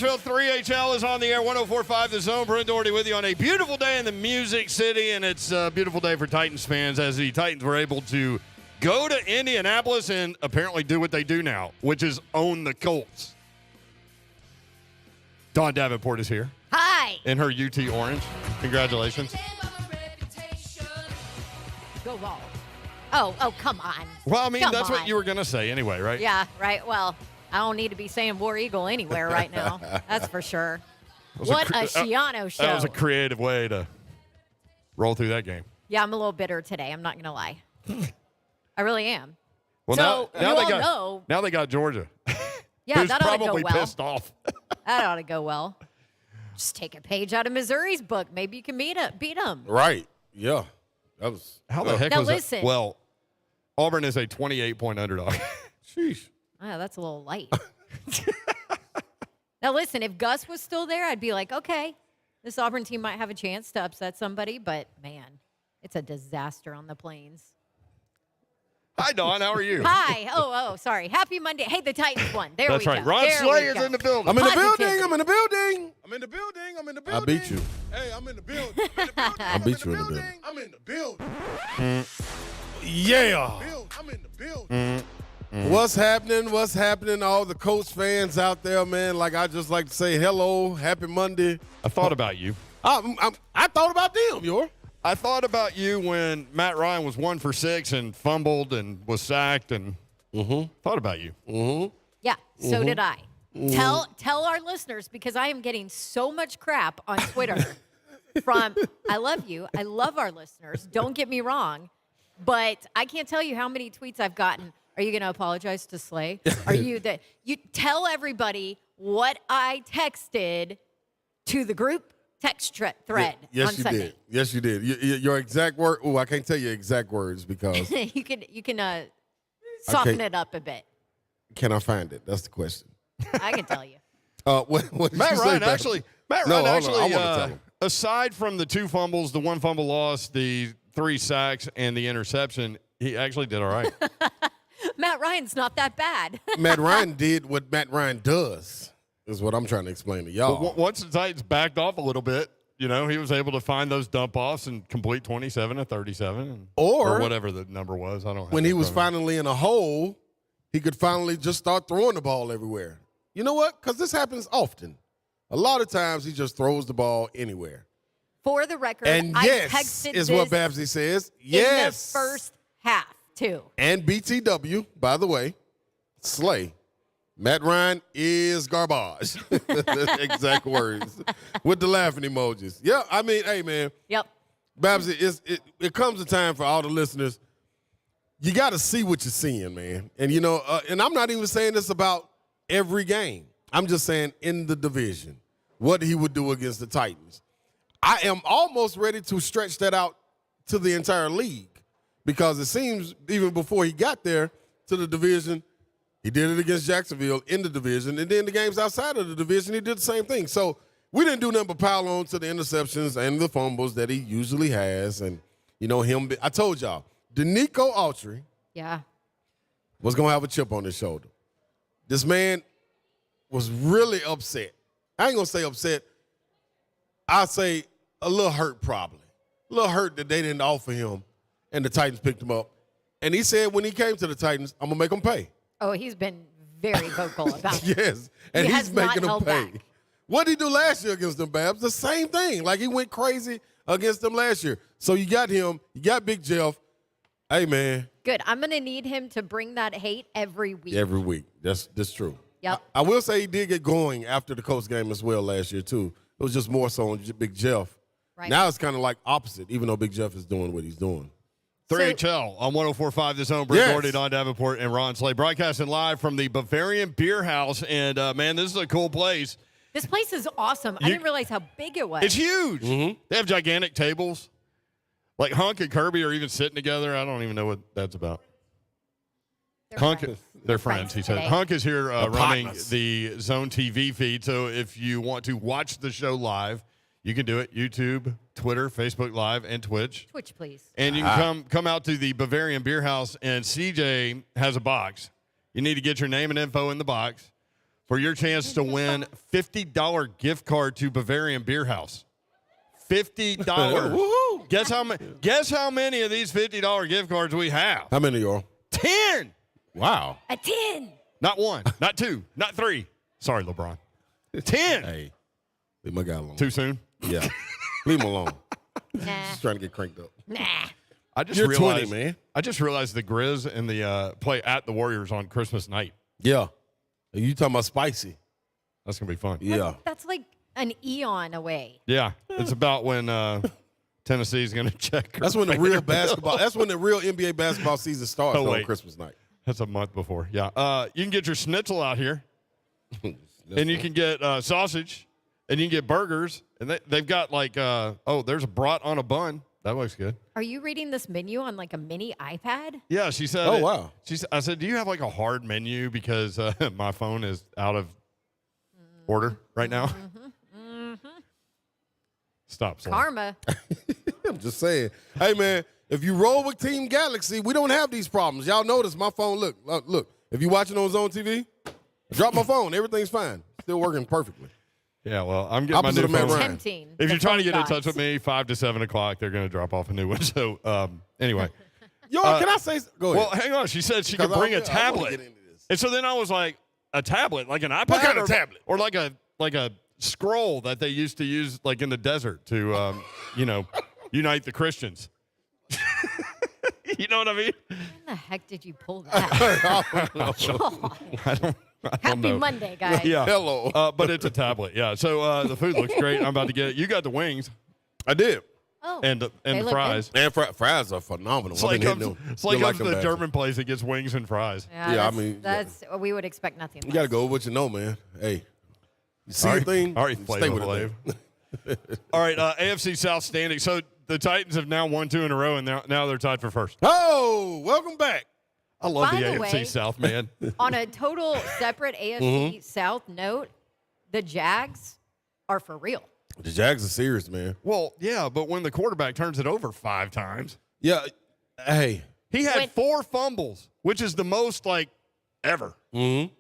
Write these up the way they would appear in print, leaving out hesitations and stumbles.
Nashville. 3HL is on the air. 104.5 The Zone. Brent Doherty with you on a beautiful day in the Music City, and it's a beautiful day for Titans fans as the Titans were able to go to Indianapolis and apparently do what they do now, which is own the Colts. Dawn Davenport is here. Hi. In her UT orange. Congratulations. Go Ball. Oh, come on. Well, I mean, Come that's on. what you were going to say anyway, right? Yeah, right. Well, I don't need to be saying War Eagle anywhere right now. That's for sure. What a Shiano show. That was a creative way to roll through that game. Yeah, I'm a little bitter today. I'm not going to lie. I really am. Well, so now they got Georgia. Yeah, who's that ought to go probably well. pissed off. That ought to go well. Just take a page out of Missouri's book. Maybe you can beat them. Right. Yeah. That was. How the heck now was listen. that? Well, Auburn is a 28-point underdog. Sheesh. Oh, that's a little light. Now, listen, if Gus was still there, I'd be like, okay, this Auburn team might have a chance to upset somebody, but, man, it's a disaster on the Plains. Hi, Dawn. How are you? Hi. Oh, sorry. Happy Monday. Hey, the Titans won. There That's we right. go. Ron There Slay we is go. in the building. I'm in the Positive. building. I'm in the building. I'm in the building. I'm in the I building. beat you. Hey, I'm in the building. I'm in the building. I beat you in the building. I'm in the building. Yeah. I'm in the building. What's happening? What's happening? All the Colts fans out there, man. Like, I just like to say hello. Happy Monday. I thought about you. I thought about them, I thought about you when Matt Ryan was 1 for 6 and fumbled and was sacked, and thought about you. Yeah, so did I. Tell our listeners, because I am getting so much crap on Twitter from, I love you. I love our listeners. Don't get me wrong. But I can't tell you how many tweets I've gotten. Are you going to apologize to Slay? Are you that you tell everybody what I texted to the group text thread Yes, on you Sunday? did. Yes, you did. Your exact word. Oh, I can't tell you exact words because you can soften it up a bit. can I find it? That's the question. I can tell you. What did Matt you say, Ryan Beth? actually, No, hold on. I wanna tell him. aside from the 2 fumbles, the 1 fumble loss, the 3 sacks, and the interception, he actually did all right. Matt Ryan's not that bad. Matt Ryan did what Matt Ryan does, is what I'm trying to explain to y'all. But once the Titans backed off a little bit, he was able to find those dump offs and complete 27 of 37, or whatever the number was. I don't. Have when he was in front of me. finally in a hole, he could finally just start throwing the ball everywhere. You know what? Because this happens often. A lot of times he just throws the ball anywhere. For the record, And I yes, texted is this what Babsy says. in Yes. the first half, too. And BTW, by the way, Slay. Matt Ryan is garbage. Exact words. With the laughing emojis. Yeah, I mean, hey, man. Yep. Babsy, it comes a time for all the listeners. You got to see what you're seeing, man. And, and I'm not even saying this about every game. I'm just saying in the division, what he would do against the Titans. I am almost ready to stretch that out to the entire league because it seems even before he got there to the division, he did it against Jacksonville in the division, and then the games outside of the division, he did the same thing. So we didn't do nothing but pile on to the interceptions and the fumbles that he usually has. And, him, I told y'all, Danico Autry was going to have a chip on his shoulder. This man was really upset. I ain't going to say upset. I'll say a little hurt probably. A little hurt that they didn't offer him, and the Titans picked him up. And he said when he came to the Titans, I'm going to make him pay. Oh, he's been very vocal about it. Yes, and He he's has not making them held pay. back. What did he do last year against them, Babs? The same thing. Like, he went crazy against them last year. So you got him. You got Big Jeff. Hey, man. Good. I'm going to need him to bring that hate every week. Every week. That's true. Yep. I will say he did get going after the Colts game as well last year, too. It was just more so on Big Jeff. Right. Now it's kind of like opposite, even though Big Jeff is doing what he's doing. 3HL on 104.5 The Zone. Brent Doherty, Dawn Davenport, and Ron Slay. Broadcasting live from the Bavarian Bierhaus. And, man, this is a cool place. This place is awesome. I didn't realize how big it was. It's huge. They have gigantic tables. Like Hunk and Kirby are even sitting together. I don't even know what that's about. They're friends, he said. today. Hunk is here running partners. the Zone TV feed. So if you want to watch the show live, you can do it. YouTube, Twitter, Facebook Live, and Twitch. Twitch, please. And you can come out to the Bavarian Bierhaus, and CJ has a box. You need to get your name and info in the box. for your chance to win $50 gift card to Bavarian Bierhaus. $50. Woohoo! Guess how many of these $50 gift cards we have? How many, y'all? 10. Wow. A 10. Not 1, not 2, not 3. Sorry, LeBron. 10. Hey, leave my guy alone. Too soon? Yeah. Leave him alone. Nah. He's trying to get cranked up. Nah. I just You're realized, 20, man. I just realized the Grizz and the play at the Warriors on Christmas night. Yeah. You talking about spicy? That's gonna be fun. Yeah. That's like an eon away. Yeah, it's about when Tennessee's gonna check. That's when the real basketball. That's when the real NBA basketball season starts Oh, on wait. Christmas night. That's a month before. Yeah. You can get your schnitzel out here, and you can get sausage, and you can get burgers, and they've got like there's a brat on a bun. That looks good. Are you reading this menu on like a mini iPad? Yeah, she said. Oh, wow. I said, do you have like a hard menu because my phone is out of order right now? Stop. Sloan. Karma. I'm just saying. Hey, man, if you roll with Team Galaxy, we don't have these problems. Y'all notice my phone. Look. If you're watching on Zone TV, drop my phone. Everything's fine. Still working perfectly. Yeah, well, I'm getting Opposite my of new Matt phone. Ryan. Tempting. If the you're trying to phone get in touch gods. with me, 5 to 7 o'clock, they're going to drop off a new one. So, anyway. Yo, can I say? Go ahead. Well, hang on. She said she could 'Cause bring a I wanna tablet. get into this. And so then I was like, a tablet, like an iPad? What kind of or, tablet? Or like a scroll that they used to use like in the desert to, unite the Christians. You know what I mean? When the heck did you pull that? I don't Happy know. Monday, guys. Yeah. Hello. But it's a tablet. Yeah. So the food looks great. I'm about to get it. You got the wings I did. Oh, and the they look fries. And fries are phenomenal. It's I've like been comes, hitting them. it's like Good comes to them the back. German place that gets wings and fries. Yeah, I mean, that's we would expect nothing. You got to go with what you know, man. Hey, you see All a right. thing, All right, stay with Flavor it. All right, AFC South standing. So the Titans have now won 2 in a row, and now they're tied for first. Oh, welcome back. I love By the the AFC way- South, man. On a total separate AFC South note, the Jags are for real. The Jags are serious, man. Well, yeah, but when the quarterback turns it over 5 times, Yeah. Hey. he had When- 4 fumbles, which is the most like ever Mm-hmm.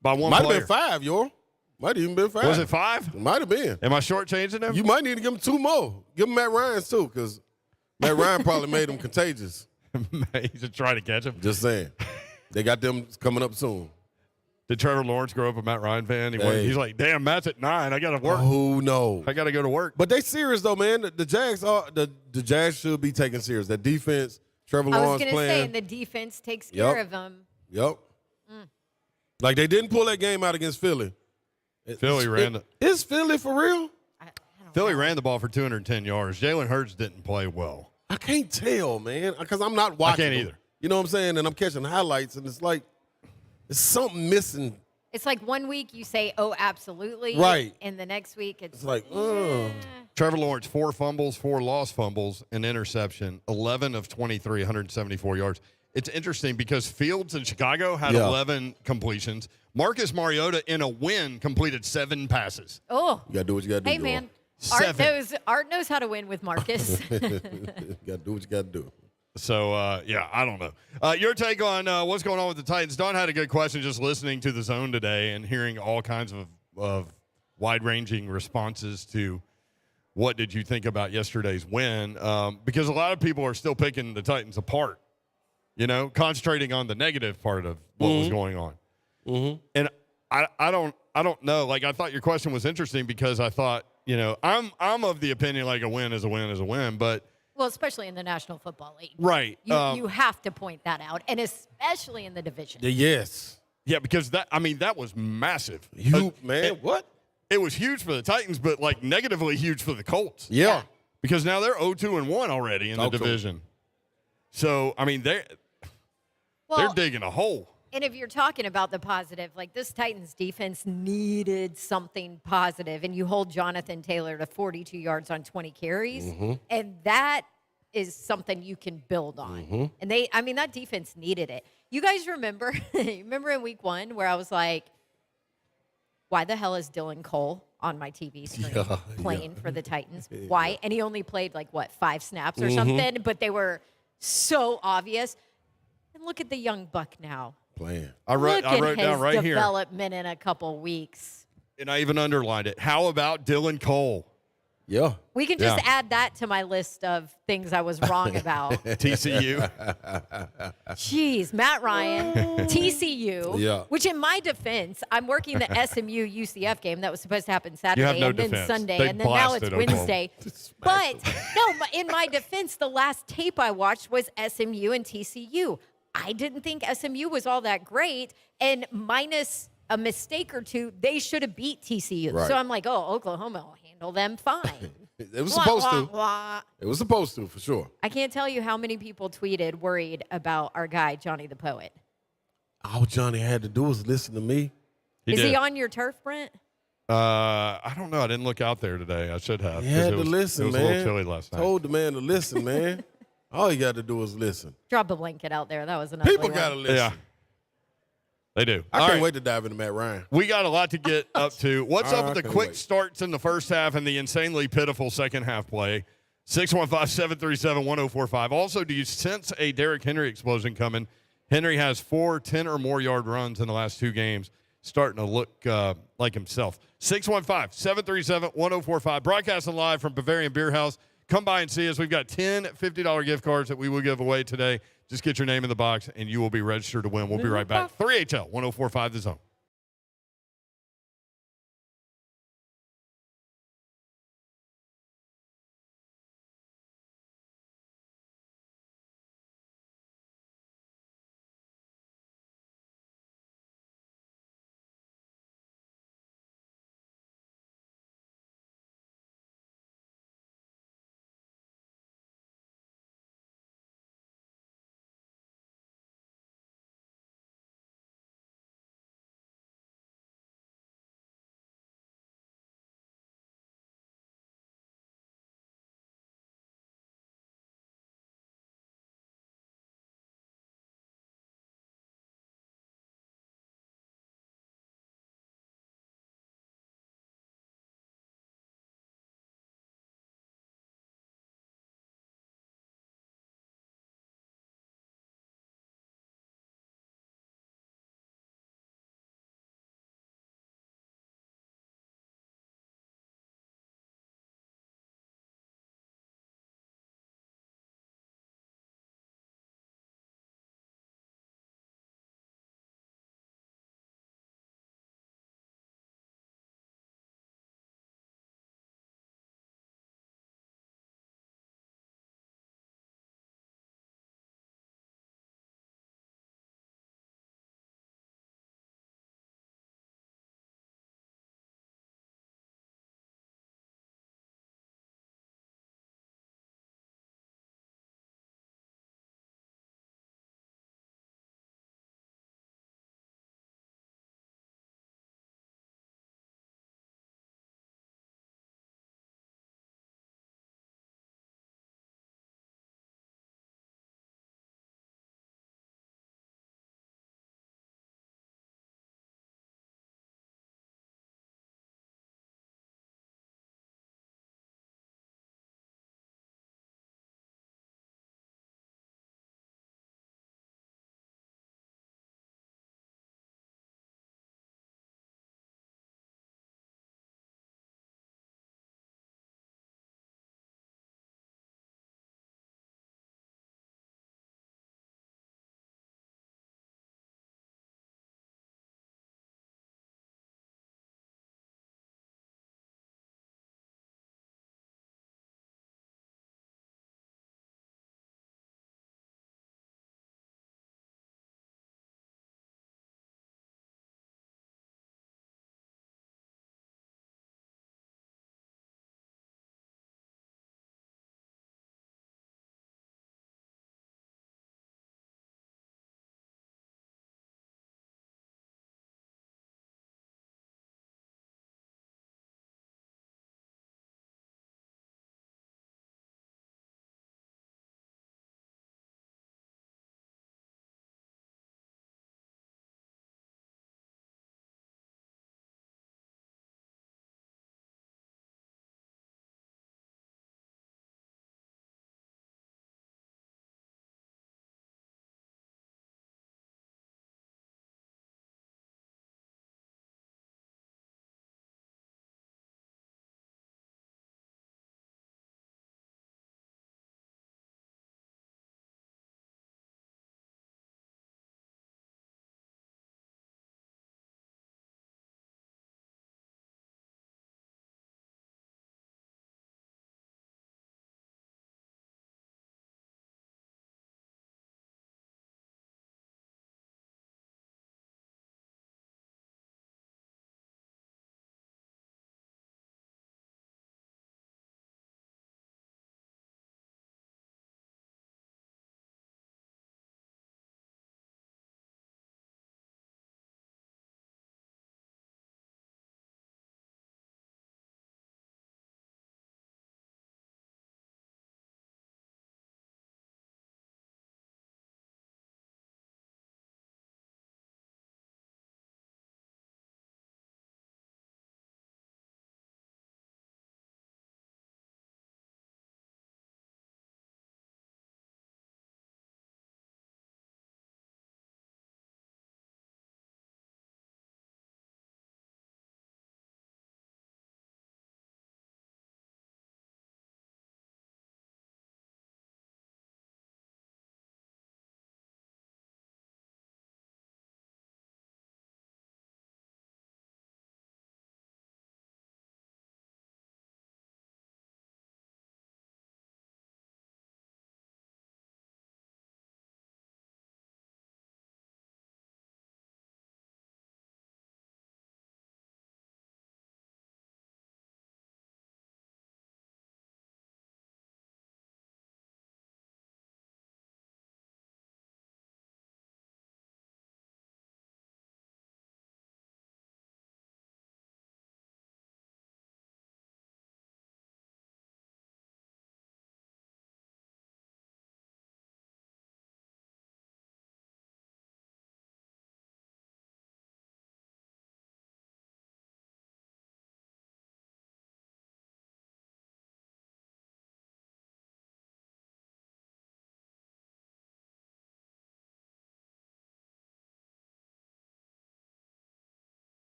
by one Might have player. been 5, yo. Might have even been 5. Was it 5? Might have been. Am I shortchanging him? You might need to give him 2 more. Give him Matt Ryan's too, because Matt Ryan probably made him contagious. He's just trying to catch him. Just saying. They got them coming up soon. Did Trevor Lawrence grow up a Matt Ryan fan? Hey. He's like, damn, Matt's at 9. I got to work. Who knows? I got to go to work. But they serious though, man. The Jags are the Jags should be taken serious. That defense, Trevor I was Lawrence going to say, playing. and the defense takes care Yep. of them. Yep. Like they didn't pull that game out against Philly. Philly ran the- Is Philly for real? I don't Philly know. ran the ball for 210 yards. Jalen Hurts didn't play well. I can't tell, man, because I'm not watching. can't them. either. You know what I'm saying? And I'm catching highlights, and it's like it's something missing. It's like one week you say, oh, absolutely. Right. And the next week it's It's like, Trevor Lawrence, 4 fumbles, 4 lost fumbles, an interception, 11 of 23, 174 yards. It's interesting because Fields in Chicago had Yeah. 11 completions. Marcus Mariota in a win completed 7 passes. oh, you gotta do what you gotta do. hey, Joel. man. 7. Art knows how to win with Marcus. You gotta do what you gotta do. So, yeah, I don't know. Your take on what's going on with the Titans. Don had a good question just listening to the Zone today and hearing all kinds of wide-ranging responses to what did you think about yesterday's win, because a lot of people are still picking the Titans apart, you know, concentrating on the negative part of what was going on. And I don't know. Like, I thought your question was interesting because I thought, you know, I'm of the opinion like a win is a win is a win, but well, especially in the National Football League. right. You have to point that out, and especially in the division. Yes. Yeah, because that was massive. Man, what? It was huge for the Titans, but like negatively huge for the Colts. Yeah. Because now they're 0-2-1 already in the Talk to 'em. division. So, I mean, they're Well, digging a hole. and if you're talking about the positive, like this Titans defense needed something positive, and you hold Jonathan Taylor to 42 yards on 20 carries, and that is something you can build on. And that defense needed it. You guys remember in week 1 where I was like, why the hell is Dylan Cole on my TV screen playing for the Titans? Why? And he only played like, 5 snaps or something, but they were so obvious. And look at the young buck now. Playing. I wrote Look at down his right here, development in a couple weeks. and I even underlined it. How about Dylan Cole? Yeah. We can just Yeah. add that to my list of things I was wrong about. TCU. Jeez, Matt Ryan, TCU. Yeah. Which, in my defense, I'm working the SMU UCF game that was supposed to happen Saturday no and then defense. Sunday, They and then now it's blasted Oklahoma. Wednesday. But no, in my defense, the last tape I watched was SMU and TCU. I didn't think SMU was all that great, and minus a mistake or two, they should have beat TCU. Right. So I'm like, oh, Oklahoma will handle them fine. It was Wah, supposed wah, to. wah. It was supposed to, for sure. I can't tell you how many people tweeted worried about our guy, Johnny the Poet. All Johnny had to do was listen to me. Is did. he on your turf, Brent? I don't know. I didn't look out there today. I should have. He 'cause had it to was, listen, It was man. a little chilly last night. Told the man to listen, man. All you got to do is listen. Drop a blanket out there. That was an ugly People one. got to listen. Yeah, they do. I All can't right. wait to dive into Matt Ryan. We got a lot to get up to. What's up I with the can't quick wait. starts in the first half and the insanely pitiful second half play? 615-737-1045. Also, do you sense a Derrick Henry explosion coming? Henry has 4 10 or more yard runs in the last 2 games, starting to look like himself. 615-737-1045. Broadcasting live from Bavarian Bierhaus. Come by and see us. We've got 10 $50 gift cards that we will give away today. Just get your name in the box, and you will be registered to win. We'll be right back. 3HL 1045 The Zone.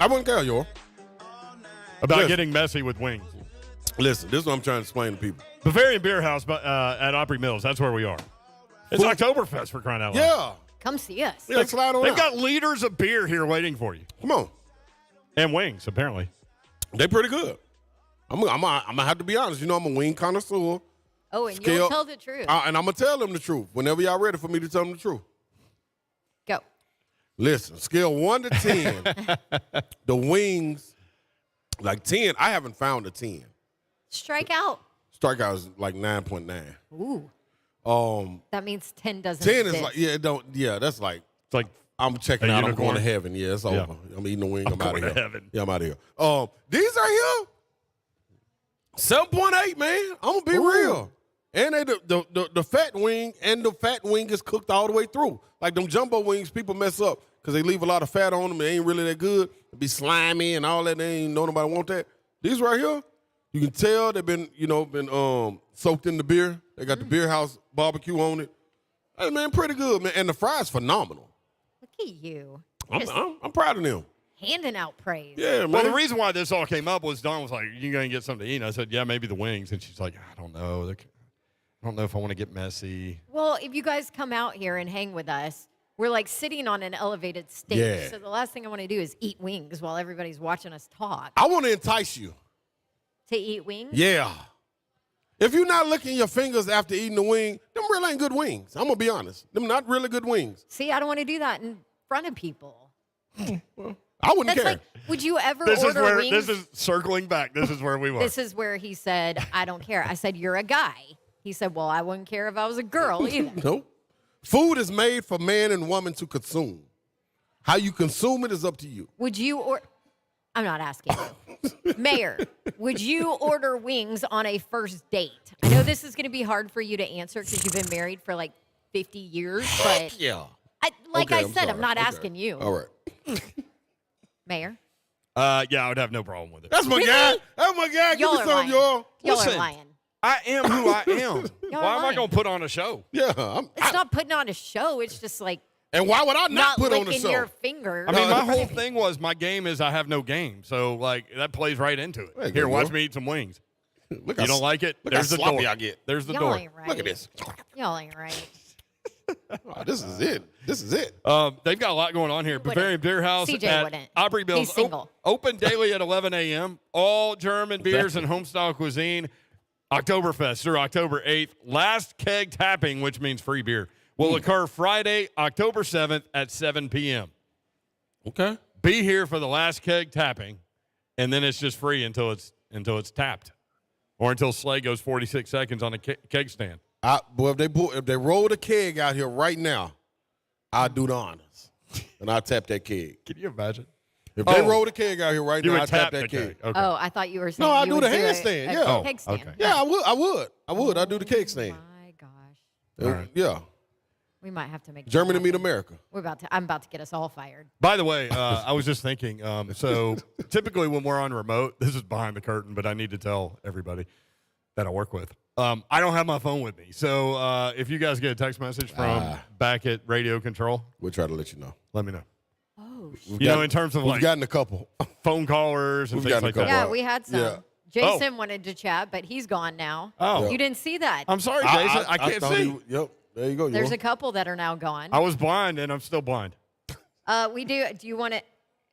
I wouldn't care, y'all. About Listen. getting messy with wings. Listen, this is what I'm trying to explain to people. Bavarian Bierhaus at OpryMills. That's where we are. It's Oktoberfest for crying out loud. Yeah. Come see us. Yeah, slide on They've out. got liters of beer here waiting for you. Come on. And wings, apparently. They pretty good. I'm gonna have to be honest. You know, I'm a wing connoisseur. Oh, and Scale- you'll tell the truth. And I'm going to tell them the truth whenever y'all ready for me to tell them the truth. Go. Listen, scale 1 to 10, the wings, like 10, I haven't found a 10. Strike out. Strikeout is like 9.9. Ooh. That means 10 doesn't 10 exist. is like, that's like, It's like I'm checking A out. unicorn? I'm going to heaven. Yeah, it's over. I'm eating the wing. I'm out going of to here. heaven. Yeah, I'm out of here. These are here. 7.8, man. I'm going to be real. And they the fat wing, and the fat wing is cooked all the way through. Like them jumbo wings, people mess up because they leave a lot of fat on them. They ain't really that good. It be slimy and all that. They ain't know nobody want that. These right here, you can tell they've been soaked in the beer. They got the beer house barbecue on it. Hey, man, pretty good, man. And the fries phenomenal. Look at you. I'm proud of them. Handing out praise. Yeah, man. Well, the reason why this all came up was Dawn was like, "You going to get something to eat?" And I said, "Yeah, maybe the wings." And she's like, "I don't know. I don't know if I want to get messy." Well, if you guys come out here and hang with us, we're like sitting on an elevated stage. Yeah. So the last thing I want to do is eat wings while everybody's watching us talk. I want to entice you. To eat wings? Yeah. If you're not licking your fingers after eating the wing, them really ain't good wings. I'm going to be honest. Them not really good wings. See, I don't want to do that in front of people. I wouldn't That's care. like, would you ever This is order where wings? this is circling back. This is where we were. This is where he said, I don't care. I said, you're a guy. He said, well, I wouldn't care if I was a girl either. Nope. Food is made for man and woman to consume. How you consume it is up to you. Would you or I'm not asking you. Mayor, would you order wings on a first date? I know this is going to be hard for you to answer because you've been married for like 50 years, but Yeah. I I'm said, I'm sorry. not Okay. asking you. All right. Mayor, yeah, I would have no problem with it. That's my Really? guy. That's my guy. Give y'all me are some, lying. y'all. Y'all Listen. are lying. I am who I am. Y'all Why are am I lying. going to put on a show? Yeah. It's not putting on a show. It's just like And why would I not put on licking the show? your fingers. I mean, No, my it- whole thing was my game is I have no game. So, like, that plays right into it. There you Here, go, watch Will. me eat some wings. Look You how- don't like it? Look how There's the sloppy door. I get. There's the Y'all door. ain't right. Look at this. Y'all ain't right. Oh, this is it. This is it. They've got a lot going on here. Wouldn't. Bavarian Bierhaus CJ at wouldn't. OpryMills. He's single. Open daily at 11 a.m. All German beers and homestyle cuisine. Oktoberfest through October 8th. Last keg tapping, which means free beer, will occur Friday, October 7th at 7 p.m. Okay. Be here for the last keg tapping, and then it's just free until it's tapped, or until Slay goes 46 seconds on a keg stand. Boy, if they roll the keg out here right now, I'll do the honors. And I'll tap that keg. Can you imagine? If they Oh. roll the keg out here right You now, would I'll tap tap that the keg. keg. Okay. Oh, I thought you were saying No, I you do would the a- handstand, a yeah. keg stand. okay. Yeah, I would. I'll do the keg stand. My gosh. All right. Yeah. We might have to make Germany that meet happen. America. I'm about to get us all fired. By the way, I was just thinking, so typically when we're on remote, this is behind the curtain, but I need to tell everybody that I work with. I don't have my phone with me. So if you guys get a text message from back at radio control, We'll try to let you know. let me know. Oh, You know, in terms of We've like gotten a couple. phone callers and We've things gotten a like couple. that. yeah, we had some. Yeah. Jason wanted to chat, but he's gone now. Oh. You didn't see that. I'm sorry, Jason. I can't thought see. Yep. There you go. There's Yoel. a couple that are now gone. I was blind and I'm still blind. Do you want to?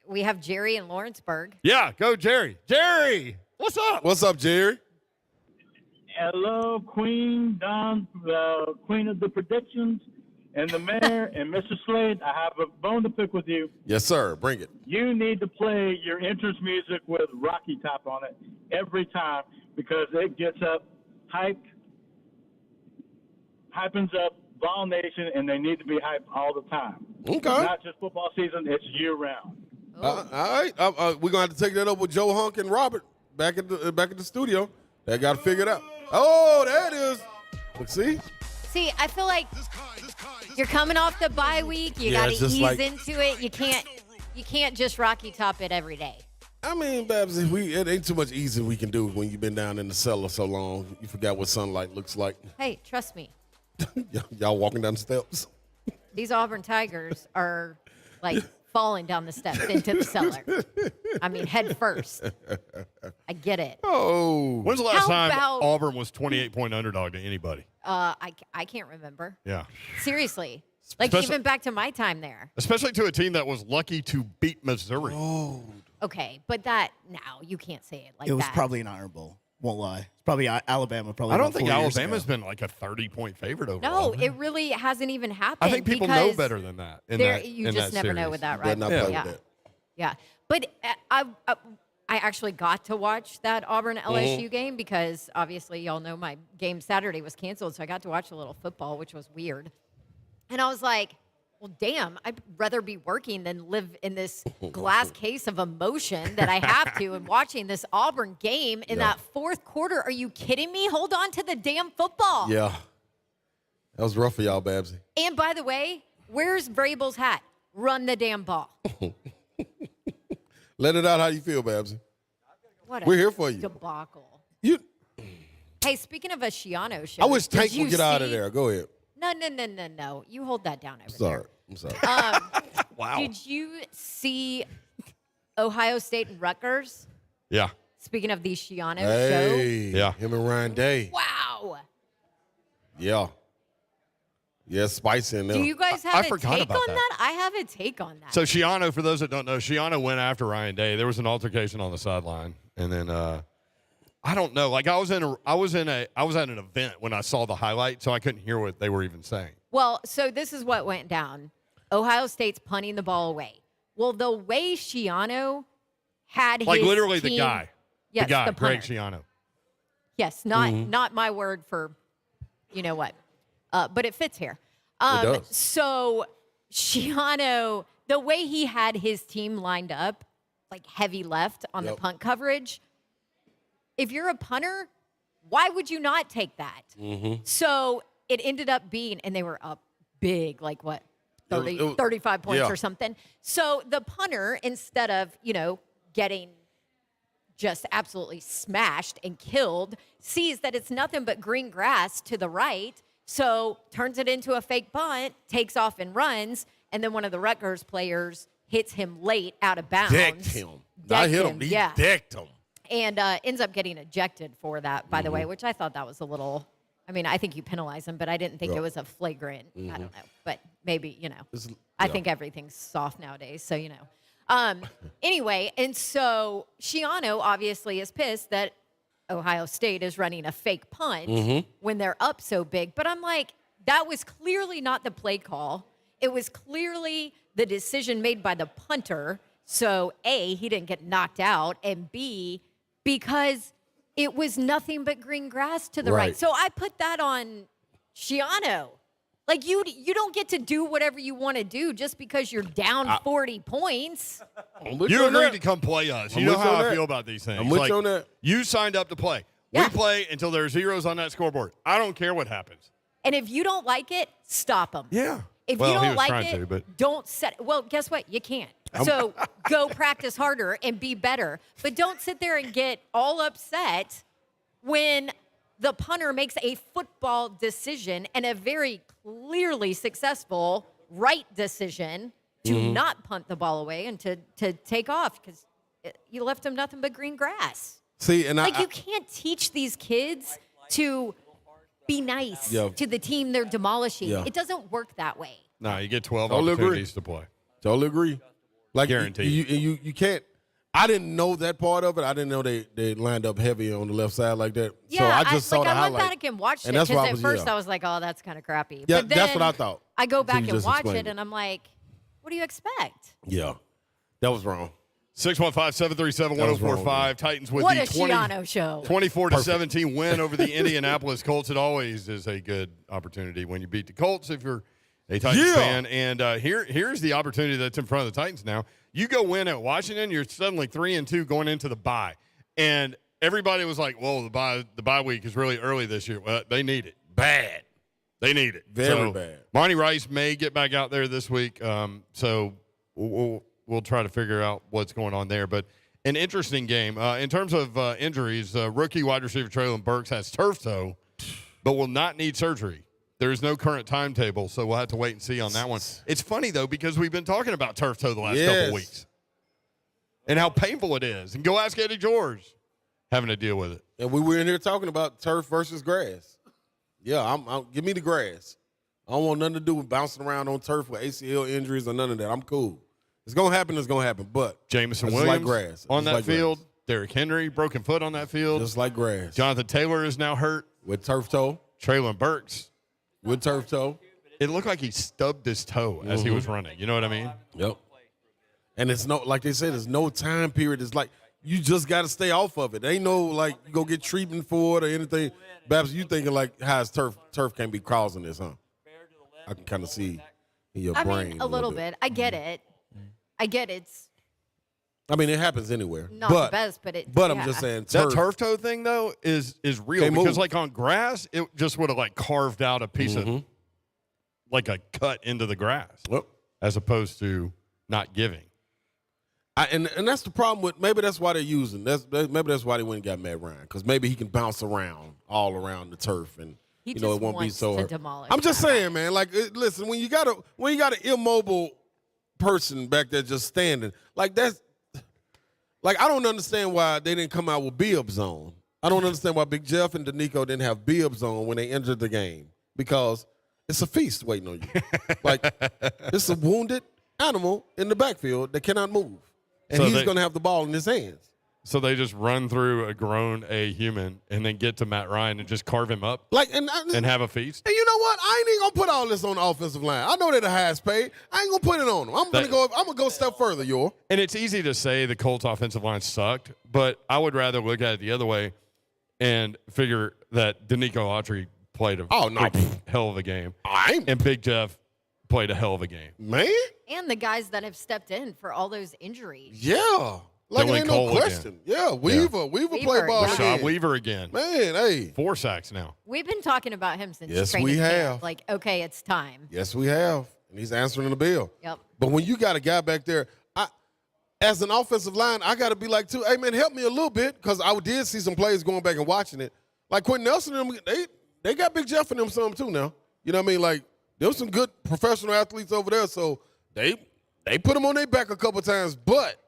We have Jerry in Lawrenceburg. Yeah, go Jerry. Jerry, what's up? What's up, Jerry? Hello, Queen, Don, Queen of the Predictions, and the Mayor, and Mr. Slade. I have a bone to pick with you. Yes, sir. Bring it. You need to play your entrance music with Rocky Top on it every time because it gets up hypens up Ball Nation, and they need to be hyped all the time. Okay. It's not just football season, it's year-round. All right. We're going to have to take that up with Joe Hunk and Robert back at the studio. They got to figure it out. Oh, there it is. Look, see? See, I feel like you're coming off the bye week. You Yeah, got to it's just ease like- into it. You can't just Rocky Top it every day. I mean, Babs, it ain't too much easy we can do when you've been down in the cellar so long. You forgot what sunlight looks like. Hey, trust me. Y'all walking down the steps. These Auburn Tigers are like falling down the steps into the cellar. I mean, head first. I get it. Oh. When's the last How time about- Auburn was 28-point underdog to anybody? I can't remember. Yeah. Seriously. Like, Especially- even back to my time there. Especially to a team that was lucky to beat Missouri. Okay, but you can't say it like that. It was probably an Iron Bowl. Won't lie. It's probably Alabama. Probably. I don't about think 4 years Alabama's ago. been like a 30-point favorite over No, Auburn. it really hasn't even happened. I think people know because better than that. you just never know with that, Better right? not play with that. Yeah, but I actually got to watch that Auburn LSU game because obviously y'all know my game Saturday was canceled, so I got to watch a little football, which was weird. And I was like, well, damn, I'd rather be working than live in this glass case of emotion that I have to and watching this Auburn game in that fourth quarter. Are you kidding me? Hold on to the damn football. Yeah. That was rough for y'all, Babsy. And by the way, where's Vrabel's hat? Run the damn ball. Let it out how you feel, Babsy. What a We're here for you. debacle. You. Hey, speaking of a Shiano show. I wish did Tank you would get out of see- there. Go ahead. No. You hold that down over Sorry. I'm sorry. Wow. Did you see Ohio State and Rutgers? Yeah. Speaking of the Shiano Hey. Yeah. Him and Ryan Day. show. Wow. Yeah. Yeah, spicy in there. Do you guys I have a forgot take about on that. that? I have a take on that. So Shiano, for those that don't know, Shiano went after Ryan Day. There was an altercation on the sideline, and then I don't know. Like I was at an event when I saw the highlight, so I couldn't hear what they were even saying. Well, so this is what went down. Ohio State's punting the ball away. Well, the way Shiano had Like his literally the team- guy, Yes, the Greg punter. Shiano. Yes, not my word for, you know what, but it fits here. does. So Shiano, the way he had his team lined up, like heavy left on the Yep. punt coverage. If you're a punter, why would you not take that? So it ended up being, and they were up big, like what, 30, It was- 35 points yeah. or something. So the punter, instead of, getting just absolutely smashed and killed, sees that it's nothing but green grass to the right, so turns it into a fake punt, takes off and runs, and then one of the Rutgers players hits him late out of bounds. decked him. Not Decked hit him, him. He yeah. decked him. And ends up getting ejected for that, by the way, which I thought that was a little, I think you penalize him, but I didn't think it was a flagrant, I don't know, but maybe, I think everything's soft nowadays, so, Anyway, and so Shiano obviously is pissed that Ohio State is running a fake punt when they're up so big. But I'm like, that was clearly not the play call. It was clearly the decision made by the punter. So A, he didn't get knocked out, and B, because it was nothing but green grass to the right. Right. So I put that on Shiano. Like, you don't get to do whatever you want to do just because you're down 40 points. I'm with You on agreed that. to come play us. I'm You know with you how on I that. feel about these things. I'm with you on that. You signed up to play. Yeah. We play until there are zeros on that scoreboard. I don't care what happens. And if you don't like it, stop them. Yeah. If Well, you he don't was like trying it, to, but- don't set. Well, guess what? You can't. So go practice harder and be better. But don't sit there and get all upset when the punter makes a football decision and a very clearly successful right decision to not punt the ball away and to take off because you left them nothing but green grass. See, and Like, I you can't teach these kids to be nice Yeah. to the team they're demolishing. Yeah. It doesn't work that way. No, you get 12 Totally agree. opportunities to play. totally agree. Like Guaranteed. You can't. I didn't know that part of it. I didn't know they lined up heavy on the left side like that. Yeah, so I just saw the I highlight. went back and watched And it that's because why I at was- first yeah. I was like, oh, that's kind of crappy. Yeah, But that's then what I thought. I go Until back you and just watch explained it, and I'm like, what do you expect? Yeah, that was wrong. 615-737-1045. Titans with What the a Shiano show. 24-17 win over the Indianapolis Colts. It always is a good opportunity when you beat the Colts if you're a Titans Yeah. fan. And here's the opportunity that's in front of the Titans now. You go win at Washington, you're suddenly 3-2 going into the bye. And everybody was like, whoa, the bye week is really early this year. Well, they need it bad. They need it. Very bad. Monty Rice may get back out there this week. So we'll try to figure out what's going on there. But an interesting game. In terms of injuries, rookie wide receiver Traylon Burks has turf toe, but will not need surgery. There's no current timetable, so we'll have to wait and see on that one. It's funny, though, because we've been talking about turf toe the last couple weeks and how painful it is. And go ask Eddie George having to deal with it. And we were in here talking about turf versus grass. Yeah, give me the grass. I don't want nothing to do with bouncing around on turf with ACL injuries or none of that. I'm cool. It's going to happen. It's going to happen. But Jamison just Williams like grass. on Just that like field. grass. Derrick Henry, broken foot on that field. Just like grass. Jonathan Taylor is now hurt. With turf toe. Traylon Burks. With turf toe. It looked like he stubbed his toe as he was running. You know what I mean? Yep. And it's no, like they said, there's no time period. It's like you just got to stay off of it. Ain't no like you go get treatment for it or anything. Babs, you thinking like how's turf can't be causing this, huh? I can kind of see in your brain. I mean, a little bit. I get it. It's I mean, it happens anywhere. not the best, but it. But yeah. I'm just saying, That turf toe thing, though, is real. Can't Because, move. like, on grass, it just would have, like, carved out a piece of, like, a cut into the grass Well, as opposed to not giving. and that's the problem with maybe that's why they're using maybe that's why they went and got Matt Ryan because maybe he can bounce around all around the turf and He it won't be wants so. to hurt. demolish I'm just that. saying, man. Like, listen, when you got an immobile person back there just standing, like that's, like I don't understand why they didn't come out with Bibb zone. I don't understand why Big Jeff and Danico didn't have Bibb zone when they entered the game because it's a feast waiting on you. Like it's a wounded animal in the backfield that cannot move, and So he's going to have the ball in his hands. So they just run through a human and then get to Matt Ryan and just carve him up Like and have a feast. And you know what? I ain't even gonna put all this on the offensive line. I know they're the highest paid. I ain't gonna put it on them. I'm gonna go a step further, y'all. And it's easy to say the Colts offensive line sucked, but I would rather look at it the other way and figure that Danico Autry played a hell of a game. And Big Jeff played a hell of a game. Man. And the guys that have stepped in for all those injuries. Yeah. Like Dylan it ain't no Cole question. Yeah, Weaver played ball yeah. Rashad again. Weaver again. Man, hey. 4 sacks now. We've been talking about him since Yes, training we camp. have. Like, okay, it's time. Yes, we have. And he's answering the bill. Yep. But when you got a guy back there, as an offensive line, I got to be like, too, hey, man, help me a little bit because I did see some plays going back and watching it. Like Quentin Nelson, and them, they got Big Jeff in them some too now. You know what I mean? Like, there was some good professional athletes over there, so they put them on their back a couple times. But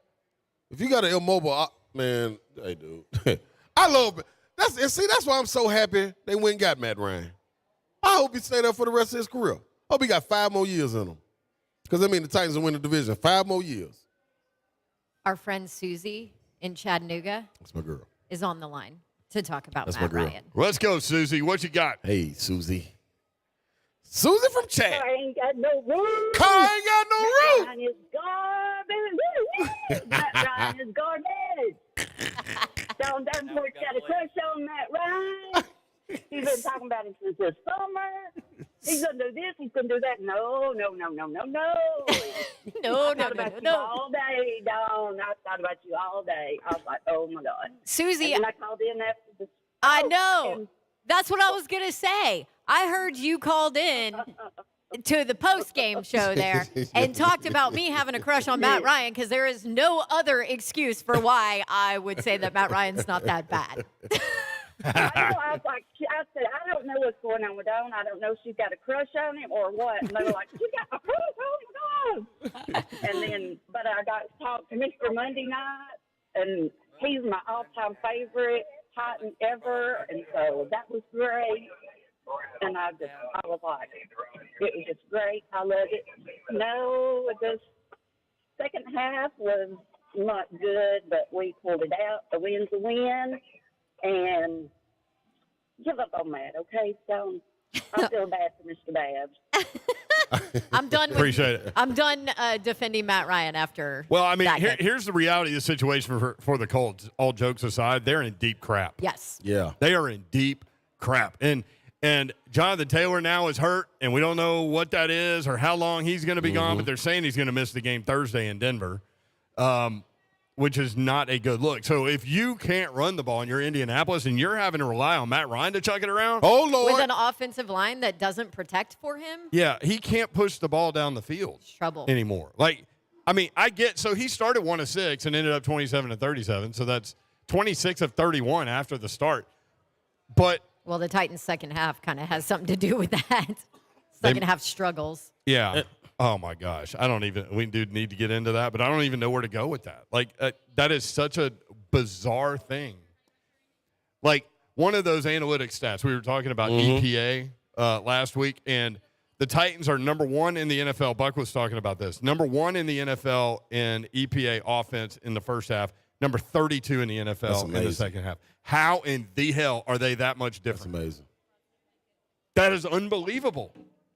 if you got an immobile, man, hey, dude. I love it. That's why I'm so happy they went and got Matt Ryan. I hope he stay there for the rest of his career. I hope he got 5 more years in him. Because, I mean, the Titans will win the division. 5 more years. Our friend Susie in Chattanooga That's my girl. is on the line to talk about That's Matt my girl. Ryan. Let's go, Susie. What you got? Hey, Susie. Susie from Chat. Car ain't got no roof. Car ain't got no roof. Ryan is garbage. Matt Ryan is garbage. Don Davenport's got a crush on Matt Ryan. He's been talking about him since this summer. He's going to do this. He's going to do that. No. No, I thought about you no. all day, Don. I thought about you all day. I was like, oh, my God. Susie, And then I called in after the I show, know. and That's what I was going to say. I heard you called in to the post-game show there and talked about me having a crush on Matt Ryan because there is no other excuse for why I would say that Matt Ryan's not that bad. I know. I said, I don't know what's going on with Dawn. I don't know if she's got a crush on him or what. And they were like, she got a crush on him, Dawn. And then, but I got to talk to Mr. Monday night, and he's my all-time favorite Titan ever. And so that was great. And I was like, it was just great. I loved it. No, the second half was not good, but we pulled it out. The win's a win. And give up on Matt, okay? Don't. I feel bad for Mr. Babs. I'm done. Appreciate it. I'm done defending Matt Ryan after. Well, I mean, that game. here's the reality of the situation for the Colts. All jokes aside, they're in deep crap. Yes. Yeah. They are in deep crap. And Jonathan Taylor now is hurt, and we don't know what that is or how long he's going to be gone, but they're saying he's going to miss the game Thursday in Denver, which is not a good look. So if you can't run the ball and you're Indianapolis and you're having to rely on Matt Ryan to chuck it around, Oh, Lord. With an offensive line that doesn't protect for him, yeah, he can't push the ball down the field trouble. anymore. Like, I mean, so he started 1 of 6 and ended up 27 of 37. So that's 26 of 31 after the start. But Well, the Titans' second half kind of has something to do with that. Second half struggles. Yeah. Oh my gosh. We do need to get into that, but I don't even know where to go with that. Like, that is such a bizarre thing. Like, one of those analytic stats, we were talking about EPA last week, and the Titans are number 1 in the NFL. Buck was talking about this. Number 1 in the NFL in EPA offense in the first half, number 32 in the NFL in the second half. How in the hell are they that much different? That's amazing. That is unbelievable.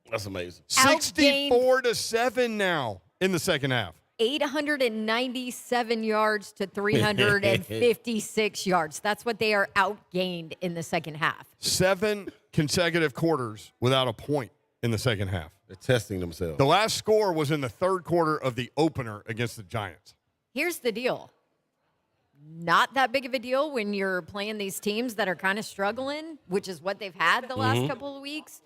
That's amazing. 64-7 now in the second half. 897 yards to 356 yards. That's what they are outgained in the second half. 7 consecutive quarters without a point in the second half. They're testing themselves. The last score was in the third quarter of the opener against the Giants. Here's the deal. Not that big of a deal when you're playing these teams that are kind of struggling, which is what they've had the last couple of weeks,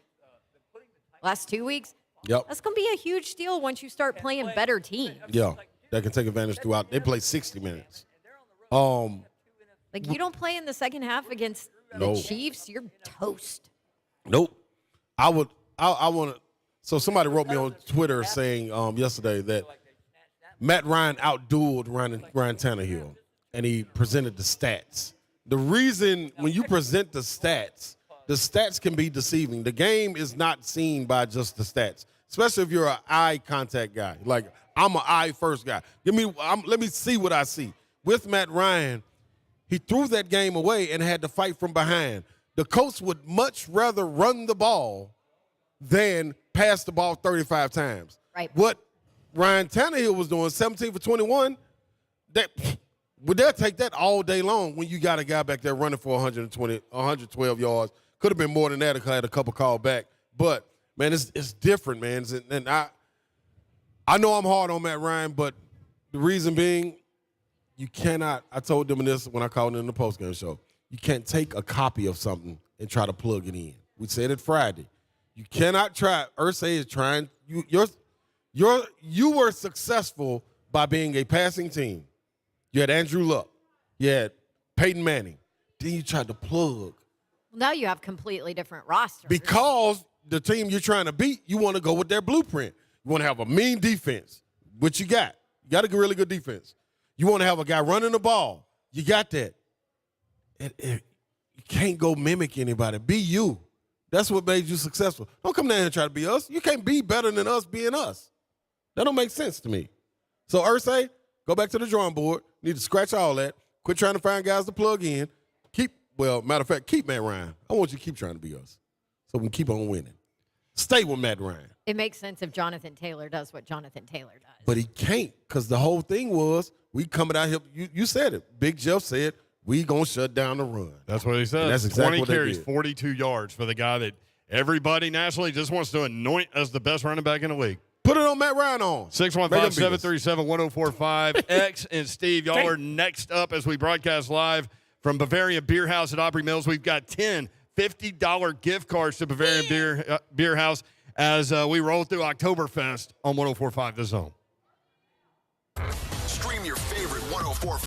last 2 weeks. Yep. That's going to be a huge deal once you start playing better teams. Yeah, that can take advantage throughout. They play 60 minutes. Like, you don't play in the second half against the Chiefs, you're toast. Nope. I want to. So somebody wrote me on Twitter saying yesterday that Matt Ryan outdueled Ryan Tannehill, and he presented the stats. The reason when you present the stats can be deceiving. The game is not seen by just the stats, especially if you're an eye contact guy. Like, I'm an eye first guy. Let me see what I see. With Matt Ryan, he threw that game away and had to fight from behind. The Colts would much rather run the ball than pass the ball 35 times. Right. What Ryan Tannehill was doing, 17 for 21, they'll take that all day long when you got a guy back there running for 112 yards. Could have been more than that if I had a couple called back. But, man, it's different, man. And I know I'm hard on Matt Ryan, but the reason being, you cannot – I told them this when I called in the postgame show. You can't take a copy of something and try to plug it in. We said it Friday. You cannot try – Irsay is trying – you were successful by being a passing team. You had Andrew Luck. You had Peyton Manning. Then you tried to plug. Now you have completely different rosters. Because the team you're trying to beat, you want to go with their blueprint. You want to have a mean defense, which you got. You got a really good defense. You want to have a guy running the ball. You got that. You can't go mimic anybody. Be you. That's what made you successful. Don't come down here and try to be us. You can't be better than us being us. That don't make sense to me. So, Irsay, go back to the drawing board. Need to scratch all that. Quit trying to find guys to plug in. Matter of fact, keep Matt Ryan. I want you to keep trying to be us so we can keep on winning. Stay with Matt Ryan. It makes sense if Jonathan Taylor does what Jonathan Taylor does. But he can't, because the whole thing was we coming out here. You said it. Big Jeff said we going to shut down the run. That's what he said. And that's exactly 20 what they carries, did. 42 yards for the guy that everybody nationally just wants to anoint as the best running back in the league. Put it on Matt Ryan on. 615-737-1045. X and Steve, y'all are next up as we broadcast live from Bavarian Bierhaus at OpryMills. We've got 10 $50 gift cards to Bavarian Bierhaus as we roll through Oktoberfest on 104.5 The Zone. Stream your favorite 104.5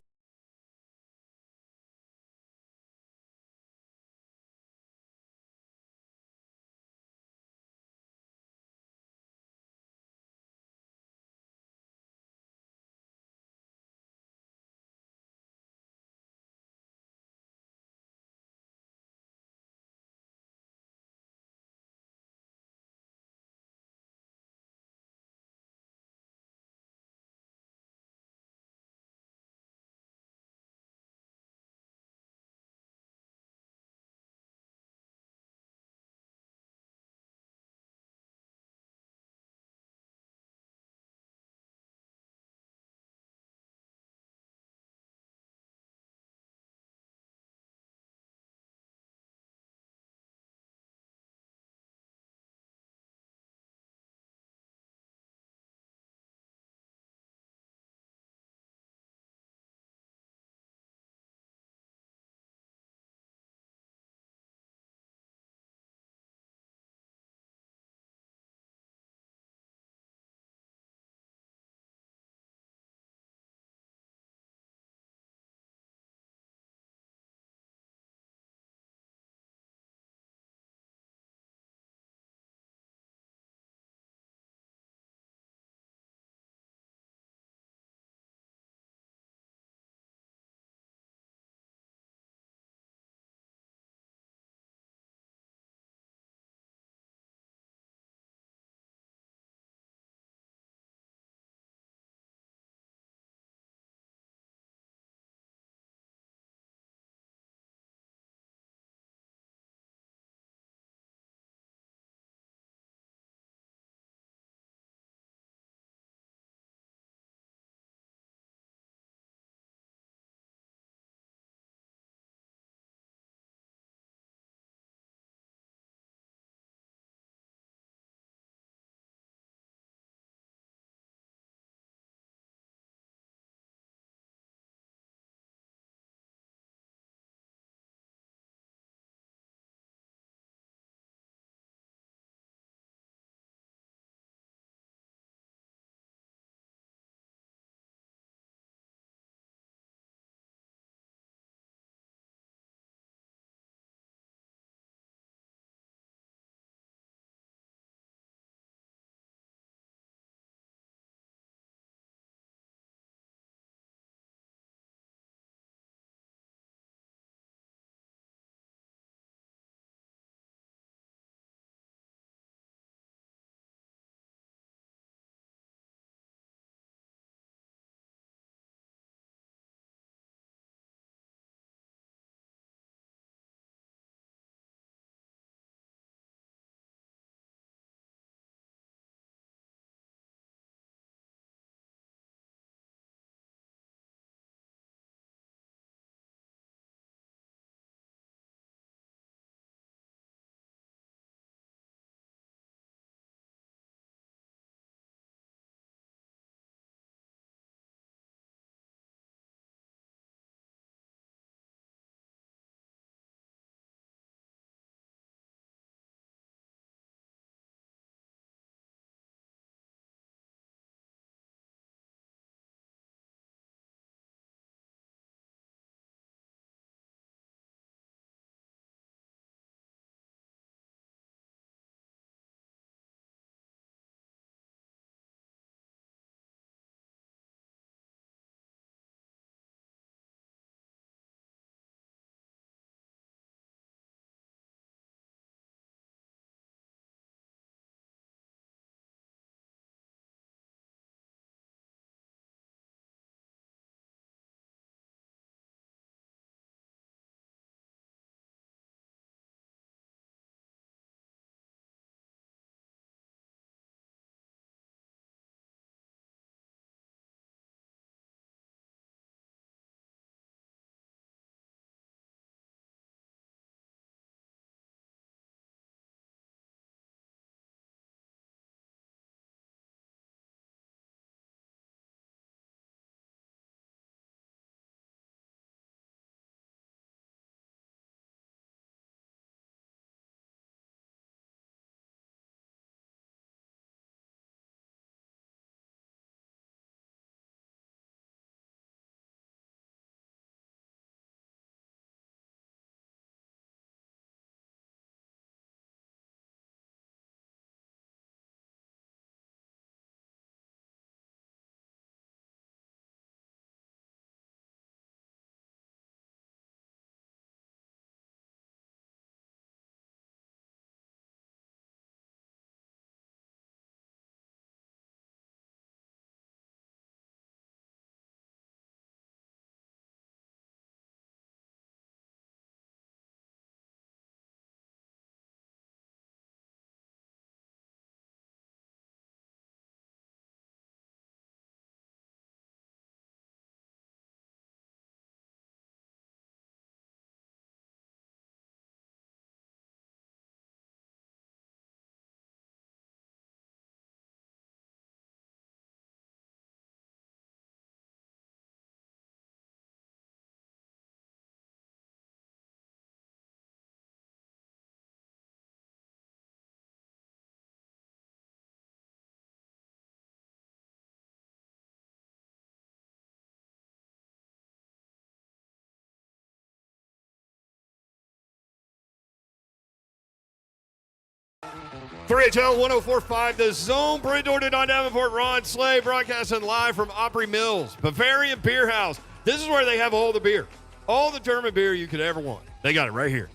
3HL 1045, The Zone, Brent Dorton on Davenport, Ron Slay, broadcasting live from OpryMills, Bavarian Bierhaus. This is where they have all the beer. All the German beer you could ever want. They got it right here.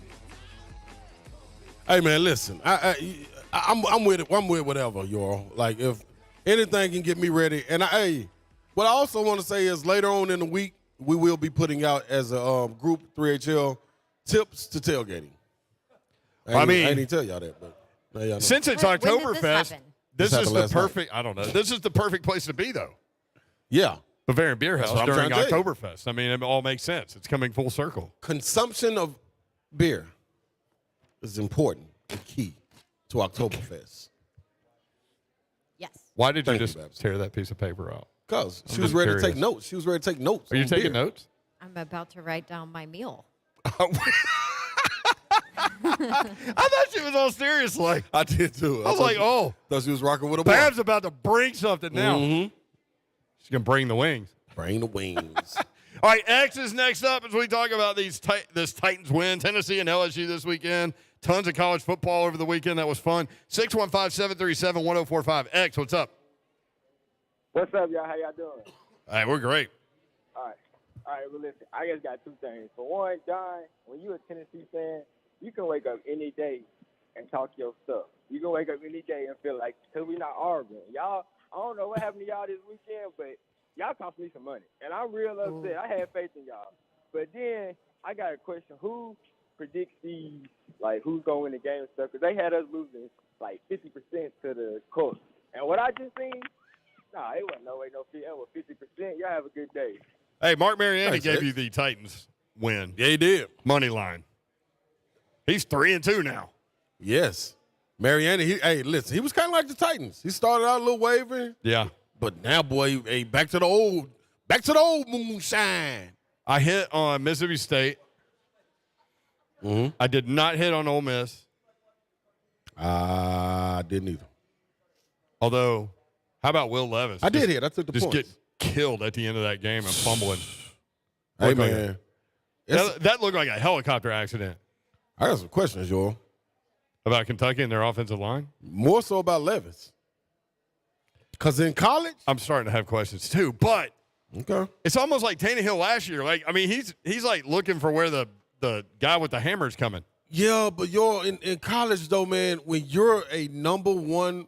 Hey, man, listen. I'm with it. I'm with whatever, y'all. Like, if anything can get me ready. And, what I also want to say is later on in the week, we will be putting out as a group, 3HL, tips to tailgating. I didn't tell y'all that, but now y'all know. Since it's When did this Oktoberfest, happen? this is the last perfect, I don't know, this is the perfect place to be, though. Yeah. Bavarian That's Bierhaus what I'm during trying to tell you. Oktoberfest. I mean, it all makes sense. It's coming full circle. Consumption of beer is important and key to Oktoberfest. Yes. Why did you Thank you, just Babs. tear that piece of paper out? Because she I'm was just ready to curious. take notes. She was ready to take notes. Are you on taking beer. notes? I'm about to write down my meal. I thought she was all serious. Like, I did too. I was like, oh, thought she was rocking with a Bab's about to bring something now. Mm-hmm. She's going to bring the wings. Bring the wings. All right, X is next up as we talk about this Titans win. Tennessee and LSU this weekend. Tons of college football over the weekend. That was fun. 615-737-1045. X, what's up? What's up, y'all? How y'all doing? All right, we're great. All right, well, listen, I just got two things. For one, John, when you're a Tennessee fan, you can wake up any day and talk your stuff. You can wake up any day and feel like, because we're not arguing. Y'all, I don't know what happened to y'all this weekend, but y'all cost me some money. And I'm real upset. I had faith in y'all. But then I got a question. Who predicts these, like, who's going to win the game and stuff? Because they had us losing, like, 50% to the Colts. And what I just seen, nah, it wasn't no way, no fear. It was 50%. Y'all have a good day. Hey, Mark Mariani Thanks, gave X. you the Titans win. Yeah, he did. Money line. He's 3-2 now. Yes. Mariani, listen, he was kind of like the Titans. He started out a little wavering, Yeah. but now, boy, back to the old moonshine. I hit on Mississippi State. Mm-hmm. I did not hit on Ole Miss. I didn't either. Although, how about Will Levis? I did hit. I took the Just points. get killed at the end of that game and fumbling. Hey, Looked like man. That looked like a helicopter accident. I got some questions, y'all. About Kentucky and their offensive line? More so about Levis. Because in college, I'm starting to have questions too, but okay, it's almost like Tannehill last year. Like, I mean, he's like looking for where the guy with the hammer's coming. yeah, but you're in college though, man. When you're a number one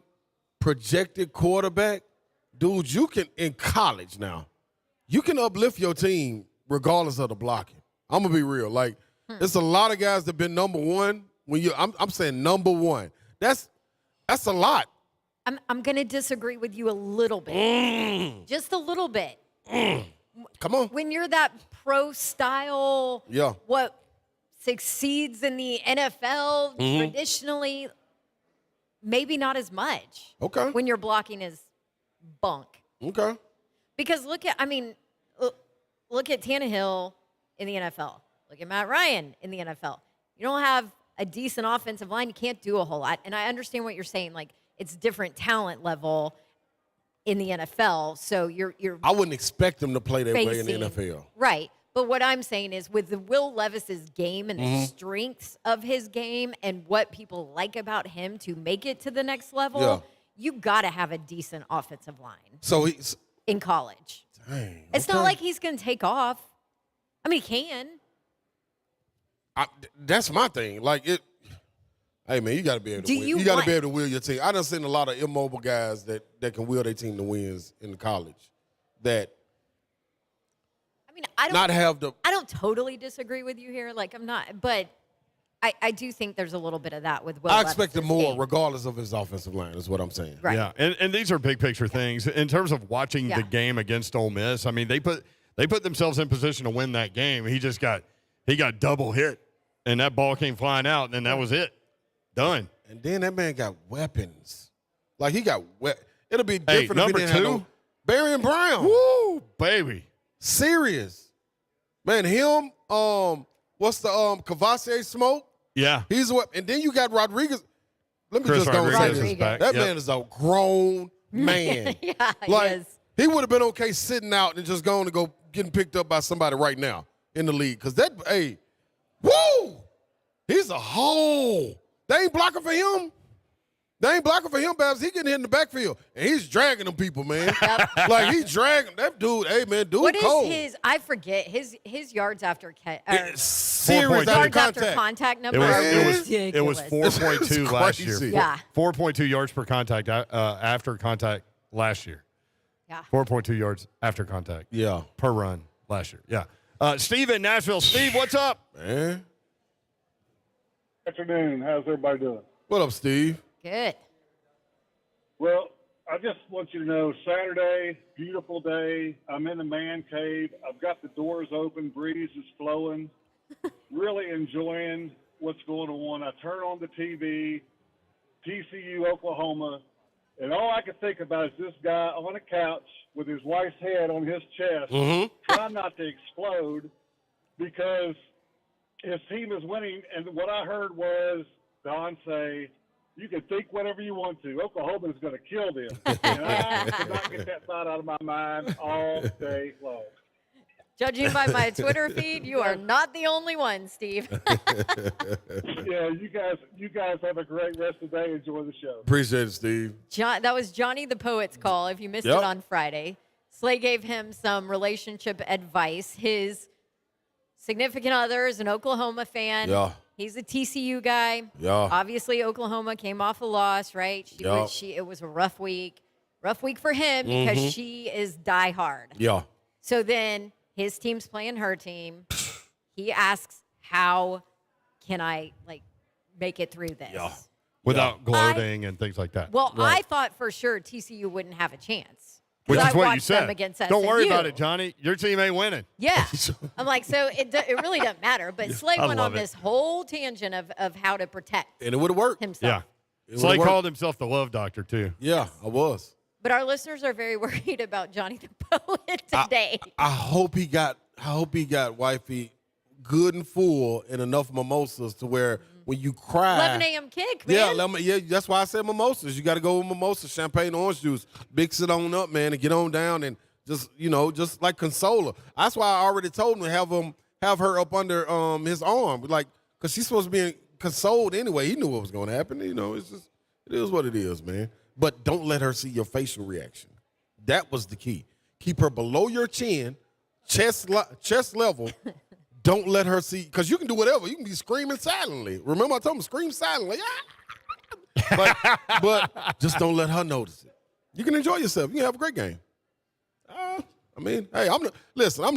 projected quarterback, dude, you can in college now, you can uplift your team regardless of the blocking. I'm gonna be real. Like, there's a lot of guys that've been number one. I'm saying number one. That's a lot. I'm going to disagree with you a little bit. Just a little bit. Come on. When you're that pro style, Yeah. what succeeds in the NFL traditionally, maybe not as much. Okay. When your blocking is bunk. Okay. Because look at Tannehill in the NFL. Look at Matt Ryan in the NFL. You don't have a decent offensive line, you can't do a whole lot. And I understand what you're saying. Like, it's different talent level in the NFL. So you're I wouldn't expect them to play that way in the facing- NFL. Right. But what I'm saying is with the Will Levis's game and the strengths of his game and what people like about him to make it to the next level, Yeah. you got to have a decent offensive line So he's in college. dang, It's okay. not like he's going to take off. I mean, he can. That's my thing. Like it. Hey man, you got to be able to Do win. you You got to want- be able to wheel your team. I done seen a lot of immobile guys that can wheel their team to wins in college. That I mean, I not have the. don't totally disagree with you here. Like, I'm not, but I do think there's a little bit of that with Will I Levis's expected more, game. regardless of his offensive line. Is what I'm saying. Right. Yeah, and these are big picture things in terms of watching Yeah. the game against Ole Miss. I mean, they put themselves in position to win that game. He got double hit, and that ball came flying out, and then that was it, done. And then that man got weapons. Like he got It'll be Hey, different if number he didn't have two? no Bavarian Brown. Woo, baby. Serious. Man, him. What's the Cavassier Smoke? Yeah, He's a weapon. And then you got Rodriguez. Let me Chris just go and say Rodriguez this. is back. That Yep. man is a grown man. Yeah, Like, he is. he would have been okay sitting out and just going to go getting picked up by somebody right now in the league. Because woo! He's a hole. They ain't blocking for him. They ain't blocking for him, Babs. He getting hit in the backfield, and he's dragging them people, man. Like, he's dragging that dude. Hey, man, dude What cold. is his? I forget his yards after Series yards after after contact number. It was 4.2 last year. crazy. Yeah. 4.2 yards per contact after contact last year. Yeah. 4.2 yards after contact. Yeah. Per run last year. Yeah. Steve in Nashville. Steve, what's up? Man. Afternoon. How's everybody doing? What up, Steve? Good. Well, I just want you to know, Saturday, beautiful day. I'm in the man cave. I've got the doors open. Breeze is flowing. Really enjoying what's going on. I turn on the TV, TCU, Oklahoma, and all I can think about is this guy on a couch with his wife's head on his chest, trying not to explode because his team is winning. And what I heard was Don say, you can think whatever you want to. Oklahoma is going to kill them. And I could not get that thought out of my mind all day long. Judging by my Twitter feed, you are not the only one, Steve. Yeah, you guys have a great rest of the day. Enjoy the show. Appreciate it, Steve. That was Johnny the Poet's call. If you missed it on Friday, Slay gave him some relationship advice. His significant other is an Oklahoma fan. Yeah. He's a TCU guy. Yeah. Obviously, Oklahoma came off a loss, right? It was a rough week. Rough week for him because she is diehard. Yeah. So then his team's playing her team. He asks, how can I, make it through this? Yeah. Without gloating and things like that. Well, I thought for sure TCU wouldn't have a chance. Which is I what you watched said. them against Don't worry SMU. about it, Johnny. Your team ain't winning. Yeah. I'm like, so it really doesn't matter. But Slay I went on love it. this whole tangent of how to protect And it would have worked. himself. Yeah. Slay called himself the love doctor, too. Yeah, I was. But our listeners are very worried about Johnny the Poet today. I hope he got wifey good and full and enough mimosas to where when you cry. 11 a.m. kick, man. Yeah, that's why I said mimosas. You got to go with mimosas, champagne, orange juice. Mix it on up, man, and get on down and just like console her. That's why I already told him to have her up under his arm, because she's supposed to be consoled anyway. He knew what was going to happen. It is what it is, man. But don't let her see your facial reaction. That was the key. Keep her below your chin, chest level. Don't let her see, because you can do whatever. You can be screaming silently. Remember I told him, scream silently. But just don't let her notice it. You can enjoy yourself. You can have a great game. Hey, I'm the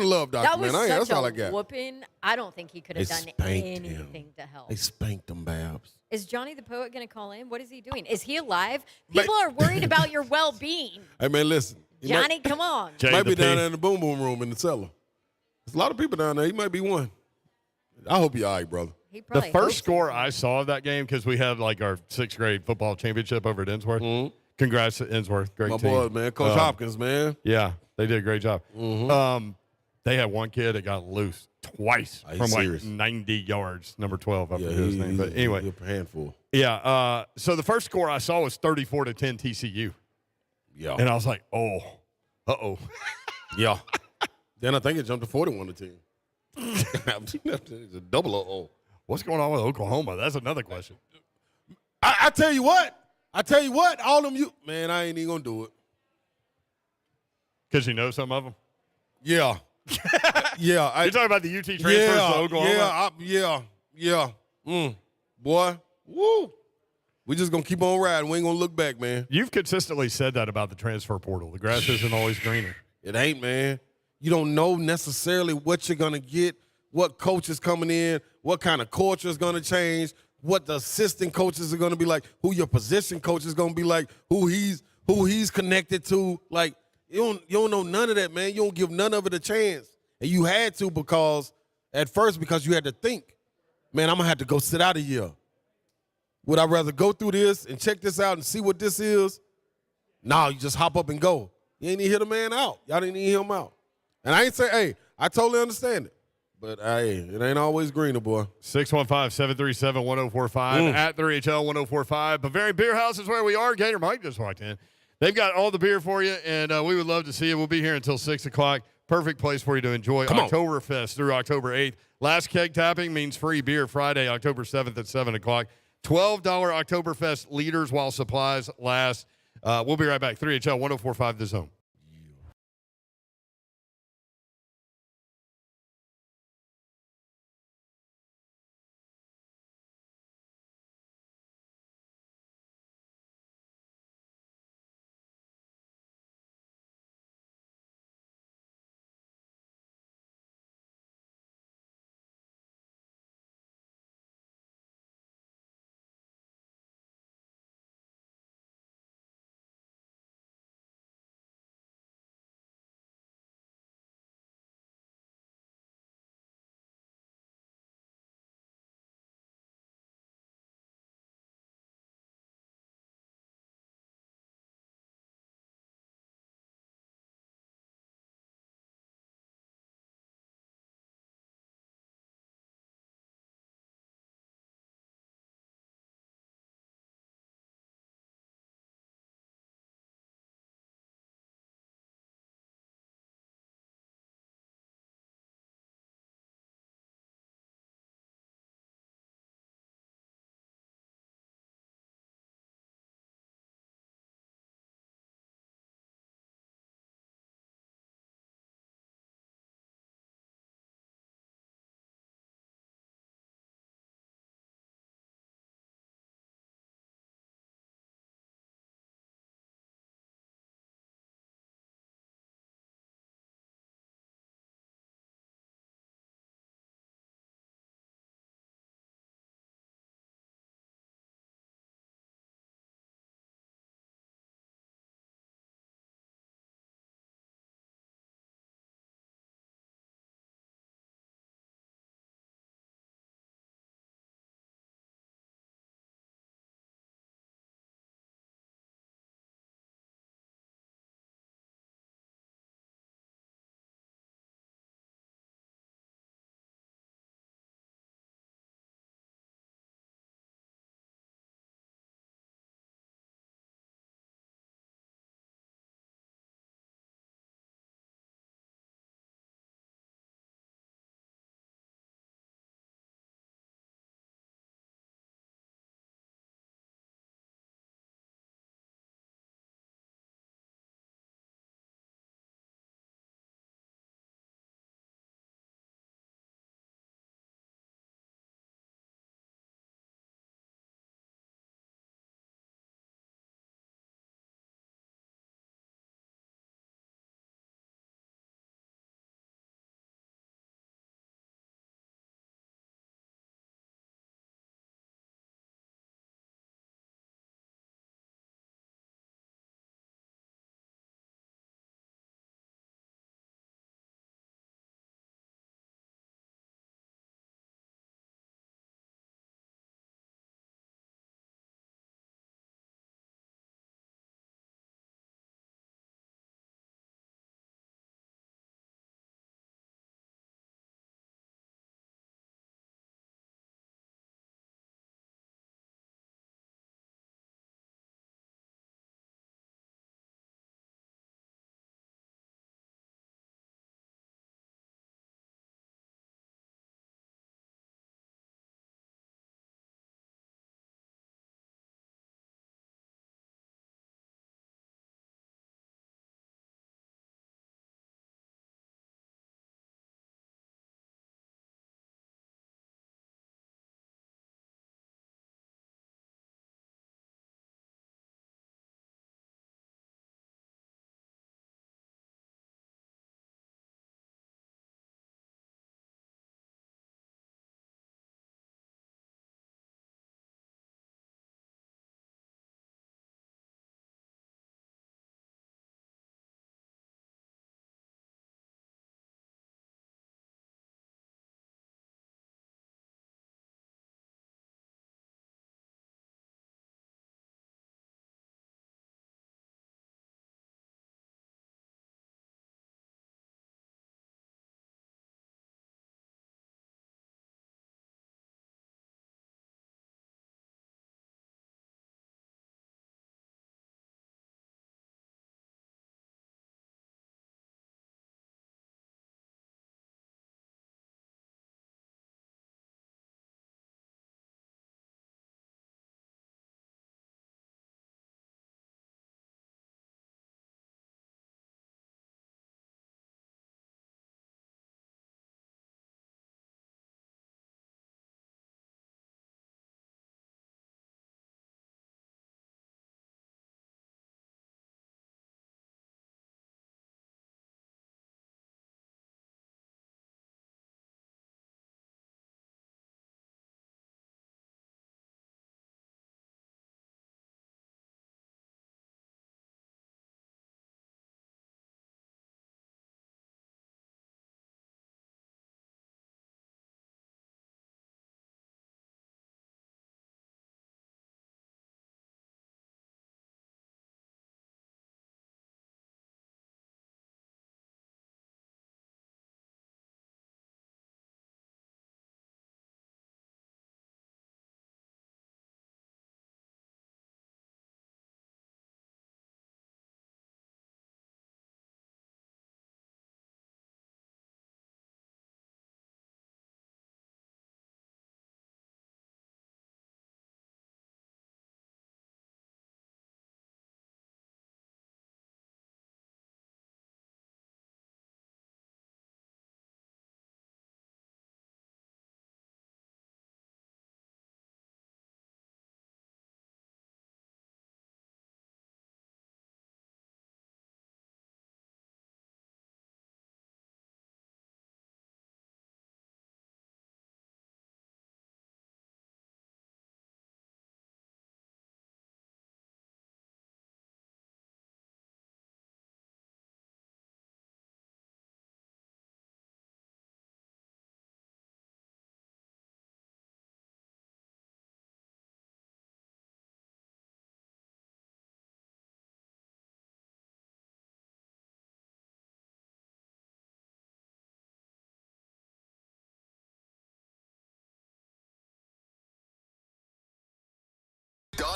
love doctor, That was man. such That's all I a got. whooping. I don't think he could have done anything to help. They spanked him, Babs. Is Johnny the Poet going to call in? What is he doing? Is he alive? People are worried about your well-being. Hey, man, listen. Johnny, come on. He might be down there in the boom boom room in the cellar. There's a lot of people down there. He might be one. I hope you're all right, brother. The first score I saw of that game, because we had our 6th grade football championship over at Innsworth. Congrats to Innsworth. Great team. My boy, man. Coach Hopkins, man. Yeah, they did a great job. They had one kid that got loose twice from serious? 90 yards, number 12, I forget his name. But anyway. He's a handful. Yeah, so the first score I saw was 34-10 TCU. Yeah. And I was like, oh, uh-oh. Yeah. Then I think it jumped to 41 to 10. It's a double uh-oh. What's going on with Oklahoma? That's another question. I tell you what, all them man, I ain't even going to do it. Because you know some of them? Yeah. Yeah. You're talking about the UT transfers to Oklahoma? Yeah. Boy, woo. We just going to keep on riding. We ain't going to look back, man. You've consistently said that about the transfer portal. The grass isn't always greener. It ain't, man. You don't know necessarily what you're going to get, what coach is coming in, what kind of culture is going to change, what the assistant coaches are going to be like, who your position coach is going to be like, who he's connected to. Like, you don't know none of that, man. You don't give none of it a chance. And you had to because you had to think, man, I'm going to have to go sit out a year. Would I rather go through this and check this out and see what this is? No, you just hop up and go. You ain't even hit a man out. Y'all didn't even hear him out. And I ain't say, hey, I totally understand it. But, hey, it ain't always greener, boy. 615-737-1045 at 3HL1045. Bavarian Bierhaus is where we are. Gator Mike just walked in. They've got all the beer for you, and we would love to see you. We'll be here until 6 o'clock. Perfect place for you to enjoy Oktoberfest through October 8th. Last keg tapping means free beer Friday, October 7th at 7 o'clock. $12 Oktoberfest liters while supplies last. We'll be right back. 3HL 1045 The Zone.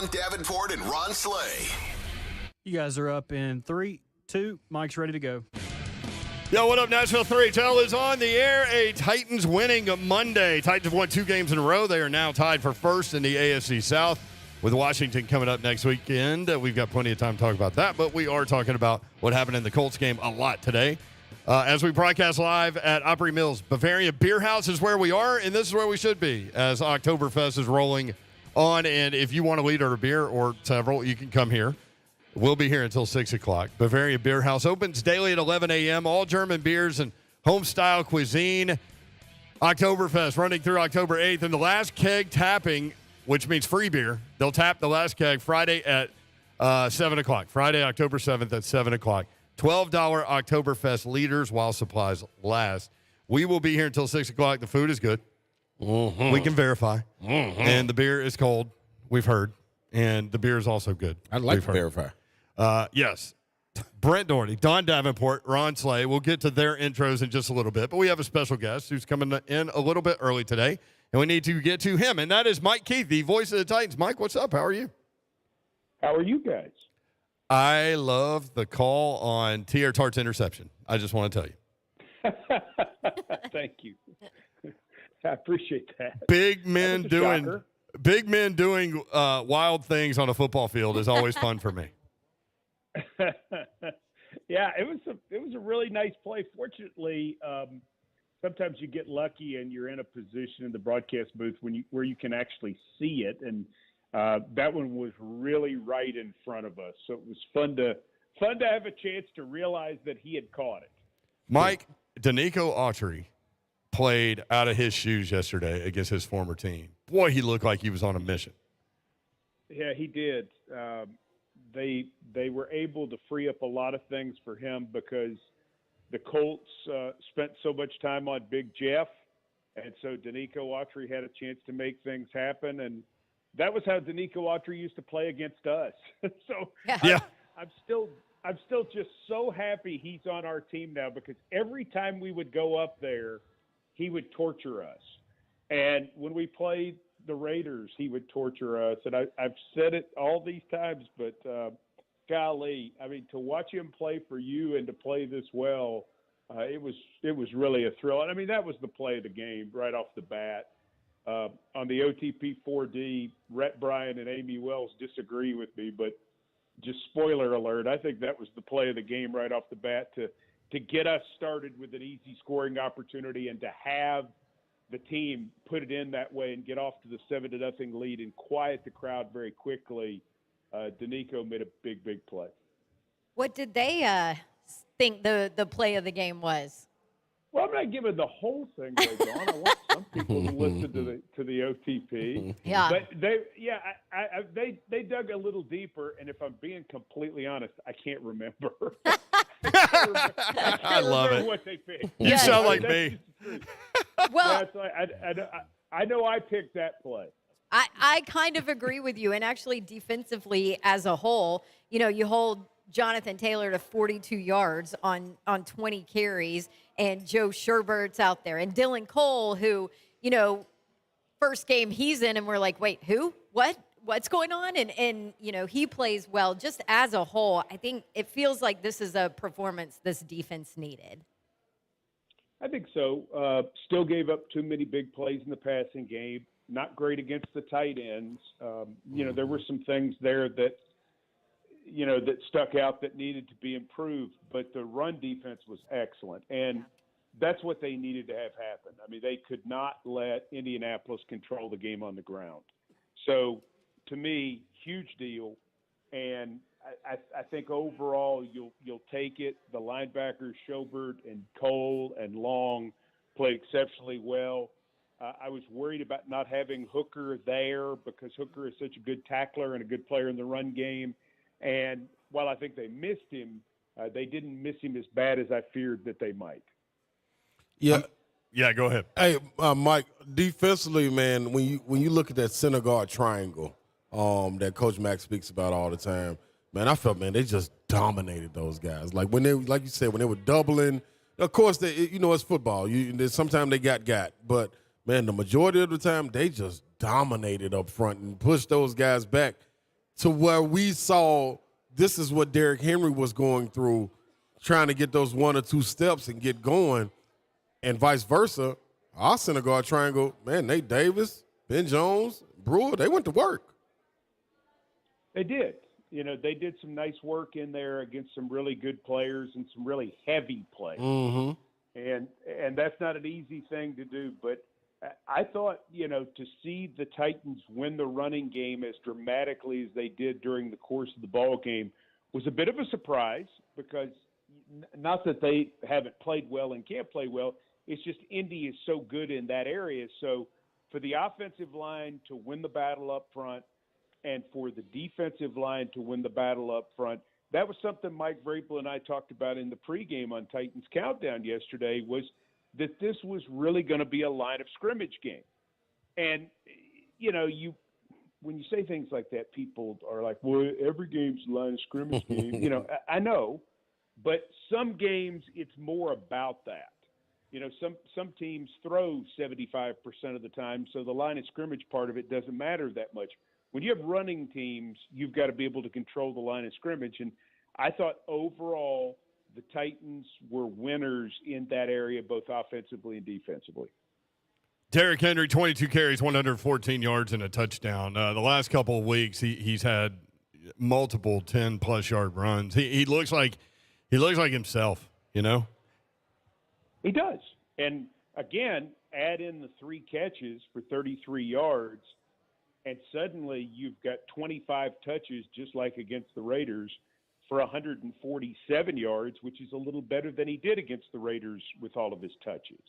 Don Davenport and Ron Slay. You guys are up in 3, 2. Mike's ready to go. Yo, what up, Nashville 3HL is on the air. A Titans winning Monday. Titans have won 2 games in a row. They are now tied for first in the AFC South with Washington coming up next weekend. We've got plenty of time to talk about that, but we are talking about what happened in the Colts game a lot today. As we broadcast live at OpryMills, Bavarian Bierhaus is where we are, and this is where we should be as Oktoberfest is rolling on. And if you want a liter of beer or several, you can come here. We'll be here until 6 o'clock. Bavarian Bierhaus opens daily at 11 a.m. All German beers and home-style cuisine. Oktoberfest running through October 8th. And the last keg tapping, which means free beer, they'll tap the last keg Friday at 7 o'clock. Friday, October 7th at 7 o'clock. $12 Oktoberfest liters while supplies last. We will be here until 6 o'clock. The food is good. Mm-hmm. We can verify. Mm-hmm. And the beer is cold. We've heard. And the beer is also good. I'd like to verify. Yes. Brent Doherty, Don Davenport, Ron Slay. We'll get to their intros in just a little bit. But we have a special guest who's coming in a little bit early today. And we need to get to him. And that is Mike Keith, the voice of the Titans. Mike, what's up? How are you? How are you guys? I love the call on T.R. Tart's interception. I just want to tell you. Thank you. I appreciate that. Big men doing wild things on a football field is always fun for me. Yeah, it was a really nice play. Fortunately, sometimes you get lucky and you're in a position in the broadcast booth where you can actually see it, and that one was really right in front of us. So it was fun to have a chance to realize that he had caught it. Mike, Danico Autry played out of his shoes yesterday against his former team. Boy, he looked like he was on a mission. Yeah, he did. They were able to free up a lot of things for him because the Colts spent so much time on Big Jeff, and so Danico Autry had a chance to make things happen, and that was how Danico Autry used to play against us. So yeah. I'm still just so happy he's on our team now because every time we would go up there, he would torture us. And when we played the Raiders, he would torture us. And I've said it all these times, but golly, I mean, to watch him play for you and to play this well, it was really a thrill. And I mean, that was the play of the game right off the bat. On the OTP 4D, Rhett Bryan and Amy Wells disagree with me, but just spoiler alert, I think that was the play of the game right off the bat to get us started with an easy scoring opportunity and to have the team put it in that way and get off to the 7-0 lead and quiet the crowd very quickly. Danico made a big play. What did they think the play of the game was? Well, I'm not giving the whole thing away, Dawn. I want some people to listen to the OTP. Yeah. But they dug a little deeper, and if I'm being completely honest, I can't remember. I love it. What they picked. You sound like me. Well, I know I picked that play. I kind of agree with you. And actually, defensively as a whole, you hold Jonathan Taylor to 42 yards on 20 carries, and Joe Sherbert's out there. And Dylan Cole, who, first game he's in, and we're like, wait, who? What's going on? And he plays well. Just as a whole, I think it feels like this is a performance this defense needed. I think so. Still gave up too many big plays in the passing game. Not great against the tight ends. There were some things there that stuck out that needed to be improved, but the run defense was excellent. And that's what they needed to have happen. I mean, they could not let Indianapolis control the game on the ground. So to me, huge deal. And I think overall you'll take it. The linebackers, Schobert and Cole and Long, played exceptionally well. I was worried about not having Hooker there because Hooker is such a good tackler and a good player in the run game. And while I think they missed him, they didn't miss him as bad as I feared that they might. Yeah. Yeah, go ahead. Hey, Mike, defensively, man, when you look at that center guard triangle that Coach Mack speaks about all the time, man, I felt, man, they just dominated those guys. Like like you said, when they were doubling, of course, it's football. Sometimes they got, but man, the majority of the time they just dominated up front and pushed those guys back. to where we saw this is what Derrick Henry was going through, trying to get those 1 or 2 steps and get going, and vice versa. Our center guard triangle, man, Nate Davis, Ben Jones, Brewer, they went to work. They did. They did some nice work in there against some really good players and some really heavy players. Mm-hmm. And that's not an easy thing to do. But I thought, to see the Titans win the running game as dramatically as they did during the course of the ball game was a bit of a surprise, because not that they haven't played well and can't play well, it's just Indy is so good in that area. So for the offensive line to win the battle up front and for the defensive line to win the battle up front, that was something Mike Vrabel and I talked about in the pregame on Titans Countdown yesterday, was that this was really going to be a line of scrimmage game. And, when you say things like that, people are like, well, every game's a line of scrimmage game. I know, but some games it's more about that. Some teams throw 75% of the time, so the line of scrimmage part of it doesn't matter that much. When you have running teams, you've got to be able to control the line of scrimmage. And I thought overall the Titans were winners in that area, both offensively and defensively. Derrick Henry, 22 carries, 114 yards, and a touchdown. The last couple of weeks, he's had multiple 10-plus yard runs. He looks like himself, He does. And, again, add in the 3 catches for 33 yards, and suddenly you've got 25 touches, just like against the Raiders, for 147 yards, which is a little better than he did against the Raiders with all of his touches.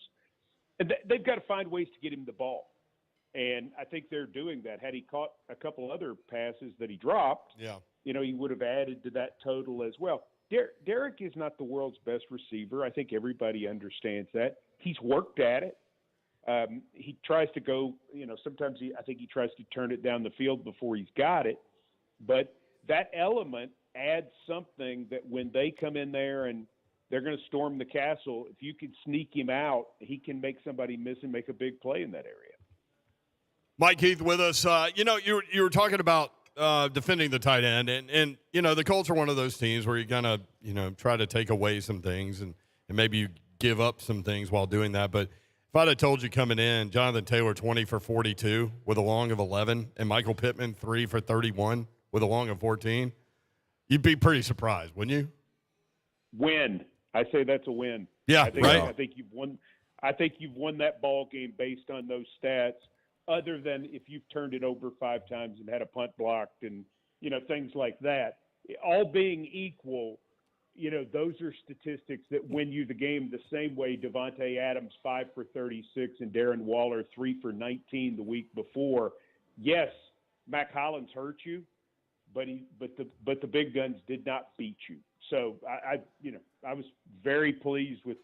And they've got to find ways to get him the ball. And I think they're doing that. Had he caught a couple other passes that he dropped, he would have added to that total as well. Derrick is not the world's best receiver. I think everybody understands that. He's worked at it. He tries to go, sometimes I think he tries to turn it down the field before he's got it. But that element adds something that when they come in there and they're going to storm the castle, if you could sneak him out, he can make somebody miss and make a big play in that area. Mike Heath with us. You were talking about defending the tight end, and the Colts are one of those teams where you kind of try to take away some things and maybe you give up some things while doing that. But if I'd have told you coming in, Jonathan Taylor 20 for 42 with a long of 11, and Michael Pittman 3 for 31 with a long of 14, you'd be pretty surprised, wouldn't you? Win. I say that's a win. Yeah, right. I think you've won. I think you've won that ball game based on those stats. Other than if you've turned it over 5 times and had a punt blocked and things like that. All being equal, those are statistics that win you the game the same way Devontae Adams 5 for 36 and Darren Waller 3 for 19 the week before. Yes, Mac Hollins hurt you, but the big guns did not beat you. So I was very pleased with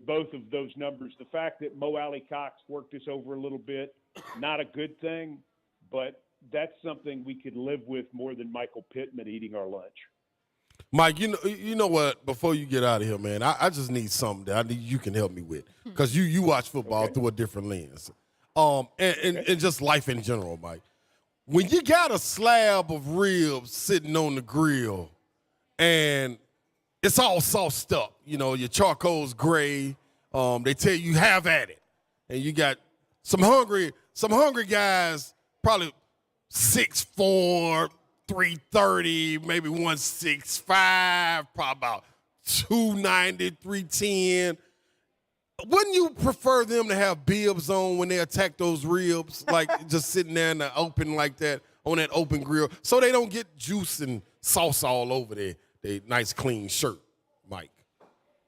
both of those numbers. The fact that Mo Alley Cox worked us over a little bit, not a good thing, but that's something we could live with more than Michael Pittman eating our lunch. Mike, you know what? Before you get out of here, man, I just need something that I need you can help me with, because you watch football through a different lens, and just life in general, Mike. When you got a slab of ribs sitting on the grill, and it's all sauced up, your charcoal's gray. They tell you have at it, and you got some hungry guys, probably 6'4", 330, maybe 165, probably about 290, 310. Wouldn't you prefer them to have bibs on when they attack those ribs, like just sitting there in the open like that, on that open grill, so they don't get juice and sauce all over their nice clean shirt, Mike?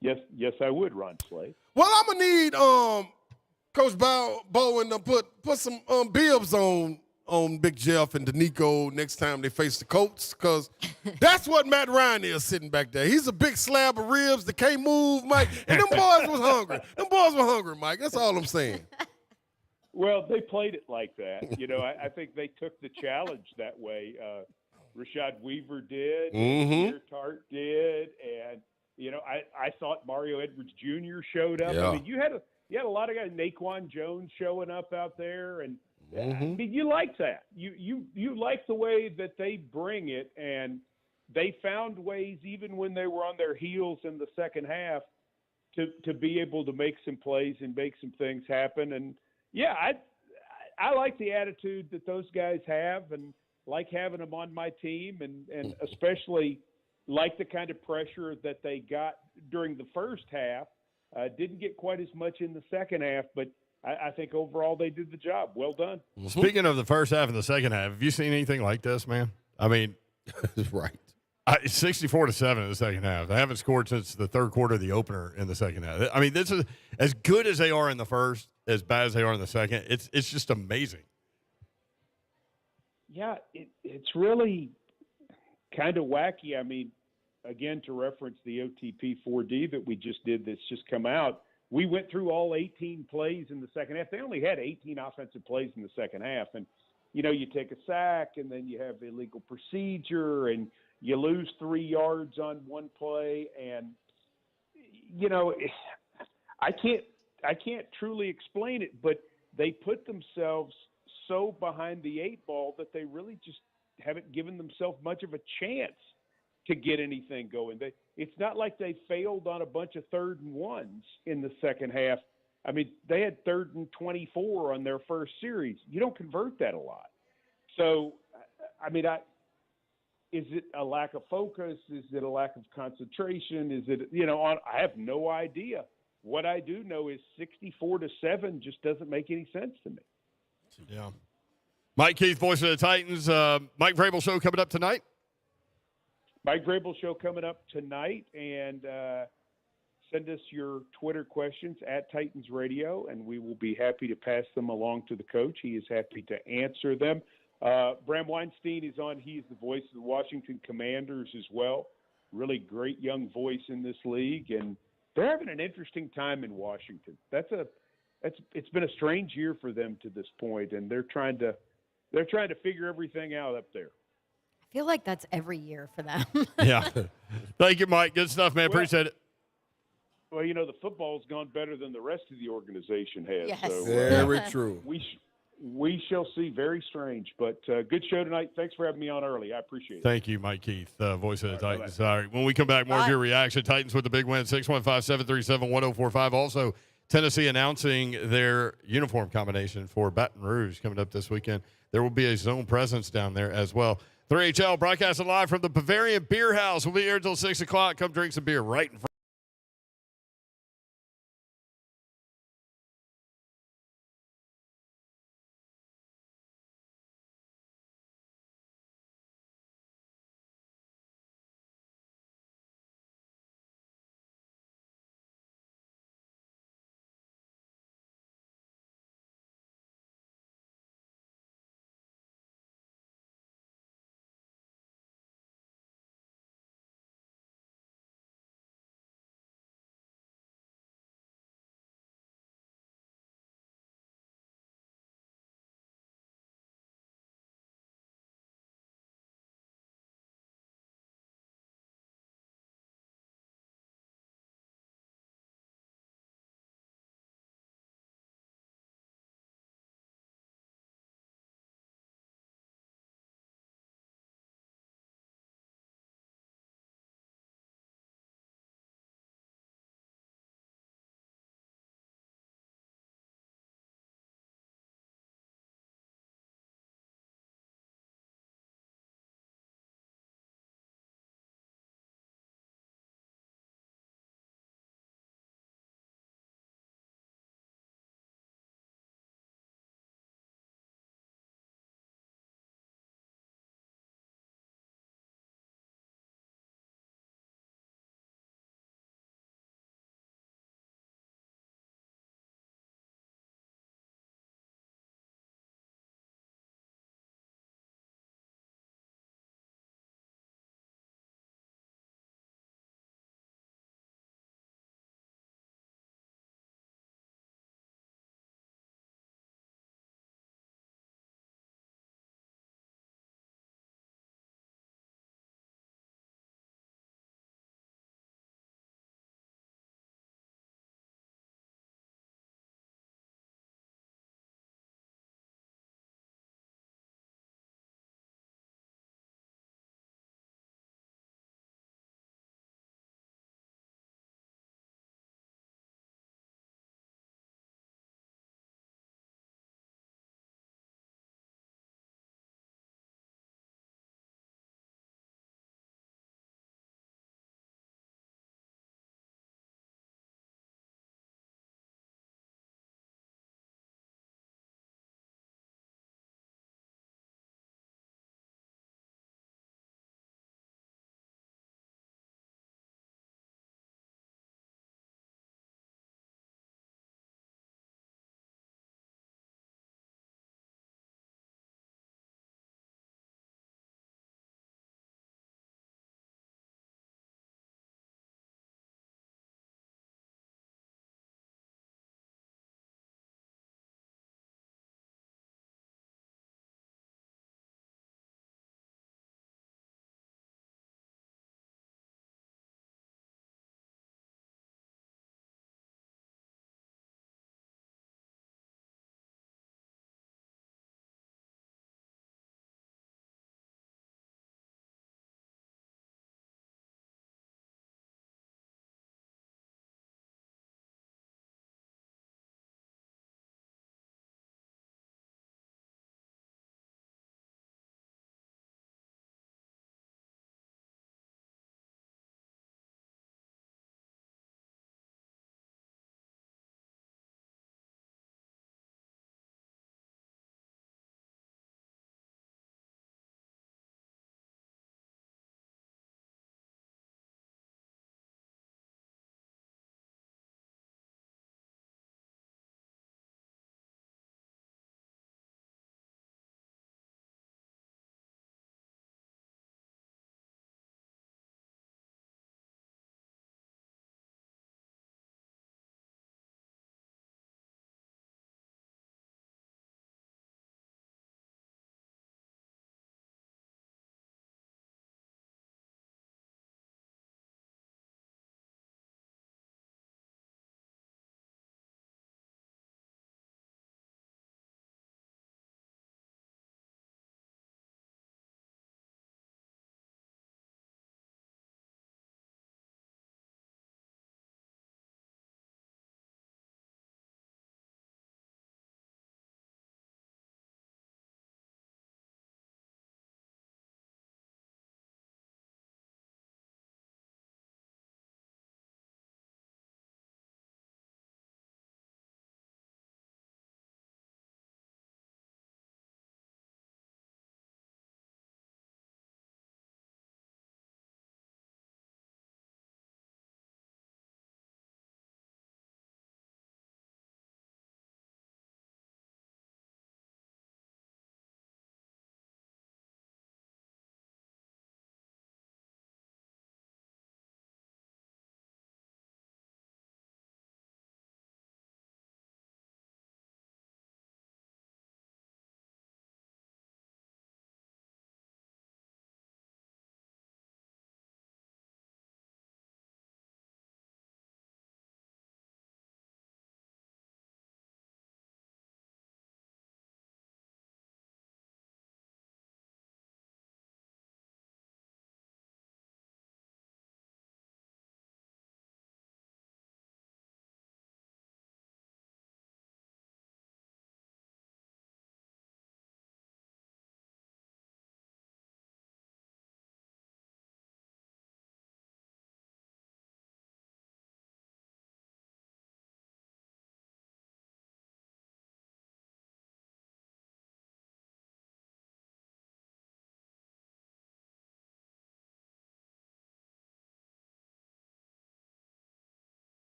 Yes, I would, Ron Slade. Well, I'm gonna need Coach Bowen to put some bibs on Big Jeff and Danico next time they face the Colts, because that's what Matt Ryan is sitting back there. He's a big slab of ribs that can't move, Mike. And them boys was hungry. Them boys were hungry, Mike. That's all I'm saying. Well, they played it like that. I think they took the challenge that way. Rashad Weaver did, Pierre Tart did, and I thought Mario Edwards Jr. showed up. Yeah. I mean, you had a lot of guys, Naquan Jones showing up out there, and I mean, you like that. You like the way that they bring it, and they found ways, even when they were on their heels in the second half, to be able to make some plays and make some things happen. And yeah, I like the attitude that those guys have, and like having them on my team, and especially like the kind of pressure that they got during the first half. Didn't get quite as much in the second half, but I think overall they did the job. Well done. Speaking of the first half and the second half, have you seen anything like this, man? I mean, right. 64-7 in the second half. They haven't scored since the third quarter of the opener in the second half. I mean, this is as good as they are in the first, as bad as they are in the second. It's just amazing. Yeah, it's really kind of wacky. I mean, again, to reference the OTP 4D that we just did that's just come out, we went through all 18 plays in the second half. They only had 18 offensive plays in the second half. And, you know, you take a sack, and then you have illegal procedure, and you lose 3 yards on one play. And, you know, I can't truly explain it, but they put themselves so behind the 8 ball that they really just haven't given themselves much of a chance to get anything going. It's not like they failed on a bunch of 3rd and 1s in the second half. I mean, they had 3rd and 24 on their first series. You don't convert that a lot. So, I mean, is it a lack of focus? Is it a lack of concentration? Is it, you know, I have no idea. What I do know is 64-7 just doesn't make any sense to me. Yeah. Mike Keith, voice of the Titans. Mike Vrabel show coming up tonight. Mike Vrabel show coming up tonight, and send us your Twitter questions at Titans Radio, and we will be happy to pass them along to the coach. He is happy to answer them. Bram Weinstein is on. He's the voice of the Washington Commanders as well. Really great young voice in this league, and they're having an interesting time in Washington. It's been a strange year for them to this point, and they're trying to figure everything out up there. I feel like that's every year for them. Yeah. Thank you, Mike. Good stuff, man. Appreciate it. Well, you know, the football's gone better than the rest of the organization has. Yes. So, Very true. We shall see. Very strange, but good show tonight. Thanks for having me on early. I appreciate it. Thank you, Mike Keith, voice of the Titans. All right, when we come back, more of your reaction. Titans with the big win, 615-737-1045. Also, Tennessee announcing their uniform combination for Baton Rouge coming up this weekend. There will be a zone presence down there as well. 3HL broadcasting live from the Bavarian Bierhaus. We'll be here until 6 o'clock. Come drink some beer right in front.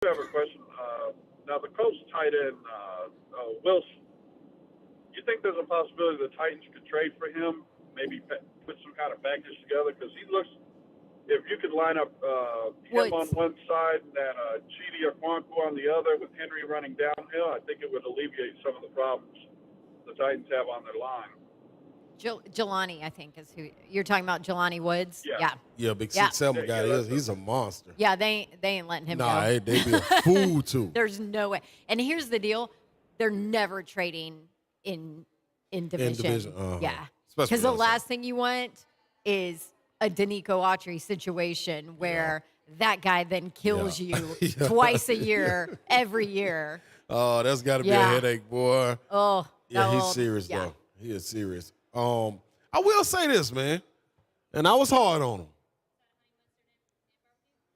have a question. Now, the Colts tight end, Wilson, you think there's a possibility the Titans could trade for him, maybe put some kind of package together? Because he looks, if you could line up him on one side and then Chidi or Kwanku on the other with Henry running downhill, I think it would alleviate some of the problems the Titans have on their line. Jelani, I think, is who you're talking about. Jelani Woods. Yeah, big 6'7" guy. He's a monster. Yeah, they ain't letting him go. Nah, they'd be a fool too. There's no way. And here's the deal: they're never trading in division. Yeah, because the last thing you want is a Danico Autry situation where that guy then kills you twice a year, every year. Oh, that's got to be a headache, boy. Oh, yeah, he's serious though. He is serious. I will say this, man, and I was hard on him.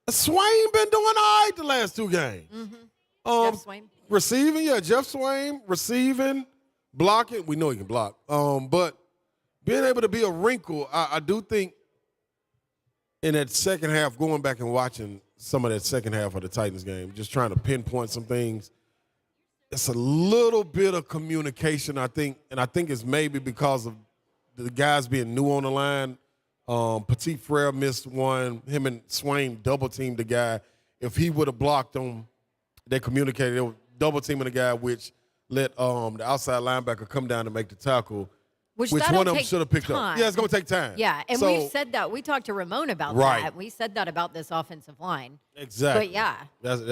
Swain been doing all right the last two games. Jeff Swain. Receiving, Jeff Swain, receiving, blocking. We know he can block. But being able to be a wrinkle, I do think in that second half, going back and watching some of that second half of the Titans game, just trying to pinpoint some things, it's a little bit of communication, I think, and I think it's maybe because of the guys being new on the line. Petit Frere missed one. Him and Swain double-teamed the guy. If he would have blocked him, they communicated. They were double-teaming the guy, which let the outside linebacker come down to make the tackle, which one of them should have picked up. Yeah, it's going to take time. Yeah, and we've said that. We talked to Ramon about that. We said that about this offensive line. Exactly. But, yeah.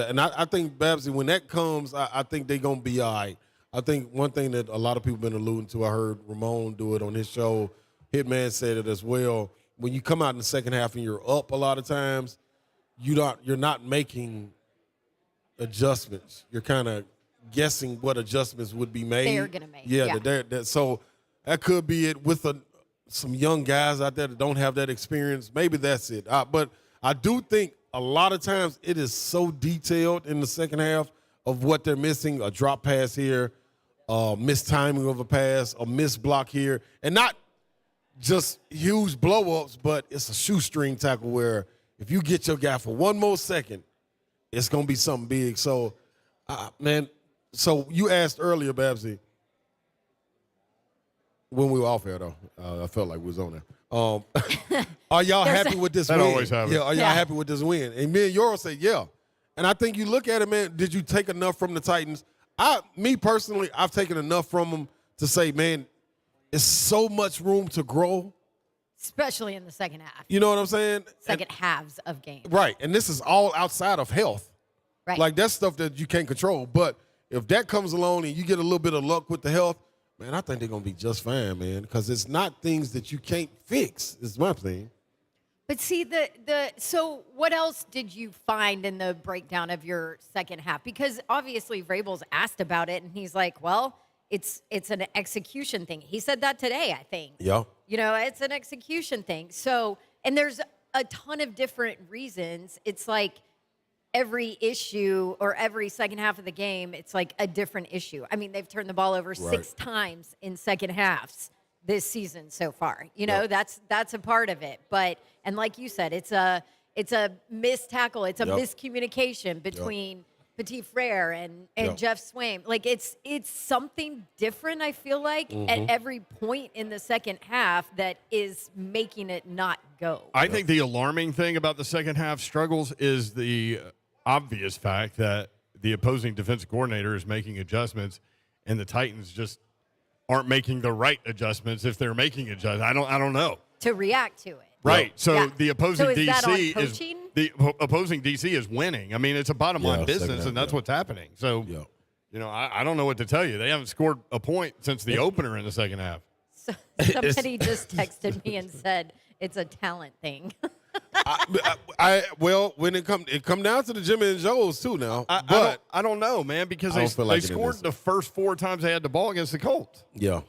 And I think, Babsy, when that comes, I think they're going to be all right. I think one thing that a lot of people have been alluding to, I heard Ramon do it on his show. Hitman said it as well. When you come out in the second half and you're up a lot of times, you're not making adjustments. You're kind of guessing what adjustments would be made. They're going to make. Yeah. So that could be it with some young guys out there that don't have that experience. Maybe that's it. But I do think a lot of times it is so detailed in the second half of what they're missing, a drop pass here, missed timing of a pass, a missed block here, and not just huge blow-ups, but it's a shoestring tackle where if you get your guy for one more second, it's going to be something big. So, man, so you asked earlier, Babsy, when we were off air, though. I felt like we was on there. Are y'all happy with this win? That always happens. Yeah, are y'all happy with this win? And me and Yoro said, yeah. And I think you look at it, man, did you take enough from the Titans? Me personally, I've taken enough from them to say, man, it's so much room to grow. Especially in the second half. You know what I'm saying? Second halves of games. Right. And this is all outside of health. Right. Like, that's stuff that you can't control. But if that comes along and you get a little bit of luck with the health, man, I think they're going to be just fine, man, because it's not things that you can't fix, is my thing. But see, so what else did you find in the breakdown of your second half? Because obviously Vrabel's asked about it, and he's like, well, it's an execution thing. He said that today, I think. Yeah. You know, it's an execution thing. So, and there's a ton of different reasons. It's like every issue or every second half of the game, it's like a different issue. I mean, they've turned the ball over 6 times in second halves this season so far. You know, that's a part of it. But, and like you said, it's a missed tackle. It's a miscommunication between Petit Frere and Jeff Swain. Like, it's something different, I feel like, at every point in the second half that is making it not go. I think the alarming thing about the second half struggles is the obvious fact that the opposing defensive coordinator is making adjustments, and the Titans just aren't making the right adjustments if they're making adjustments. I don't know. To react to it. Right. So the opposing is that on DC coaching? the opposing DC is winning. I mean, it's a bottom line business, and that's what's happening. So, you know, I don't know what to tell you. They haven't scored a point since the opener in the second half. So somebody just texted me and said it's a talent thing. Well, when it come down to the Jimmy and Joes too now. I don't know, man, because they scored the first 4 times they had the ball against the Colts. Yeah.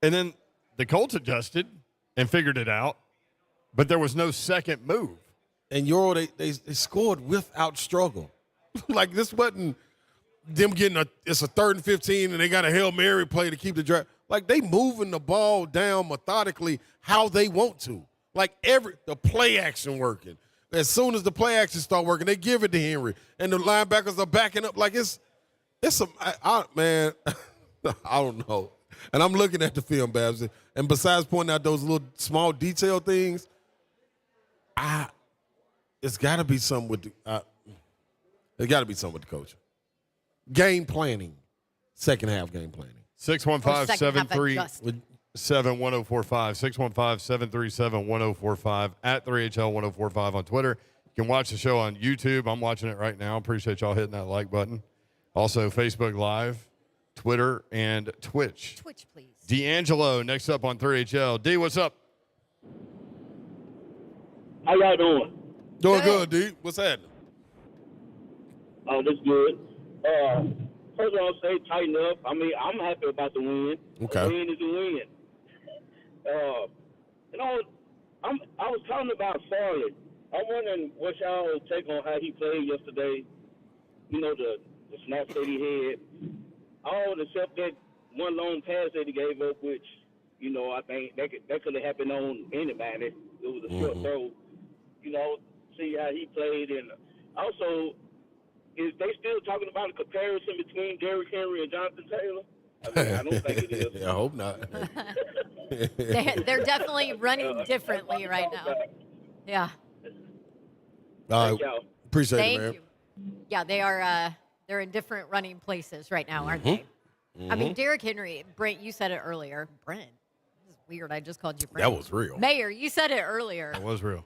And then the Colts adjusted and figured it out, but there was no second move. And they scored without struggle. Like, this wasn't them getting it's a 3rd and 15 and they got a Hail Mary play to keep the drive. Like, they moving the ball down methodically how they want to. Like, the play action working, as soon as the play action start working, they give it to Henry, and the linebackers are backing up like it's man, I don't know. And I'm looking at the film, Babs, and besides pointing out those little small detail things, it's got to be something with the coaching. Game planning, second half game planning. 615-737-1045. 615-737-1045 at 3HL1045 on Twitter. You can watch the show on YouTube. I'm watching it right now. Appreciate y'all hitting that like button. Also, Facebook Live, Twitter, and Twitch. Twitch, please. D'Angelo next up on 3HL. D, what's up? How y'all doing? Doing good, D. What's happening? Oh, that's good. First of all, say tighten up. I mean, I'm happy about the win. Okay. A win is a win. I was talking about Farley. I'm wondering what y'all take on how he played yesterday. You know, the snaps that he had. All except that one long pass that he gave up, which, you know, I think that could have happened on anybody. It was a short throw. You know, see how he played. And also, is they still talking about a comparison between Derrick Henry and Jonathan Taylor? I mean, I don't think it is. I hope not. They're definitely running differently right now. Yeah. Thank y'all. Appreciate it, man. You. Yeah, they are. They're in different running places right now, aren't they? I mean, Derrick Henry. Brent, you said it earlier. Brent, this is weird. I just called you Brent. That was real. Mayor, you said it earlier. That was real.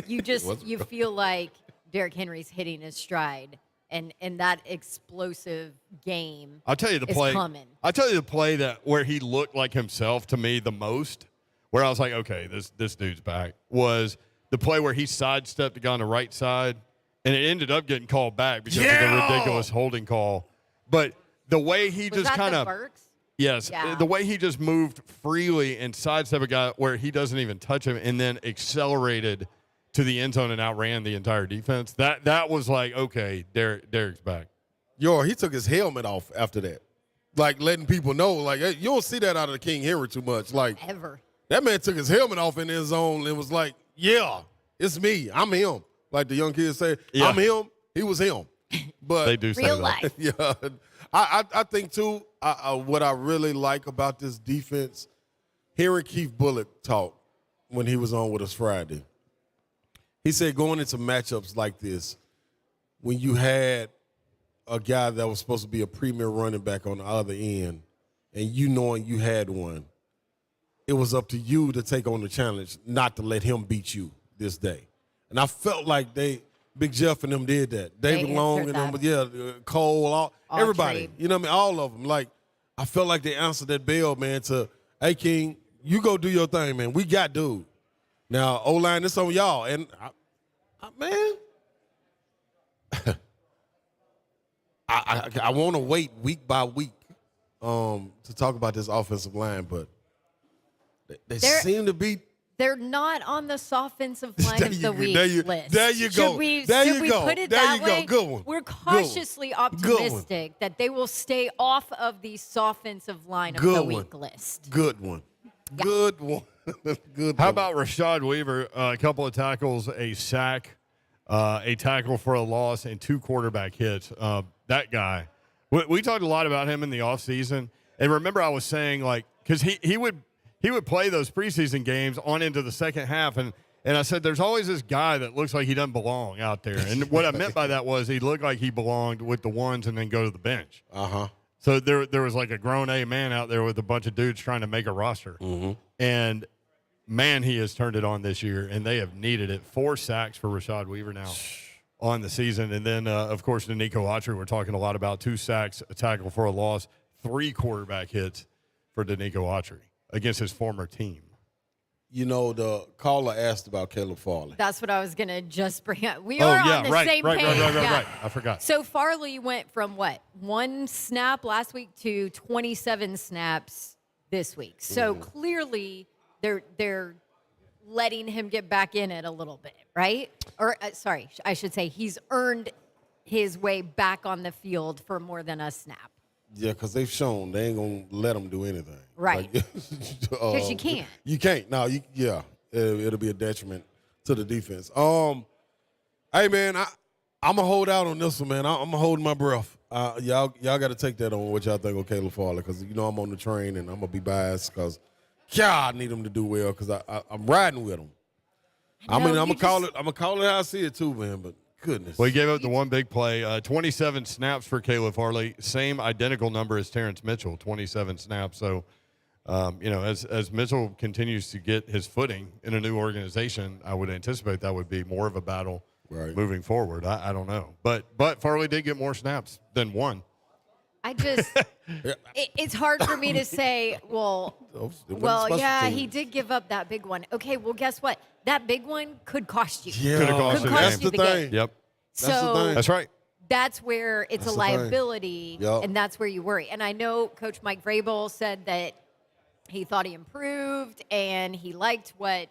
You feel like Derrick Henry's hitting his stride. And that explosive game I'll tell you the is play. coming. I'll tell you the play where he looked like himself to me the most, where I was like, okay, this dude's back, was the play where he sidestepped the guy on the right side, and it ended up getting called back because of the ridiculous holding call. But the way he Was just that kind the of Burks? yes, Yeah. the way he just moved freely and sidestepped a guy where he doesn't even touch him, and then accelerated to the end zone and outran the entire defense. That was like, okay, Derrick's back. He took his helmet off after that. Like, letting people know, like, hey, you don't see that out of the King Henry too much. Like, ever. That man took his helmet off in his zone and was like, yeah, it's me. I'm him. Like the young kids say, I'm him. He was him. But they do say real that. life. Yeah. I think, too, what I really like about this defense, hearing Keith Bullock talk when he was on with us Friday, he said going into matchups like this, when you had a guy that was supposed to be a premier running back on the other end, and you knowing you had one, it was up to you to take on the challenge, not to let him beat you this day. And I felt like Big Jeff and them did that. David Long and them, Cole, everybody. You know what I mean? All of them. Like, I felt like they answered that bell, man, to, hey, King, you go do your thing, man. We got dude. Now, O-line, this on y'all. And, man, I want to wait week by week to talk about this offensive line, but they seem to be. They're not on the offensive line of the week list. There you go. Should we go. put it there that you way? go. Good one. We're cautiously optimistic that they will stay off of the offensive line of the week list. Good one. Yeah. Good one. Good. How about Rashad Weaver? A couple of tackles, a sack, a tackle for a loss, and 2 quarterback hits. That guy. We talked a lot about him in the offseason. And remember I was saying, like, because he would play those preseason games on into the second half. And I said, there's always this guy that looks like he doesn't belong out there. And what I meant by that was he looked like he belonged with the ones and then go to the bench. Uh-huh. So there was like a grown A man out there with a bunch of dudes trying to make a roster. Mm-hmm. And, man, he has turned it on this year, and they have needed it. 4 sacks for Rashad Weaver now on the season. And then, of course, Danico Autry, we're talking a lot about 2 sacks, a tackle for a loss, 3 quarterback hits for Danico Autry against his former team. You know, the caller asked about Caleb Farley. That's what I was going to just bring up. We are on the same page. Right. I forgot. So Farley went from what? 1 snap last week to 27 snaps this week. So clearly they're letting him get back in it a little bit, right? Or sorry, I should say he's earned his way back on the field for more than a snap. Yeah, because they've shown they ain't going to let him do anything. Right. Because you can't. You can't. No, it'll be a detriment to the defense. Hey, man, I'm going to hold out on this one, man. I'm holding my breath. Y'all got to take that on what y'all think of Caleb Farley because, I'm on the train and I'm going to be biased because, I need him to do well because I'm riding with him. I'm going to call it how I see it too, man, but goodness. Well, he gave up the one big play. 27 snaps for Caleb Farley. Same identical number as Terrence Mitchell, 27 snaps. So, as Mitchell continues to get his footing in a new organization, I would anticipate that would be more of a battle moving forward. I don't know. But Farley did get more snaps than one. I just, it's hard for me to say, he did give up that big one. Okay, well, guess what? That big one could cost you. Yeah, could have cost that's you the thing. Game. Yep. That's right. That's where it's a liability, and that's where you worry. And I know Coach Mike Vrabel said that he thought he improved and he liked what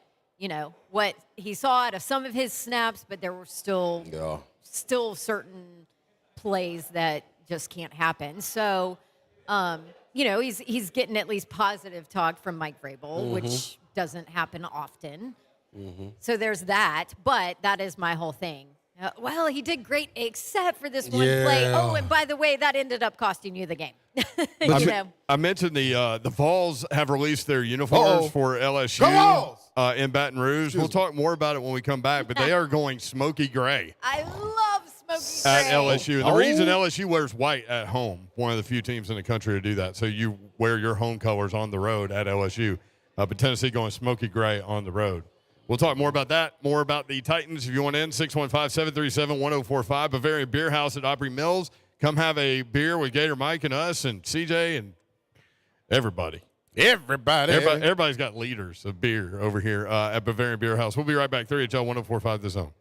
he saw out of some of his snaps, but there were still certain plays that just can't happen. So, he's getting at least positive talk from Mike Vrabel, which doesn't happen often. So there's that, but that is my whole thing. He did great except for this one play. Oh, and by the way, that ended up costing you the game. I mentioned the Vols have released their uniforms for LSU in Baton Rouge. We'll talk more about it when we come back, but they are going smoky gray. I love smoky gray. At LSU. And the reason LSU wears white at home, one of the few teams in the country to do that. So you wear your home colors on the road at LSU. But Tennessee going smoky gray on the road. We'll talk more about that, more about the Titans. If you want in, 615-737-1045, Bavarian Bierhaus at OpryMills. Come have a beer with Gator Mike and us and CJ and everybody. Everybody's got liters of beer over here at Bavarian Bierhaus. We'll be right back. 3HL 1045 The Zone.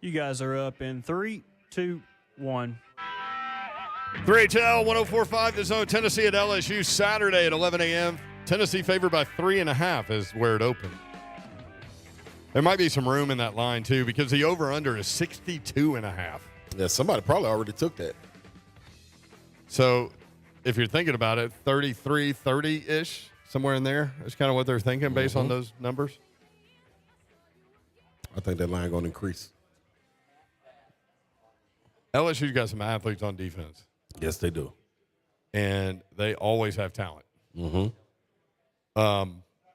You guys are up in 3, 2, 1. 3HL 104.5 The Zone, Tennessee at LSU Saturday at 11 a.m. Tennessee favored by 3.5 is where it opened. There might be some room in that line, too, because the over-under is 62.5. Yeah, somebody probably already took that. So if you're thinking about it, 33, 30-ish, somewhere in there. That's kind of what they're thinking based on those numbers. I think that line going to increase. LSU's got some athletes on defense. Yes, they do. And they always have talent. Mm-hmm.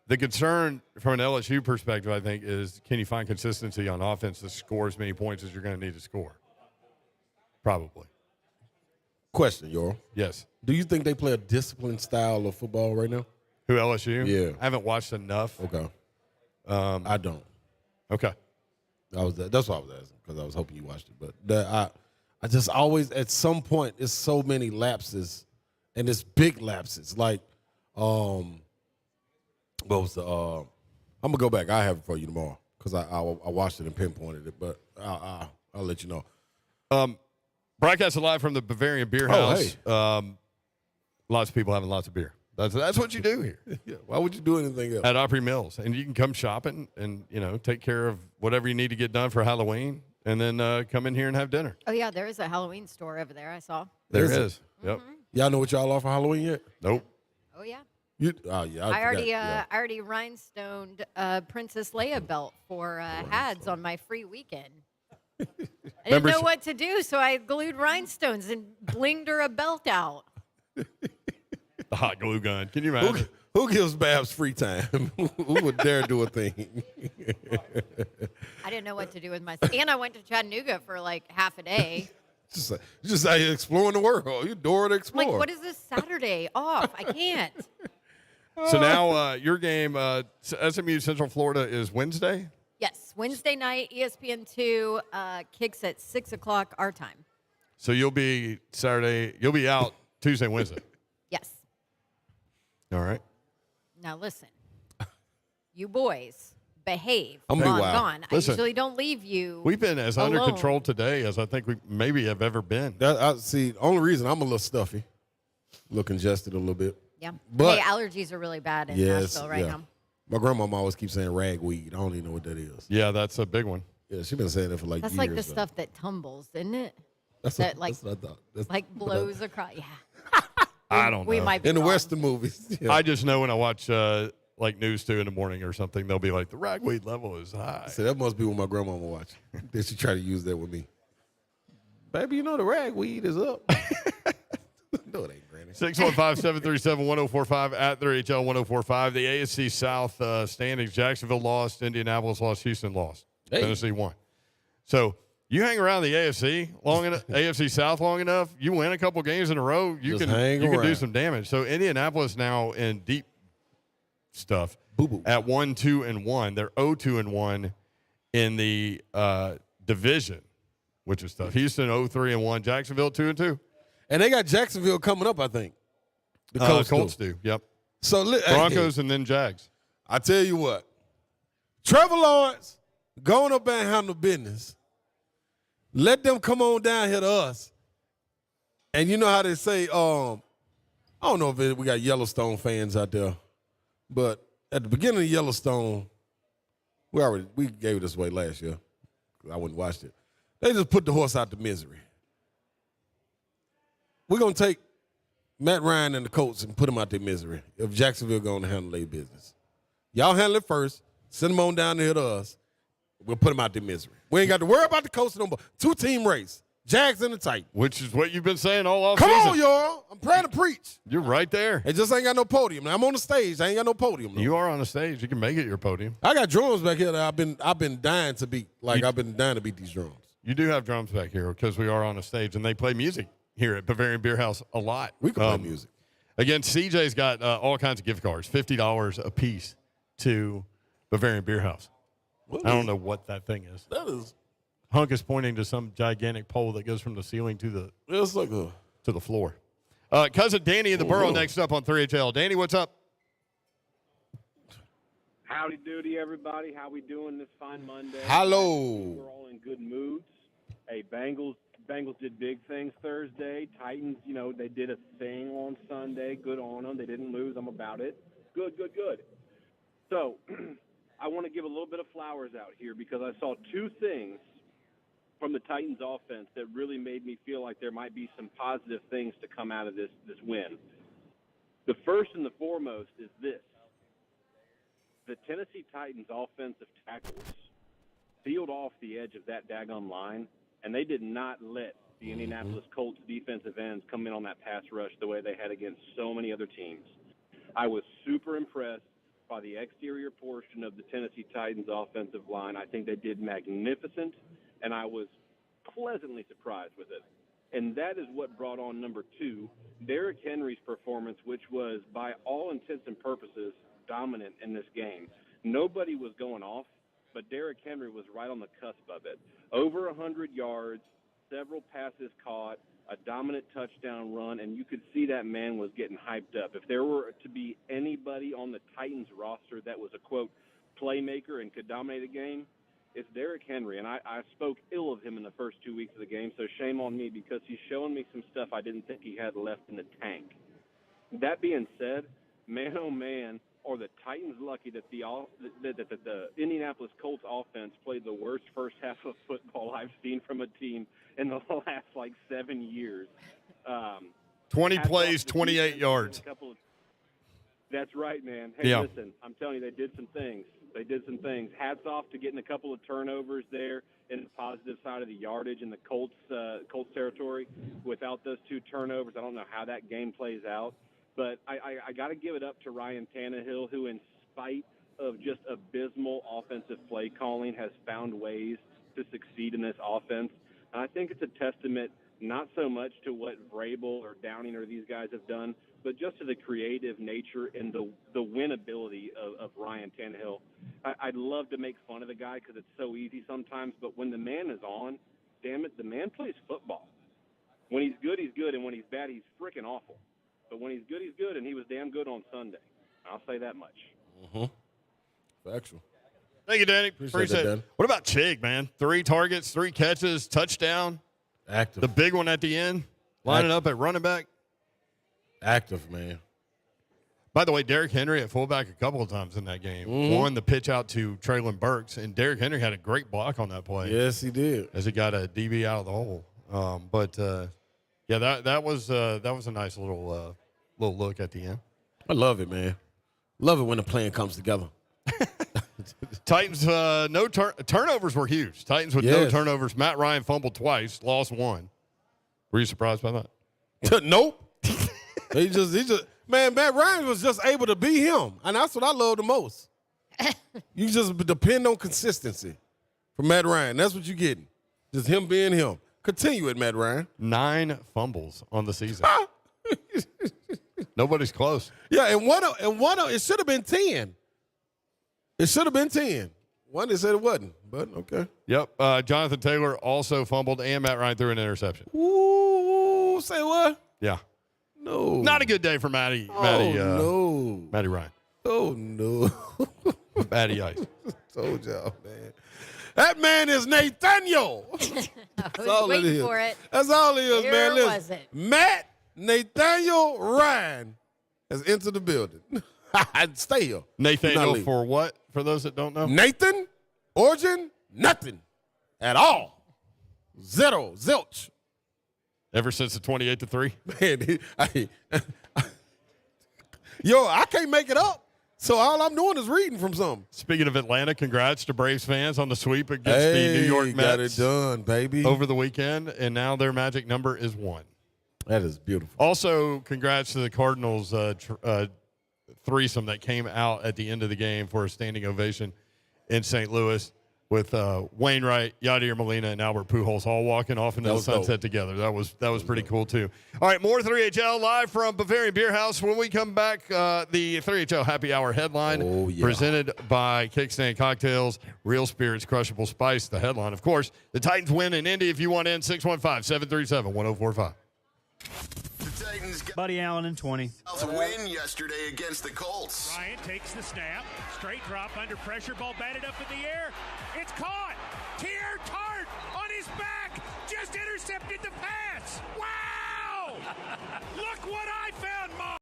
The concern from an LSU perspective, I think, is can you find consistency on offense to score as many points as you're going to need to score? Probably. Question, Yoral. Yes. Do you think they play a disciplined style of football right now? Who, LSU? Yeah. I haven't watched enough. Okay. I don't. Okay. That's what I was asking because I was hoping you watched it. But I just always, at some point, it's so many lapses, and it's big lapses. Like, what was the? I'm gonna go back. I have it for you tomorrow because I watched it and pinpointed it. But I'll let you know. Broadcast live from the Bavarian Bierhaus. Lots of people having lots of beer. That's what you do here. Yeah. Why would you do anything else? At OpryMills. And you can come shopping and, take care of whatever you need to get done for Halloween and then come in here and have dinner. Oh, yeah, there is a Halloween store over there I saw. There is. Yep. Y'all know what y'all are for Halloween yet? Nope. Oh, yeah. Yeah. I already rhinestoned Princess Leia belt for Hads on my free weekend. I didn't know what to do, so I glued rhinestones and blinged her a belt out. The hot glue gun. Can you imagine? Who gives Babs free time? Who would dare do a thing? I didn't know what to do with myself. And I went to Chattanooga for like half a day. just out here exploring the world. You door to explore. Like, what is this Saturday off? I can't. So now your game, SMU Central Florida, is Wednesday? Yes, Wednesday night, ESPN2 kicks at 6 o'clock our time. So you'll be out Tuesday, Wednesday. Yes. All right. Now listen, you boys behave. I'm while I'm wild. gone. Listen, I usually don't leave you. We've been as alone. under control today as I think we maybe have ever been. See, the only reason I'm a little stuffy, a little congested a little bit. Yeah. But hey, allergies are really bad in Nashville right now. My grandmama always keeps saying ragweed. I don't even know what that is. Yeah, that's a big one. Yeah, she's been saying that for like That's years. like the stuff that tumbles, isn't it? That's that what I thought. Like blows across. Yeah. I don't know. We might be in the wrong. Western movies. Yeah. I just know when I watch like News 2 in the morning or something, they'll be like, the ragweed level is high. See, that must be what my grandmama watching. Then she try to use that with me. Baby, you know the ragweed is up. No, it ain't, Granny. 615-737-1045 at 3HL 1045. The AFC South standings. Jacksonville lost. Indianapolis lost. Houston lost. Hey. Tennessee won. So you hang around the AFC long enough, AFC South long enough, you win a couple games in a row, you can do some damage. So Indianapolis now in deep stuff at 1-2-1. They're 0-2-1 in the division, which is tough. Houston 0-3-1. Jacksonville 2-2. And they got Jacksonville coming up, I think. The Colts do. Yep. So Broncos and then Jags. I tell you what, Trevor Lawrence going up and handle business. Let them come on down here to us. And you know how they say, I don't know if we got Yellowstone fans out there, but at the beginning of Yellowstone, we gave it this away last year. I wouldn't watch it. They just put the horse out to misery. We're going to take Matt Ryan and the Colts and put them out their misery if Jacksonville going to handle their business. Y'all handle it first. Send them on down here to us. We'll put them out their misery. We ain't got to worry about the Colts no more. 2-team race. Jags and the Titans. Which is what you've been saying all off Come season. on, y'all. I'm proud to preach. You're right there. It just ain't got no podium. Now, I'm on the stage. I ain't got no podium. You are on the stage. You can make it your podium. I got drums back here that I've been dying to beat. I've been dying to beat these drums. You do have drums back here because we are on a stage, and they play music here at Bavarian Bierhaus a lot. We can play music. Again, CJ's got all kinds of gift cards, $50 a piece to Bavarian Bierhaus. I don't know what that thing is. That is. Hunk is pointing to some gigantic pole that goes from the ceiling to the to the floor. Cousin Danny in the Borough next up on 3HL. Danny, what's up? Howdy doody, everybody. How we doing this fine Monday? Hello. We're all in good moods. Hey, Bengals did big things Thursday. Titans, they did a thing on Sunday. Good on them. They didn't lose. I'm about it. Good. So I want to give a little bit of flowers out here because I saw two things from the Titans offense that really made me feel like there might be some positive things to come out of this win. The first and the foremost is this. The Tennessee Titans offensive tackles sealed off the edge of that daggone line, and they did not let the Indianapolis Colts defensive ends come in on that pass rush the way they had against so many other teams. I was super impressed by the exterior portion of the Tennessee Titans offensive line. I think they did magnificent, and I was pleasantly surprised with it. And that is what brought on number two, Derrick Henry's performance, which was, by all intents and purposes, dominant in this game. Nobody was going off, but Derrick Henry was right on the cusp of it. Over 100 yards, several passes caught, a dominant touchdown run, and you could see that man was getting hyped up. If there were to be anybody on the Titans roster that was a, quote, playmaker and could dominate a game, it's Derrick Henry, and I spoke ill of him in the first 2 weeks of the game, so shame on me because he's showing me some stuff I didn't think he had left in the tank. That being said, man, oh man, are the Titans lucky that the Indianapolis Colts offense played the worst first half of football I've seen from a team in the last, 7 years. 20 plays, 28 yards. That's right, man. Hey, yeah. Listen, I'm telling you, they did some things. Hats off to getting a couple of turnovers there in the positive side of the yardage in the Colts territory. Without those two turnovers, I don't know how that game plays out. But I got to give it up to Ryan Tannehill, who, in spite of just abysmal offensive play calling, has found ways to succeed in this offense. And I think it's a testament not so much to what Vrabel or Downing or these guys have done, but just to the creative nature and the winnability of Ryan Tannehill. I'd love to make fun of the guy because it's so easy sometimes, but when the man is on, damn it, the man plays football. When he's good, and when he's bad, he's freaking awful. But when he's good, and he was damn good on Sunday. I'll say that much. Mm-hmm. Factual. Thank you, Danny. Appreciate it. Dan. What about Chig, man? 3 targets, 3 catches, touchdown. Active. The big one at the end, lining up at running back. Active, man. By the way, Derrick Henry at fullback a couple of times in that game. Mm-hmm. Won the pitch out to Traylon Burks, and Derrick Henry had a great block on that play. Yes, he did. As he got a DB out of the hole. Yeah, that was a nice little look at the end. I love it, man. Love it when the plan comes together. Titans, no turnovers were huge. Titans with no turnovers. Matt Ryan fumbled twice, lost 1. Were you surprised by that? Nope. he just man, Matt Ryan was just able to be him, and that's what I love the most. You just depend on consistency from Matt Ryan. That's what you're getting. Just him being him. Continue it, Matt Ryan. 9 fumbles on the season. Nobody's close. Yeah, and one of it should have been 10. It should have been 10. One they said it wasn't, but okay. Yep. Jonathan Taylor also fumbled, and Matt Ryan threw an interception. Ooh, say what? Yeah. No. Not a good day for Matty. No. Matty Ryan. Oh no. Matty Ice. Told y'all, man. That man is Nathaniel. That's all it is. For it. That's all it is, man. Listen, was it? Matt Nathaniel Ryan has entered the building. Stay here. Nathaniel for what? For those that don't know? Nathan, origin, nothing at all. Zero, zilch. Ever since the 28-3? Man, I can't make it up. So all I'm doing is reading from something. Speaking of Atlanta, congrats to Braves fans on the sweep against the New York Mets. Got it done, baby. Over the weekend, and now their magic number is 1. That is beautiful. Also, congrats to the Cardinals threesome that came out at the end of the game for a standing ovation in St. Louis with Wainwright, Yadier Molina, and Albert Pujols all walking off into the sunset together. That was pretty cool, too. All right, more 3HL live from Bavarian Bierhaus. When we come back, the 3HL Happy Hour headline presented by Kickstand Cocktails, Real Spirits, Crushable Spice, the headline. Of course, the Titans win in Indy. If you want in, 615-737-1045. Today Titans got Buddy Allen in 20. a win yesterday against the Colts. Ryan takes the snap. Straight drop under pressure. Ball batted up in the air. It's caught. Tier Tart on his back. Just intercepted the pass. Wow! Look what I found, Mom.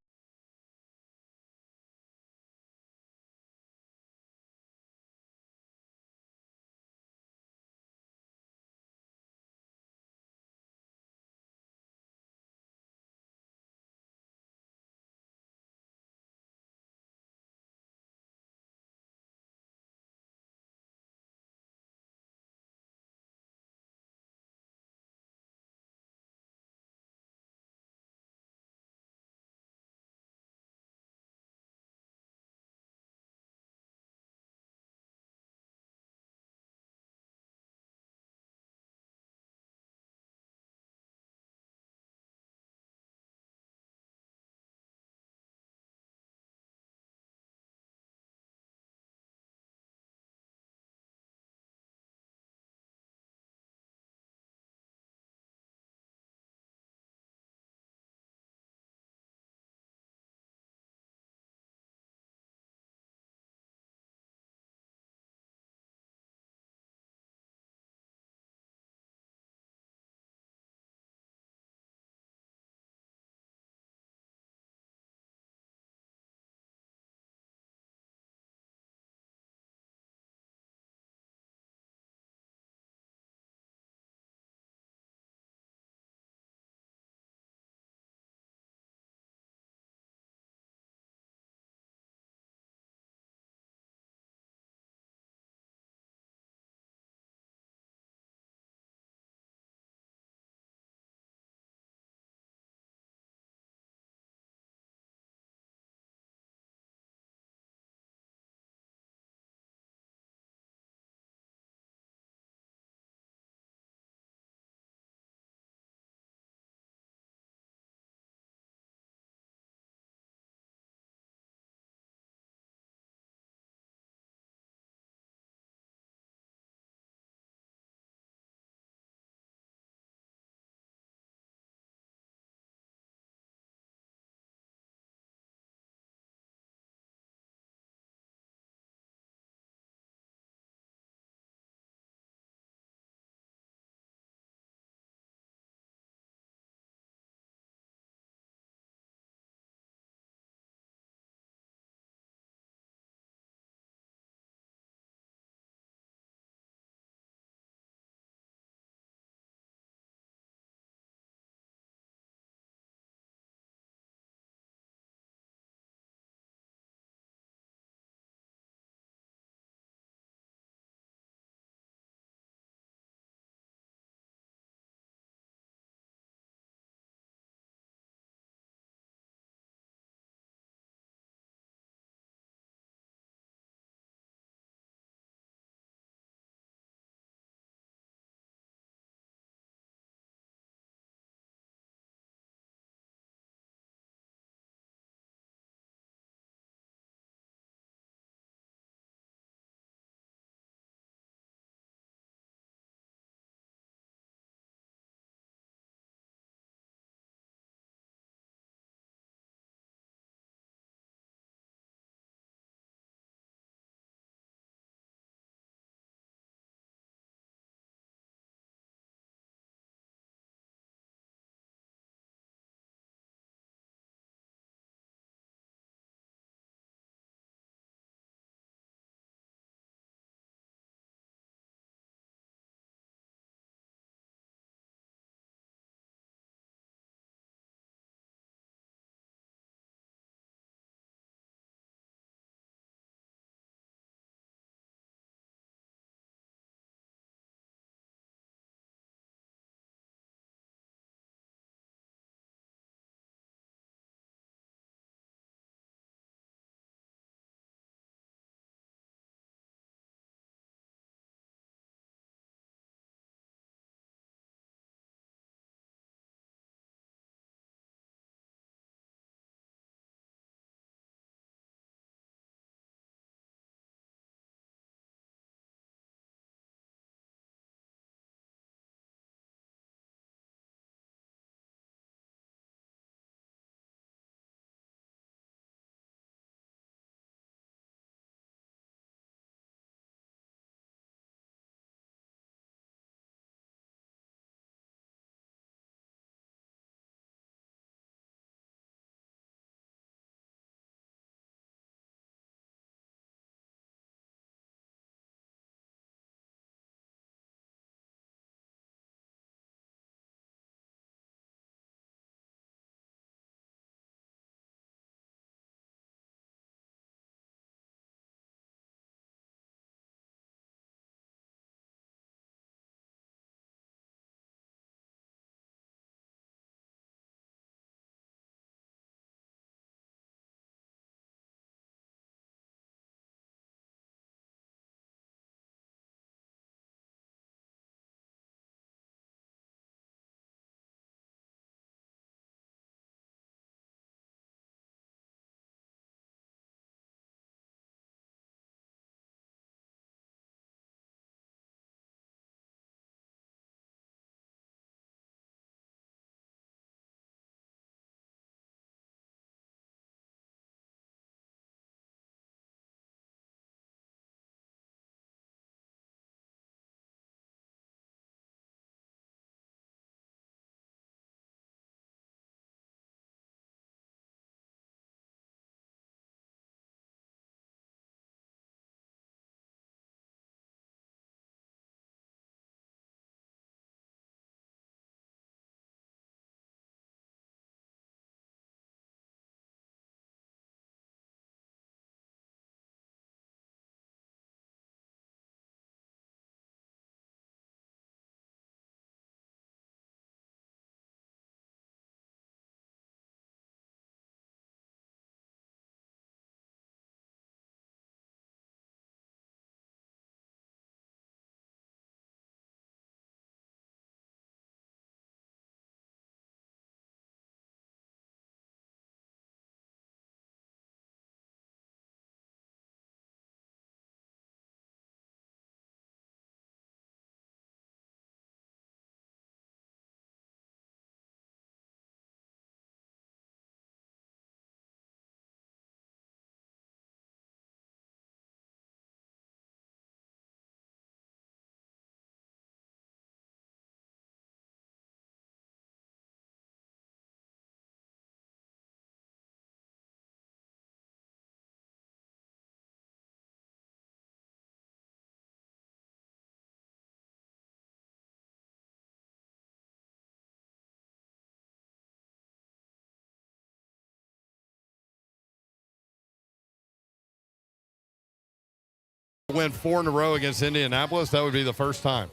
win 4 in a row against Indianapolis. That would be the first time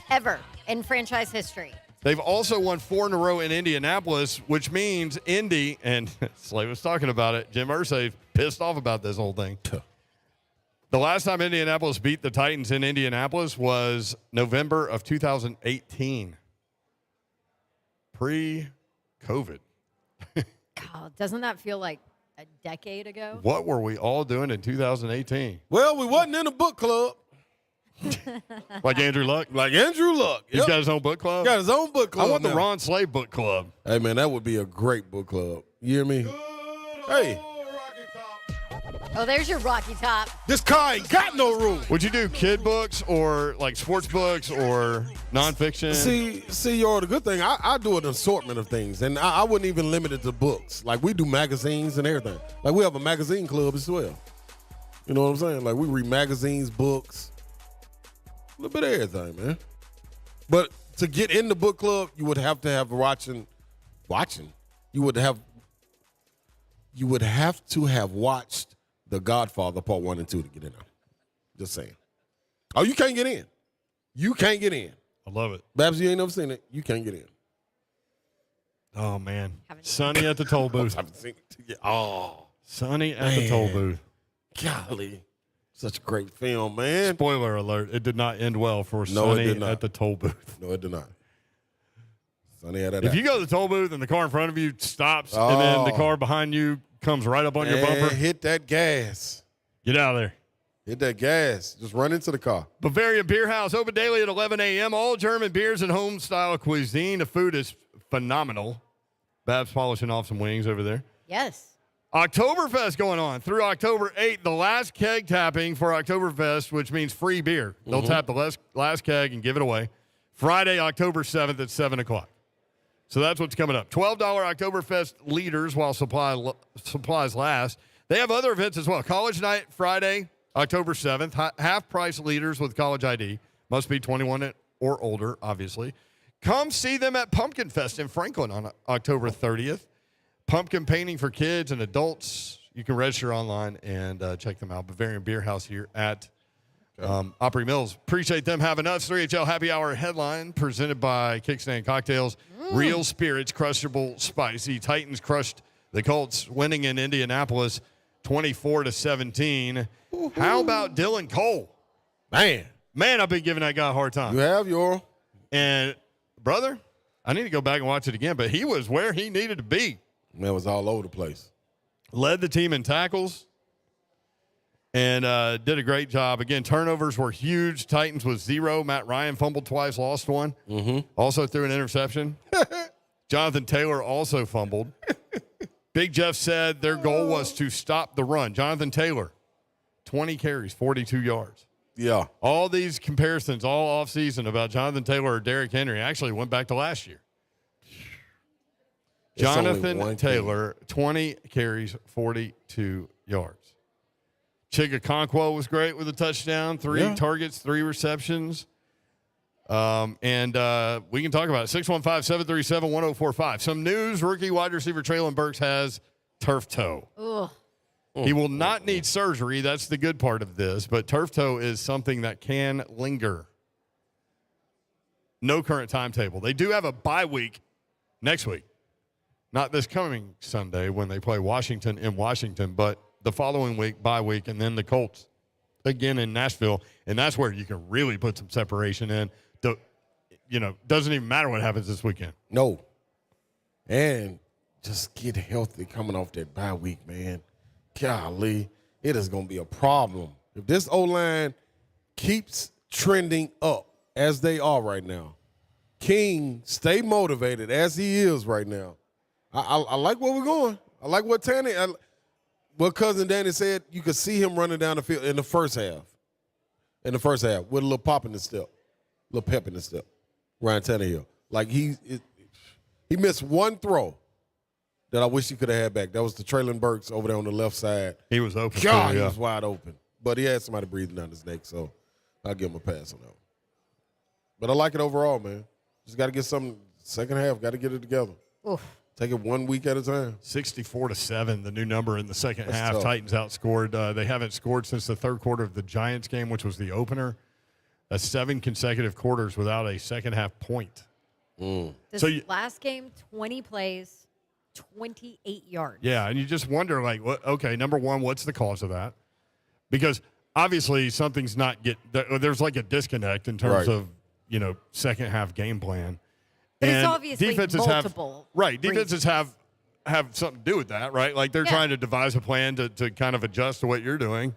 Ever in franchise history. They've also won 4 in a row in Indianapolis, which means Indy, and Slade was talking about it, Jim Irsay pissed off about this whole thing. The last time Indianapolis beat the Titans in Indianapolis was November of 2018, pre-COVID. God, doesn't that feel like a decade ago? What were we all doing in 2018? Well, we wasn't in a book club. Like Andrew Luck? Like Andrew Luck. He's got his own book club? Got his own book club. I want the now. Ron Slade book club. Hey, man, that would be a great book club. You hear me? Hey. Oh, there's your Rocky Top. This car ain't got no room. Would you do kid books or like sports books or nonfiction? See, the good thing, I do an assortment of things, and I wouldn't even limit it to books. Like, we do magazines and everything. Like, we have a magazine club as well. You know what I'm saying? Like, we read magazines, books, a little bit of everything, man. But to get in the book club, you would have to have watching. You would have to have watched The Godfather Part 1 and 2 to get in there. Just saying. Oh, you can't get in. You can't get in. I love it. Babs, you ain't never seen it. You can't get in. Oh, man. Sonny at the toll booth. Oh. Sonny at the toll booth. Golly. Such a great film, man. Spoiler alert. It did not end well for Sonny at the toll booth. No, it did not. Sonny had that. If you go to the toll booth and the car in front of you stops and then the car behind you comes right up on your bumper. Hit that gas. Get out of there. Hit that gas. Just run into the car. Bavarian Bierhaus, open daily at 11 a.m. All German beers and home-style cuisine. The food is phenomenal. Babs polishing off some wings over there. Yes. Oktoberfest going on through October 8th. The last keg tapping for Oktoberfest, which means free beer. They'll tap the last keg and give it away. Friday, October 7th at 7 o'clock. So that's what's coming up. $12 Oktoberfest liters while supplies last. They have other events as well. College night Friday, October 7th. Half-price liters with college ID. Must be 21 or older, obviously. Come see them at Pumpkin Fest in Franklin on October 30th. Pumpkin painting for kids and adults. You can register online and check them out. Bavarian Bierhaus here at OpryMills. Appreciate them having us. 3HL Happy Hour headline presented by Kickstand Cocktails. Real spirits, crushable, spicy. Titans crushed the Colts, winning in Indianapolis 24-17. How about Dylan Cole? Man, I've been giving that guy a hard time. You have, Yoral. And, brother, I need to go back and watch it again, but he was where he needed to be. Man, was all over the place. Led the team in tackles and did a great job. Again, turnovers were huge. Titans was 0. Matt Ryan fumbled twice, lost one. Also threw an interception. Jonathan Taylor also fumbled. Big Jeff said their goal was to stop the run. Jonathan Taylor, 20 carries, 42 yards. Yeah. All these comparisons all offseason about Jonathan Taylor or Derrick Henry actually went back to last year. Jonathan Taylor, 20 carries, 42 yards. Chigakonkwo was great with a touchdown, 3 targets, 3 receptions. And we can talk about it. 615-737-1045. Some news, rookie wide receiver Traylon Burks has turf toe. Ugh. He will not need surgery. That's the good part of this. But turf toe is something that can linger. No current timetable. They do have a bye week next week. Not this coming Sunday when they play Washington in Washington, but the following week, bye week, and then the Colts again in Nashville. And that's where you can really put some separation in. Doesn't even matter what happens this weekend. No. And just get healthy coming off that bye week, man. Golly, it is going to be a problem. If this O-line keeps trending up as they are right now, King, stay motivated as he is right now. I like where we're going. I like what what Cousin Danny said. You could see him running down the field in the first half. With a little pop in the step, a little pep in the step. Ryan Tannehill. Like he missed one throw that I wish he could have had back. That was the Traylon Burks over there on the left side. He was open. God, he was wide open. But he had somebody breathing down his neck, so I'll give him a pass on that one. But I like it overall, man. Just got to get something second half. Got to get it together. Oof. Take it 1 week at a time. 64-7, the new number in the second half. tough. Titans outscored. They haven't scored since the third quarter of the Giants game, which was the opener. That's 7 consecutive quarters without a second half point. This last game, 20 plays, 28 yards. Yeah, and you just wonder, like, okay, number one, what's the cause of that? Because obviously something's not there's like a disconnect in terms of, second half game plan. But and it's obviously defenses multiple defenses have something to do with that, right? Like they're trying to devise a plan to kind of adjust to what you're doing.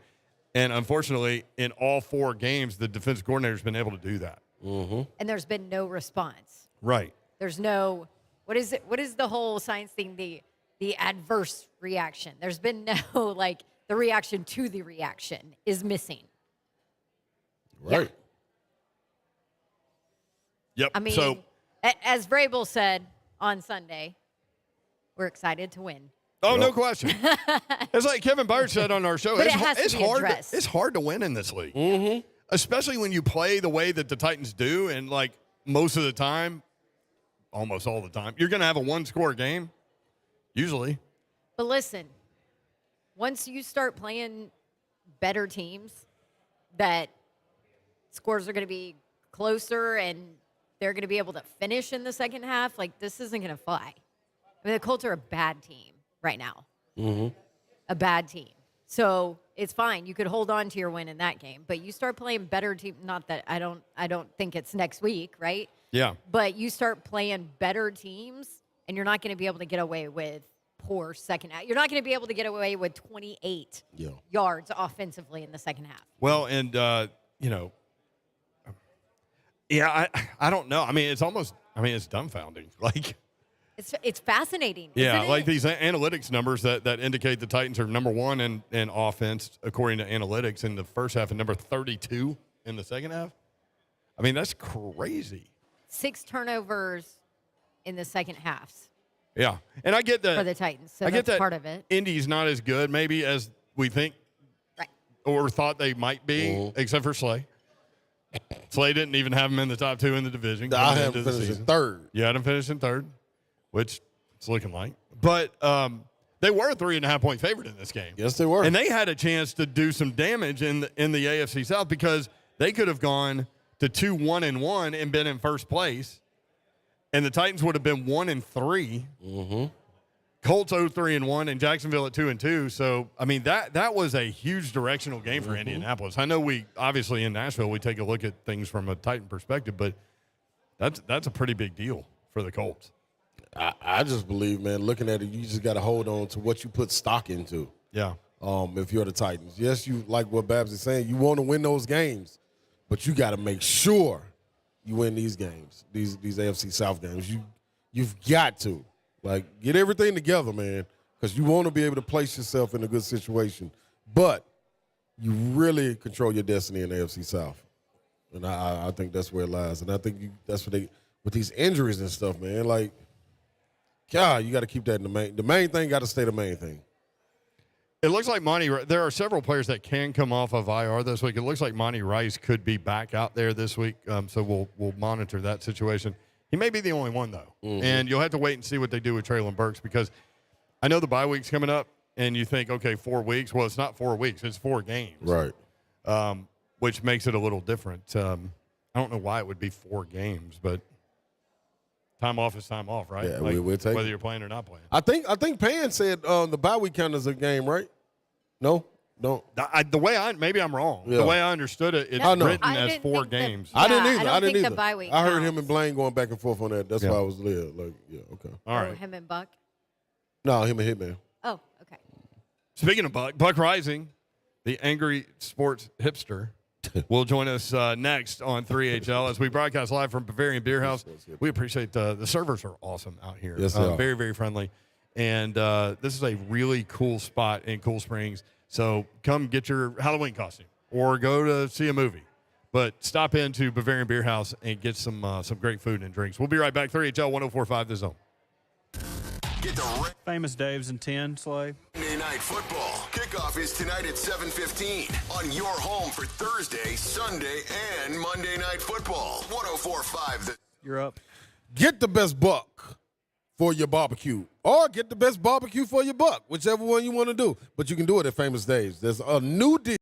And unfortunately, in all 4 games, the defensive coordinator's been able to do that. And there's been no response. Right. There's no what is the whole science thing, the adverse reaction. There's been no the reaction to the reaction is missing. Right. Yep. I mean, as Vrabel said on Sunday, we're excited to win. Oh, no question. It's like Kevin Byard said on our show. But it has to be addressed. It's hard to win in this league, especially when you play the way that the Titans do, and most of the time, almost all the time, you're going to have a 1-score game, usually. But listen, once you start playing better teams, that scores are going to be closer and they're going to be able to finish in the second half, this isn't going to fly. I mean, the Colts are a bad team right now. A bad team. So it's fine. You could hold on to your win in that game, but you start playing better team. Not that I don't think it's next week, right? Yeah. But you start playing better teams, and you're not going to be able to get away with poor second half. You're not going to be able to get away with 28 yards offensively in the second half. Well, and I don't know. I mean, it's dumbfounding. It's fascinating. Yeah, isn't it? these analytics numbers that indicate the Titans are number 1 in offense, according to analytics, in the first half and number 32 in the second half. I mean, that's crazy. 6 turnovers in the second halves. Yeah, and I get that. For the Titans, so I get that's that part of it. Indy's not as good maybe as we think or thought they might be, except for Slay. Slay didn't even have him in the top 2 in the division. I had him finished in third. You had him finish in third, which it's looking like. But they were a 3.5-point favorite in this game. Yes, they were. And they had a chance to do some damage in the AFC South because they could have gone to 2-1-1 and been in first place. And the Titans would have been 1-3. Colts 0-3-1, and Jacksonville at 2-2. So I mean that was a huge directional game for Indianapolis. I know we obviously in Nashville we take a look at things from a Titan perspective, but that's a pretty big deal for the Colts. I just believe, man, looking at it, you just got to hold on to what you put stock into. Yeah. If you're the Titans, yes, you like what Babs is saying. You want to win those games, but you got to make sure you win these games, these AFC South games. You've got to get everything together, man, because you want to be able to place yourself in a good situation. But you really control your destiny in the AFC South, and I think that's where it lies. And I think that's what with these injuries and stuff, man. God, you got to keep that in the main thing. Got to stay the main thing. It looks like there are several players that can come off of IR this week. It looks like Monty Rice could be back out there this week, so we'll monitor that situation. He may be the only one, though, and you'll have to wait and see what they do with Traylon Burks because I know the bye week's coming up, and you think, okay, 4 weeks. Well, it's not 4 weeks. It's 4 games. Right. Which makes it a little different. I don't know why it would be 4 games, but time off is time off, right? Yeah, we'll take whether it. you're playing or not playing. I think Pan said the bye week count as a game, right? No, don't. The way maybe I'm wrong. Yeah. The way I understood it, it's written as 4 games. I didn't either. I don't think either. the bye week I heard counts. him and Blaine going back and forth on that. That's why I was there. Okay. All right. Him and Buck. No, him and Hitman. Oh, okay. Speaking of Buck Reising, the angry sports hipster, will join us next on 3HL as we broadcast live from Bavarian Bierhaus. We appreciate the servers are awesome out here. Yes, they are. Very, very friendly. And this is a really cool spot in Cool Springs. So come get your Halloween costume or go to see a movie. But stop into Bavarian Bierhaus and get some great food and drinks. We'll be right back. 3HL 104.5 The Zone. Get the Famous Dave's in 10, Slay. Monday Night Football. Kickoff is tonight at 7:15 on your home for Thursday, Sunday, and Monday Night Football. 104.5 You're up. Get the best buck for your barbecue, or get the best barbecue for your buck, whichever one you want to do. But you can do it at Famous Dave's. There's a new dish.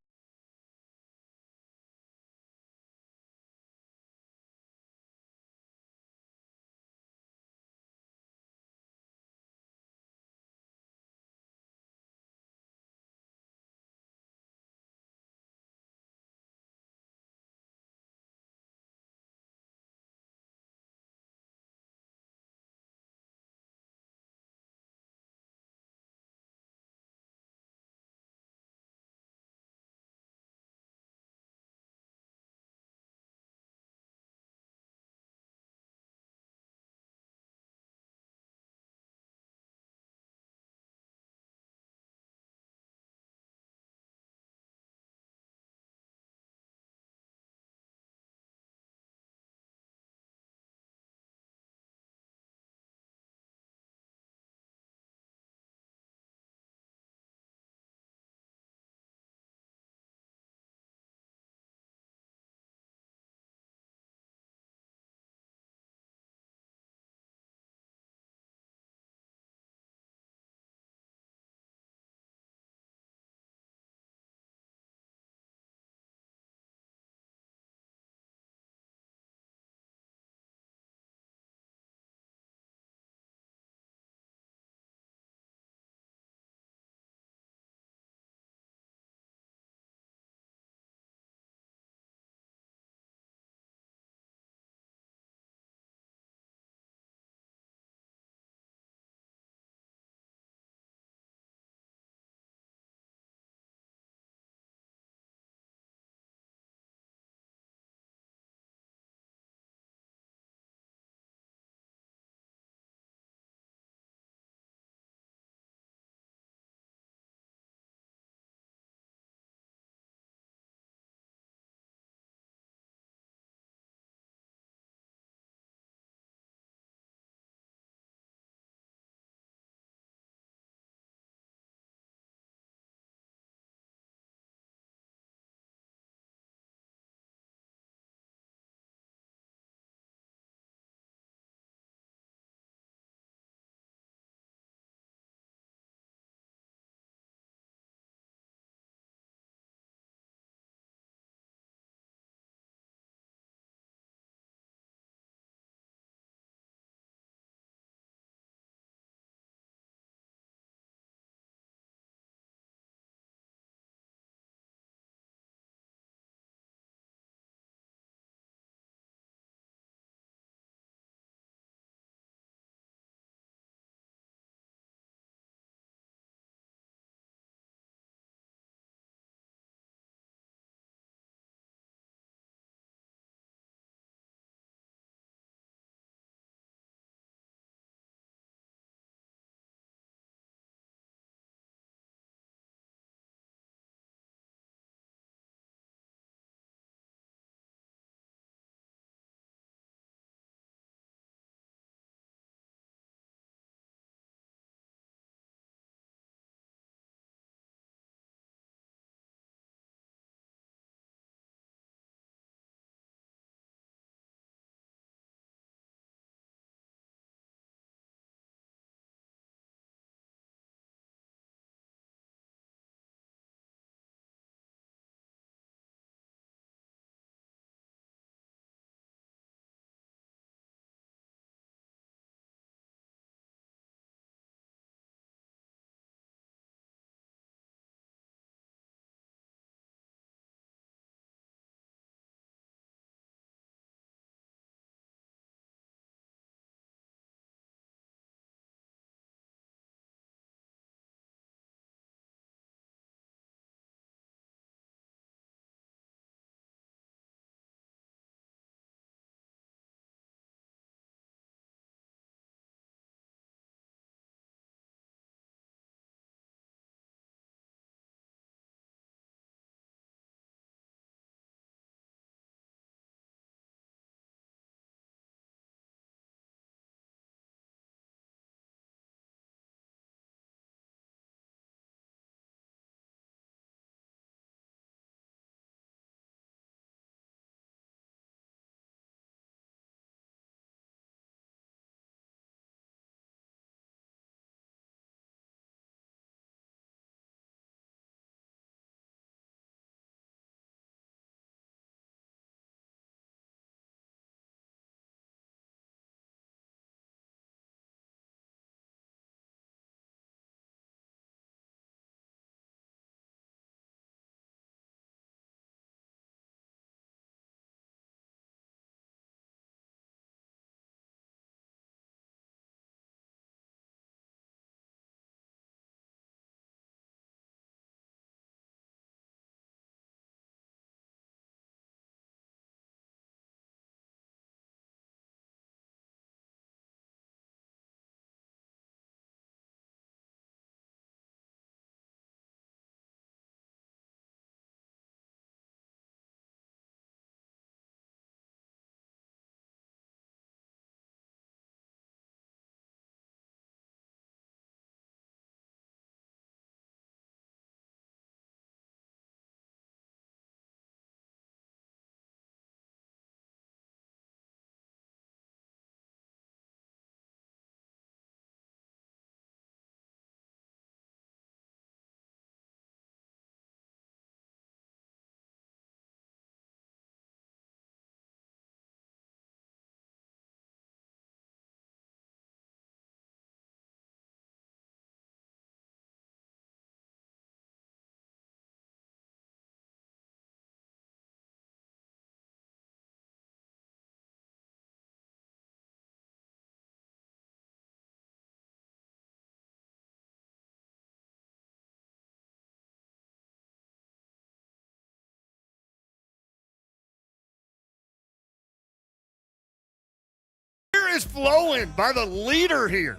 is flowing by the leader here.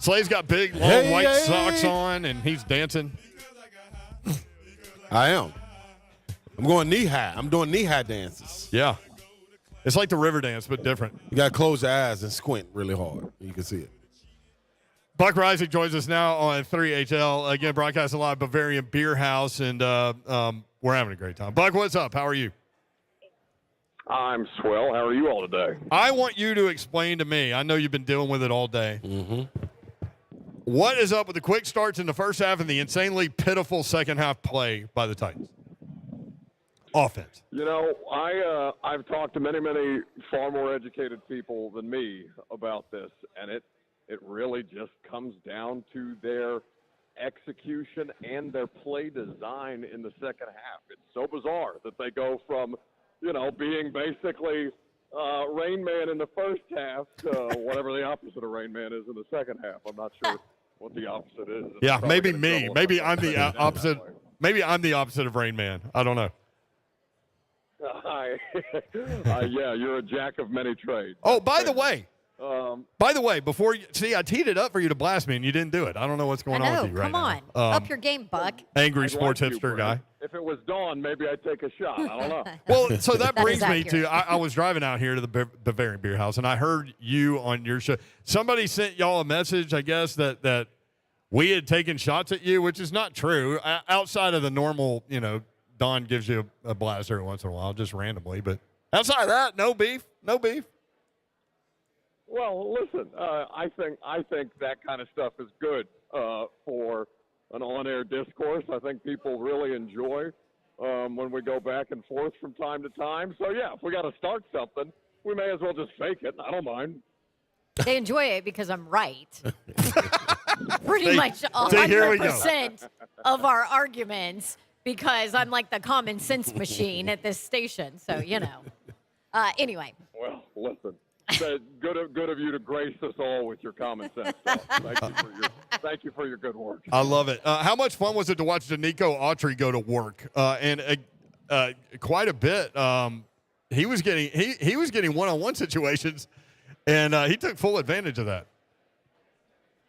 Slade's got big, long white socks on, and he's dancing. I am. I'm going knee high. I'm doing knee high dances. Yeah. It's like the river dance, but different. You got to close your eyes and squint really hard. You can see it. Buck Reising joins us now on 3HL. Again, broadcasting live Bavarian Bierhaus, and we're having a great time. Buck, what's up? How are you? I'm swell. How are you all today? I want you to explain to me, I know you've been dealing with it all day. Mm-hmm. What is up with the quick starts in the first half and the insanely pitiful second half play by the Titans? Offense. You know, I've talked to many far more educated people than me about this, and it really just comes down to their execution and their play design in the second half. It's so bizarre that they go from, being basically Rain Man in the first half to whatever the opposite of Rain Man is in the second half. I'm not sure what the opposite is. Yeah, maybe me. Maybe I'm the opposite. Maybe I'm the opposite of Rain Man. I don't know. Yeah, you're a jack of many trades. Oh, by the way, before you see, I teed it up for you to blast me, and you didn't do it. I don't know what's going on with you right now. Come on, up your game, Buck. Angry sports hipster guy. If it was Dawn, maybe I'd take a shot. I don't know. Well, so that brings me to I was driving out here to the Bavarian Bierhaus, and I heard you on your show. Somebody sent y'all a message, I guess, that we had taken shots at you, which is not true. Outside of the normal, Don gives you a blast every once in a while, just randomly. But outside of that, no beef. Well, listen, I think that kind of stuff is good for an on-air discourse. I think people really enjoy when we go back and forth from time to time. So, yeah, if we got to start something, we may as well just fake it. I don't mind. They enjoy it because I'm right. Pretty much 100% of our arguments, because I'm like the common sense machine at this station. So, anyway. Well, listen. Good of you to grace us all with your common sense stuff. Thank you for your good work. I love it. How much fun was it to watch Danico Autry go to work? And quite a bit. He was getting one-on-one situations, and he took full advantage of that.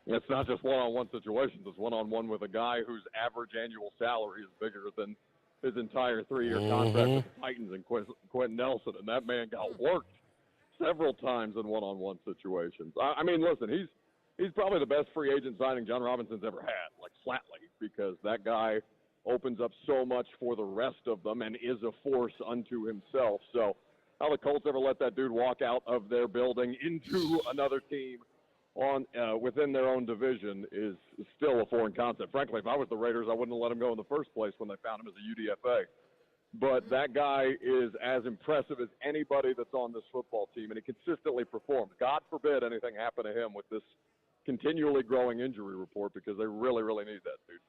It's not just one-on-one situations. It's one-on-one with a guy whose average annual salary is bigger than his entire 3-year contract with the Titans and Quentin Nelson, and that man got worked several times in one-on-one situations. I mean, listen, he's probably the best free agent signing John Robinson's ever had, like flatly, because that guy opens up so much for the rest of them and is a force unto himself. So how the Colts ever let that dude walk out of their building into another team on within their own division is still a foreign concept. Frankly, if I was the Raiders, I wouldn't have let him go in the first place when they found him as a UDFA. But that guy is as impressive as anybody that's on this football team, and he consistently performs. God forbid anything happen to him with this continually growing injury report, because they really, really need that dude.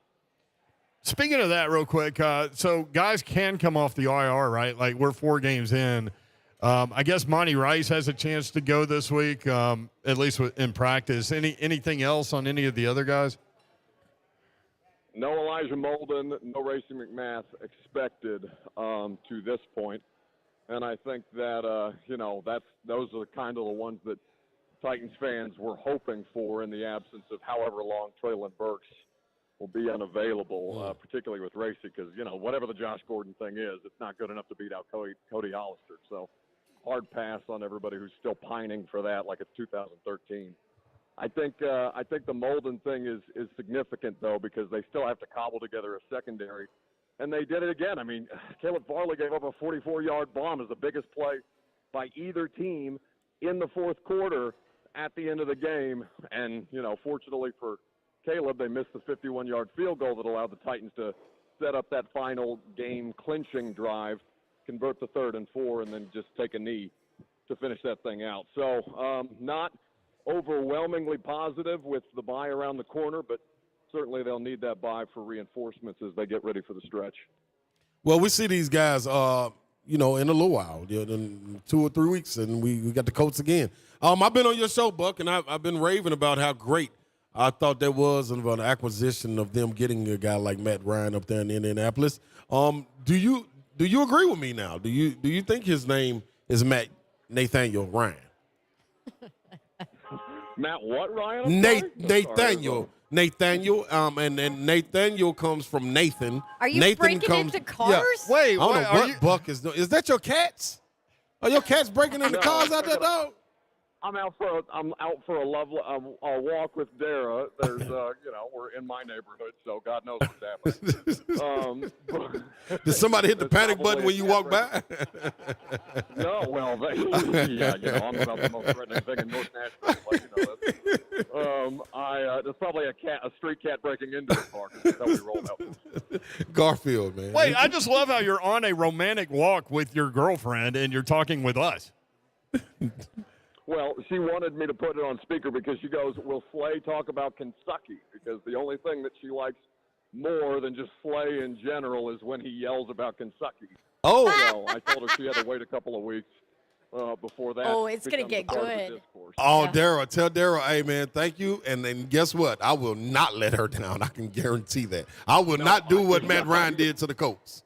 Speaking of that real quick, so guys can come off the IR, right? Like, we're 4 games in. I guess Monty Rice has a chance to go this week, at least in practice. Anything else on any of the other guys? No Elijah Molden, no Racing McMath expected to this point. And I think that, those are kind of the ones that Titans fans were hoping for in the absence of however long Traylon Burks will be unavailable, particularly with Racing, because, whatever the Josh Gordon thing is, it's not good enough to beat out Cody Hollister. So hard pass on everybody who's still pining for that like it's 2013. I think the Molden thing is significant, though, because they still have to cobble together a secondary. And they did it again. I mean, Caleb Farley gave up a 44-yard bomb as the biggest play by either team in the fourth quarter at the end of the game. And, fortunately for Caleb, they missed the 51-yard field goal that allowed the Titans to set up that final game-clinching drive, convert the 3rd and 4, and then just take a knee to finish that thing out. So not overwhelmingly positive with the bye around the corner, but certainly they'll need that bye for reinforcements as they get ready for the stretch. Well, we see these guys, in a little while, in 2 or 3 weeks, and we got the Colts again. I've been on your show, Buck, and I've been raving about how great I thought that was of an acquisition of them getting a guy like Matt Ryan up there in Indianapolis. Do you agree with me now? Do you think his name is Matt Nathaniel Ryan. Matt, what, Ryan? I'm sorry? Nathaniel. Nathaniel. And Nathaniel comes from Nathan. Are you Nathan breaking comes, into cars? Wait, I don't know are what you- Buck is doing. Is that your cats? Are your cats breaking into cars out there, dog? I'm out for a lovely a walk with Dara. There's we're in my neighborhood, so God knows what's happening. Did somebody hit the panic button when you walk by? No, well, I'm about the most threatening thing in North Nashville. There's probably a street cat breaking into a car. That's how we rolled out. Garfield, man. Wait, I just love how you're on a romantic walk with your girlfriend and you're talking with us. Well, she wanted me to put it on speaker because she goes, "Will Slay talk about Kentucky?" Because the only thing that she likes more than just Slay in general is when he yells about Kentucky. Oh. So I told her she had to wait a couple of weeks before that. Oh, it's gonna becomes get part of the good. discourse. Oh, Daryl, tell Daryl, hey, man, thank you. And then guess what? I will not let her down. I can guarantee that. I will not do what Matt Ryan did to the Colts.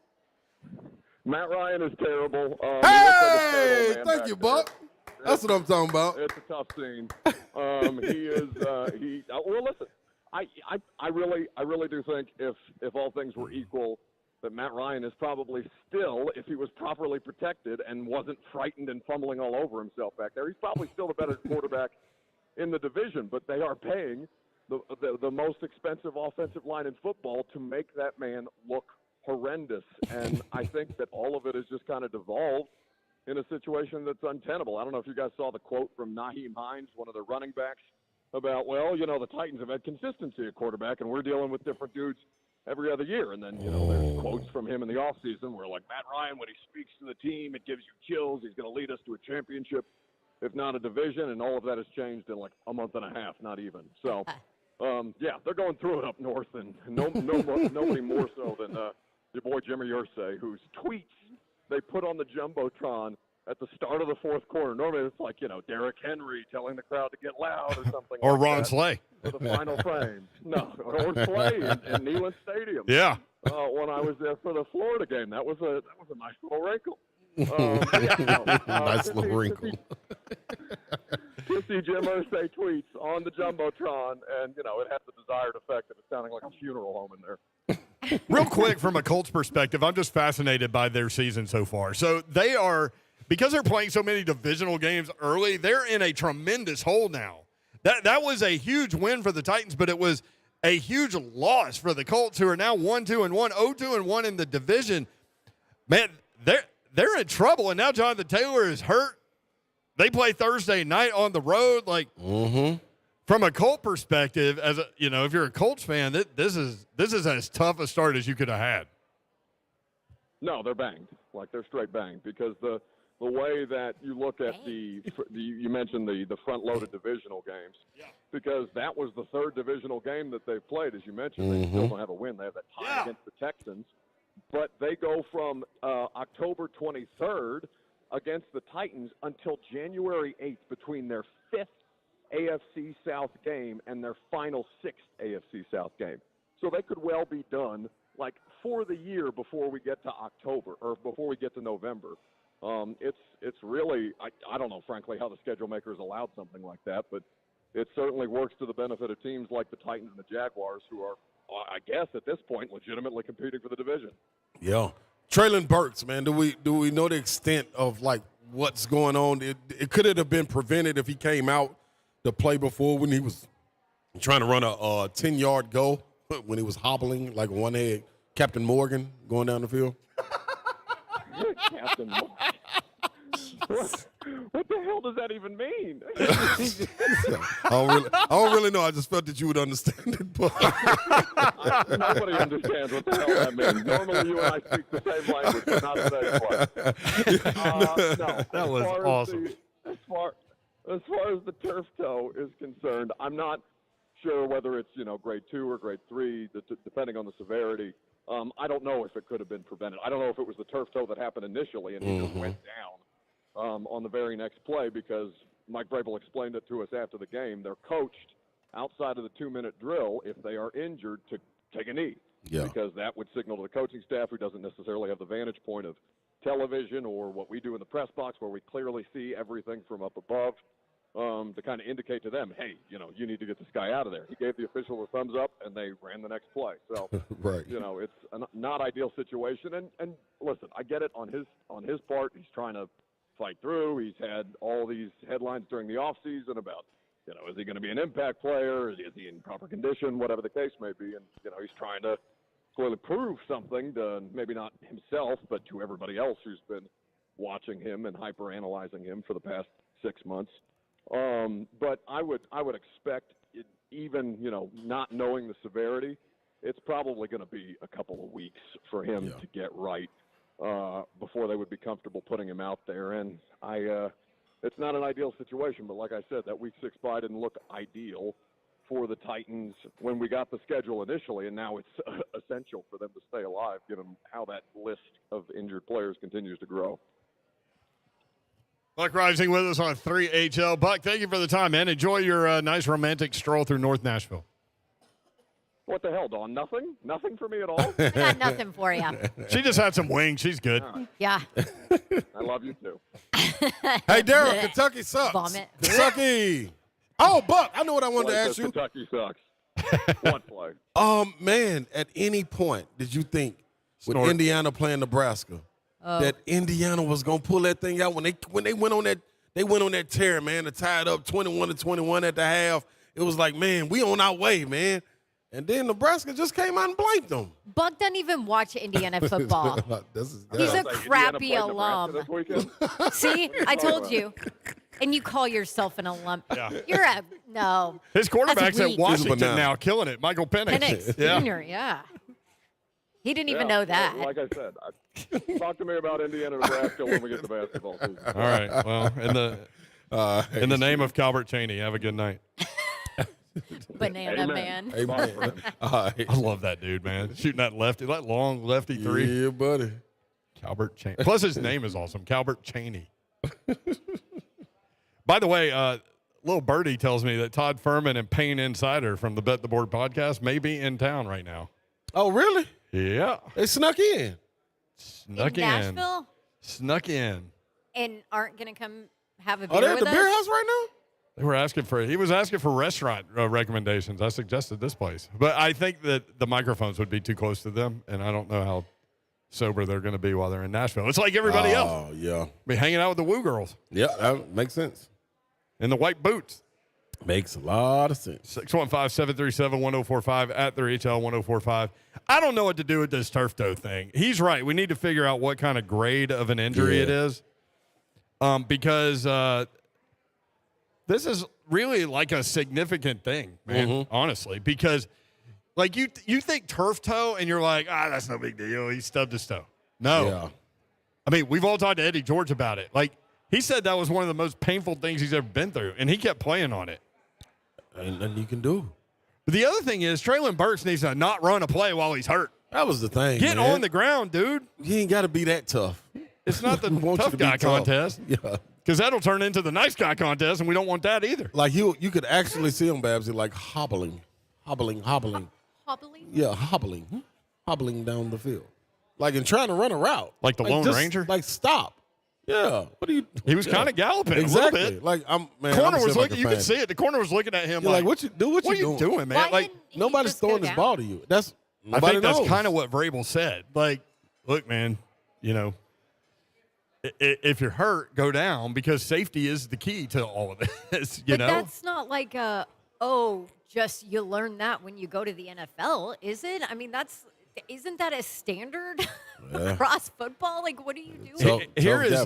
Matt Ryan is terrible. Hey, thank you, Buck. That's what I'm talking about. It's a tough scene. He is. Well, listen. I really do think if all things were equal, that Matt Ryan is probably still, if he was properly protected and wasn't frightened and fumbling all over himself back there, he's probably still the better quarterback in the division. But they are paying the most expensive offensive line in football to make that man look horrendous. And I think that all of it has just kind of devolved in a situation that's untenable. I don't know if you guys saw the quote from Naheem Hines, one of the running backs, about, the Titans have had consistency at quarterback, and we're dealing with different dudes every other year. And then, there's quotes from him in the offseason where, like, Matt Ryan, when he speaks to the team, it gives you chills. He's going to lead us to a championship, if not a division, and all of that has changed in, like, a month and a half, not even. So, they're going through it up north, and nobody more so than your boy Jimmy Irsay, whose tweets they put on the Jumbotron at the start of the fourth quarter. Normally it's like, Derrick Henry telling the crowd to get loud or something. Or like Ron that Slay. For the final frame. No, or Slay in Neyland Stadium. Yeah. When I was there for the Florida game. That was a nice little wrinkle. Nice little wrinkle. To see Jim Irsay tweets on the Jumbotron, and, it had the desired effect of it sounding like a funeral home in there. Real quick, from a Colts perspective, I'm just fascinated by their season so far. So they are, because they're playing so many divisional games early, they're in a tremendous hole now. That was a huge win for the Titans, but it was a huge loss for the Colts, who are now 1-2-1, 0-2-1 in the division. Man, they're in trouble, and now Jonathan Taylor is hurt. They play Thursday night on the road. Like, from a Colt perspective, as if you're a Colts fan, this is as tough a start as you could have had. No, they're banged. Like, they're straight banged, because the way that you look at you mentioned the front-loaded divisional games, because that was the third divisional game that they've played, as you mentioned. They still don't have a win. They have that tie against the Texans. But they go from October 23rd against the Titans until January 8th between their fifth AFC South game and their final sixth AFC South game. So they could well be done, like, for the year before we get to October or before we get to November. It's really, I don't know, frankly, how the schedule makers allowed something like that, but it certainly works to the benefit of teams like the Titans and the Jaguars, who are, I guess, at this point, legitimately competing for the division. Yeah. Traylon Burks, man, do we know the extent of, like, what's going on? It could have been prevented if he came out to play before, when he was trying to run a 10-yard go, when he was hobbling like one-head Captain Morgan going down the field. Captain Morgan. What the hell does that even mean? I don't really know. I just felt that you would understand it. But nobody understands what the hell that means. Normally, you and I speak the same language, but not today. No, that was awesome. As far as the turf toe is concerned, I'm not sure whether it's grade 2 or grade 3, depending on the severity. I don't know if it could have been prevented. I don't know if it was the turf toe that happened initially and he just went down on the very next play, because Mike Vrabel explained it to us after the game. They're coached outside of the 2-minute drill, if they are injured, to take a knee, because that would signal to the coaching staff, who doesn't necessarily have the vantage point of television or what we do in the press box where we clearly see everything from up above to kind of indicate to them, hey, you need to get this guy out of there. He gave the official a thumbs up, and they ran the next play. So, right. It's a not ideal situation. And listen, I get it on his part. He's trying to fight through. He's had all these headlines during the offseason about, is he going to be an impact player? Is he in proper condition? Whatever the case may be. And, he's trying to clearly prove something to maybe not himself, but to everybody else who's been watching him and hyper-analyzing him for the past 6 months. But I would expect, even, not knowing the severity, it's probably going to be a couple of weeks for him to get right before they would be comfortable putting him out there. And it's not an ideal situation, but like I said, that Week 6 bye didn't look ideal for the Titans when we got the schedule initially, and now it's essential for them to stay alive, given how that list of injured players continues to grow. Buck Reising with us on 3HL. Buck, thank you for the time, man. Enjoy your nice romantic stroll through North Nashville. What the hell, Dawn? Nothing? Nothing for me at all? I got nothing for you. She just had some wings. She's good. Right. Yeah. I love you, too. Hey, Daryl, Kentucky sucks. Vomit. Kentucky. Oh, Buck, I know what I wanted to Blake ask says you. Kentucky sucks. What play? Man, at any point did you think with Snort. Indiana playing Nebraska that Indiana was gonna pull that thing out when they went on that tear, man, to tie it up 21-21 at the half. It was like, man, we on our way, man. And then Nebraska just came out and blanked them. Buck doesn't even watch Indiana football. He's a crappy alum. See, I told you. And you call yourself an alum. Yeah. You're a no. His quarterback's That's at weak. Washington now, killing it. Michael Penix. Penix Jr., yeah. He didn't even know that. Like I said, talk to me about Indiana, Nebraska when we get to basketball season. All right. Well, in the name of Calbert Cheney, have a good night. Banana Man. Amen. I love that dude, man. Shooting that long lefty three. Yeah, buddy. Calbert Cheney. Plus, his name is awesome. Calbert Cheney. By the way, little birdie tells me that Todd Furman and Payne Insider from the Bet the Board podcast may be in town right now. Oh, really? Yeah. They snuck in. Snuck in. Nashville? Snuck in. And aren't going to come have a beer Are they at with the us? beer house right now? He was asking for restaurant recommendations. I suggested this place. But I think that the microphones would be too close to them, and I don't know how sober they're going to be while they're in Nashville. It's like everybody else. Oh, yeah. Be hanging out with the Woo girls. Yeah, that makes sense. In the white boots. Makes a lot of sense. 615-737-1045 at the RHL 1045. I don't know what to do with this turf toe thing. He's right. We need to figure out what kind of grade of an injury it is. Because this is really like a significant thing, man, honestly. Because, like, you think turf toe and you're like, that's no big deal. He stubbed his toe. No. Yeah. I mean, we've all talked to Eddie George about it. Like, he said that was one of the most painful things he's ever been through, and he kept playing on it. Ain't nothing you can do. But the other thing is, Traylon Burks needs to not run a play while he's hurt. That was the thing. Get man. on the ground, dude. You ain't got to be that tough. It's not the Want you tough to be guy tough. contest. Yeah. Because that'll turn into the nice guy contest, and we don't want that either. Like you could actually see him, Babsy, like hobbling. Hobbling? Yeah, hobbling down the field, like in trying to run a route. Like the Lone Ranger? Like stop. Yeah. What are you? He was kind of galloping Exactly. a little bit. Like I'm. Man, Corner I'm was looking. You could fan. see it. The corner was looking at him. You're like, what you do? What are you you doing, man? Why Like, didn't he Nobody's just go throwing this down? ball to you. That's I nobody think that's knows. kind of what Vrabel said. Like, look, man, if you're hurt, go down because safety is the key to all of this. But that's not like just you learn that when you go to the NFL, is it? I mean, isn't that a standard across football? Like, what are you doing? So,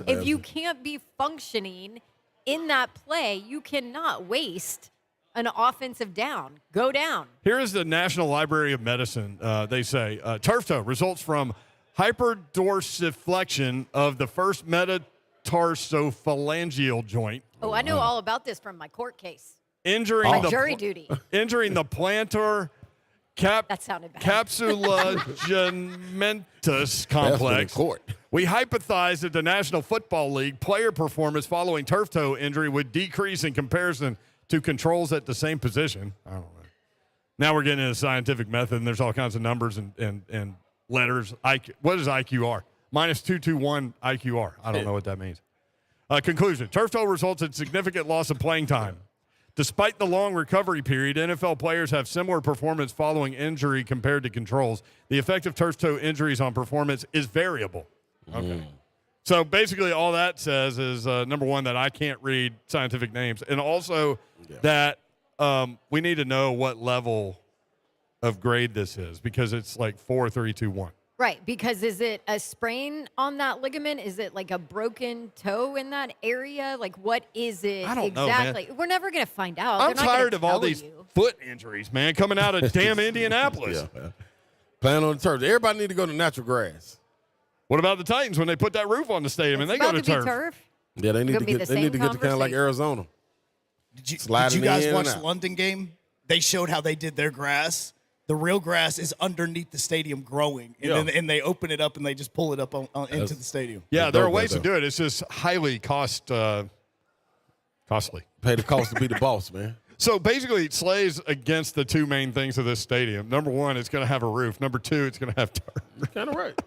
if you can't be functioning in that play, you cannot waste an offensive down. Go down. Here is the National Library of Medicine. They say turf toe results from hyperdorsiflexion of the first metatarsophalangeal joint. Oh, I know all about this from my court case. Injuring My the jury duty. Injuring the plantar That sounded bad. capsulogmentus complex. We hypothesized that the National Football League player performance following turf toe injury would decrease in comparison to controls at the same position. I don't know. Now we're getting into the scientific method, and there's all kinds of numbers and letters. What is IQR? minus 221 IQR. I don't know what that means. Conclusion. Turf toe results in significant loss of playing time. Despite the long recovery period, NFL players have similar performance following injury compared to controls. The effect of turf toe injuries on performance is variable. Okay. So basically all that says is, number one, that I can't read scientific names, and also that we need to know what level of grade this is because it's like 4, 3, 2, 1. Right, because is it a sprain on that ligament? Is it like a broken toe in that area? Like, what is it I don't know, exactly? man. We're never going to find out. I'm They're not tired gonna of all tell these you. foot injuries, man, coming out of damn Indianapolis. Yeah. Playing on the turf. Everybody need to go to natural grass. What about the Titans when they put that roof on the stadium and they go to About to be turf? Yeah, they need to get. They need to get to kind of like Arizona. Did you Sliding guys in watch and the out. London game? They showed how they did their grass. The real grass is underneath the stadium growing, and then they open it up and they just pull it up into the stadium. Yeah, there are ways to do it. It's just highly costly. Pay the cost to be the boss, man. So basically, it slays against the two main things of this stadium. Number one, it's going to have a roof. Number two, it's going to have turf. Kind of right.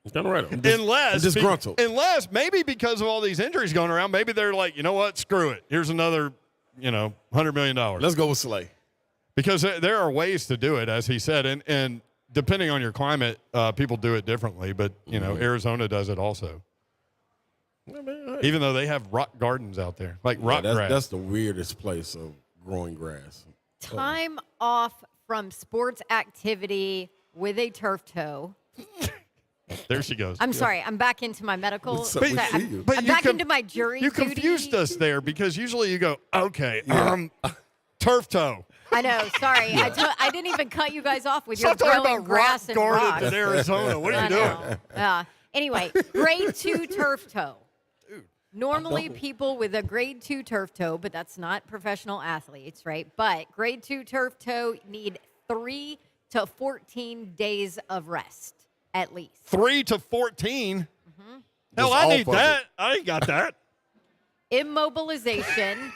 It's kind of right. I'm Unless disgruntled. Unless maybe because of all these injuries going around, maybe they're like, you know what, screw it. Here's another, $100 million. Let's go with Slay. Because there are ways to do it, as he said, and depending on your climate, people do it differently. But Arizona does it also. Even though they have rock gardens out there, like rock grass. That's the weirdest place of growing grass. Time off from sports activity with a turf toe. There she goes. I'm sorry. I'm back into my medical. I'm But back into my jury You duty. confused us there because usually you go, okay, turf toe. I know. Sorry. I didn't even cut you guys off with Stop your talking growing about grass rock and garden rocks. in Arizona. What are you doing? Anyway, grade 2 turf toe. Normally, people with a grade 2 turf toe, but that's not professional athletes, right? But grade 2 turf toe need 3 to 14 days of rest at least. 3 to 14? Mm-hmm. Hell, I need that. I ain't got that. Immobilization.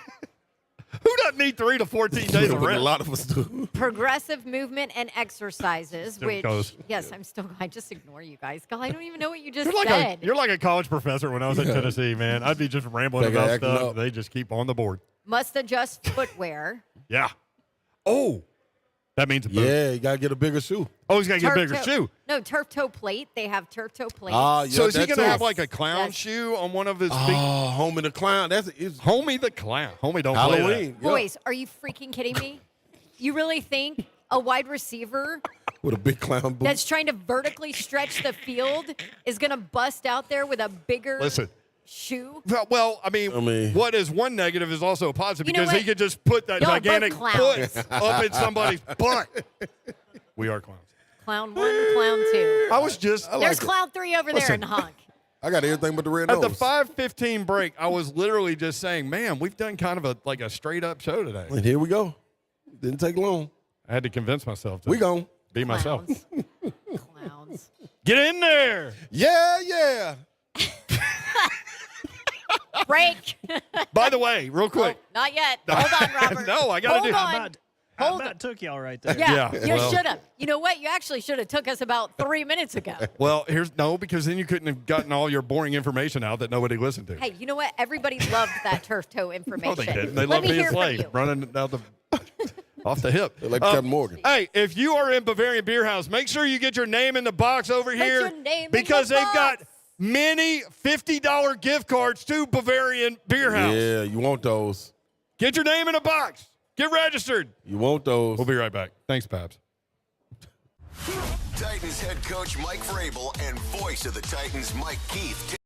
Who doesn't need 3 to 14 days of rest? A lot of us do. Progressive movement and exercises, Still which, goes. yes, I just ignore you guys. God, I don't even know what you just You're said. like a college professor when I was in Tennessee, man. I'd be just rambling That guy about acting stuff. up. They just keep on the board. Must adjust footwear. Yeah. Oh, that means a boot. Yeah, you got to get a bigger shoe. Oh, he's got to get a Turf bigger toe- shoe. No, turf toe plate. They have turf toe plate. So is he going to have like a Yes. clown Yes. shoe on one of his feet? Oh, Homie the Clown. It's Homie the Clown. Homie don't play that. Halloween. Yeah. Boys, are you freaking kidding me? You really think a wide receiver With a big clown boot. that's trying to vertically stretch the field is going to bust out there with a bigger Listen. shoe? Well, I mean, what is one negative is also a positive You know because he what? could just put that Y'all are both gigantic clowns. foot up in somebody's butt. We are clowns. Clown 1, clown 2. I was just. There's clown 3 over there Listen. in the honk. I got everything but the red At the nose. 5:15 break, I was literally just saying, man, we've done kind of a straight up show today. And here we go. Didn't take long. I had to convince myself to We gone. be myself. Clowns. Get in there. Yeah. Break. By the way, real quick. Not yet. Hold on, Robert. No, I got to do. Hold on. I Hold about took y'all right there. Yeah, Yeah, you well. should have. You know what? You actually should have took us about 3 minutes ago. Well, because then you couldn't have gotten all your boring information out that nobody listened to. Hey, you know what? Everybody loved that turf toe information. No, they didn't. They Let love me being hear from slayed, you. running out the off the hip. Like Kevin Morgan. Hey, if you are in Bavarian Bierhaus, make sure you get your name in the box over here your name in because the they've box. got many $50 gift cards to Bavarian Bierhaus. Yeah, you want those. Get your name in a box. Get registered. You want those. We'll be right back. Thanks, Babs. Titans head coach Mike Vrabel and voice of the Titans, Mike Keith.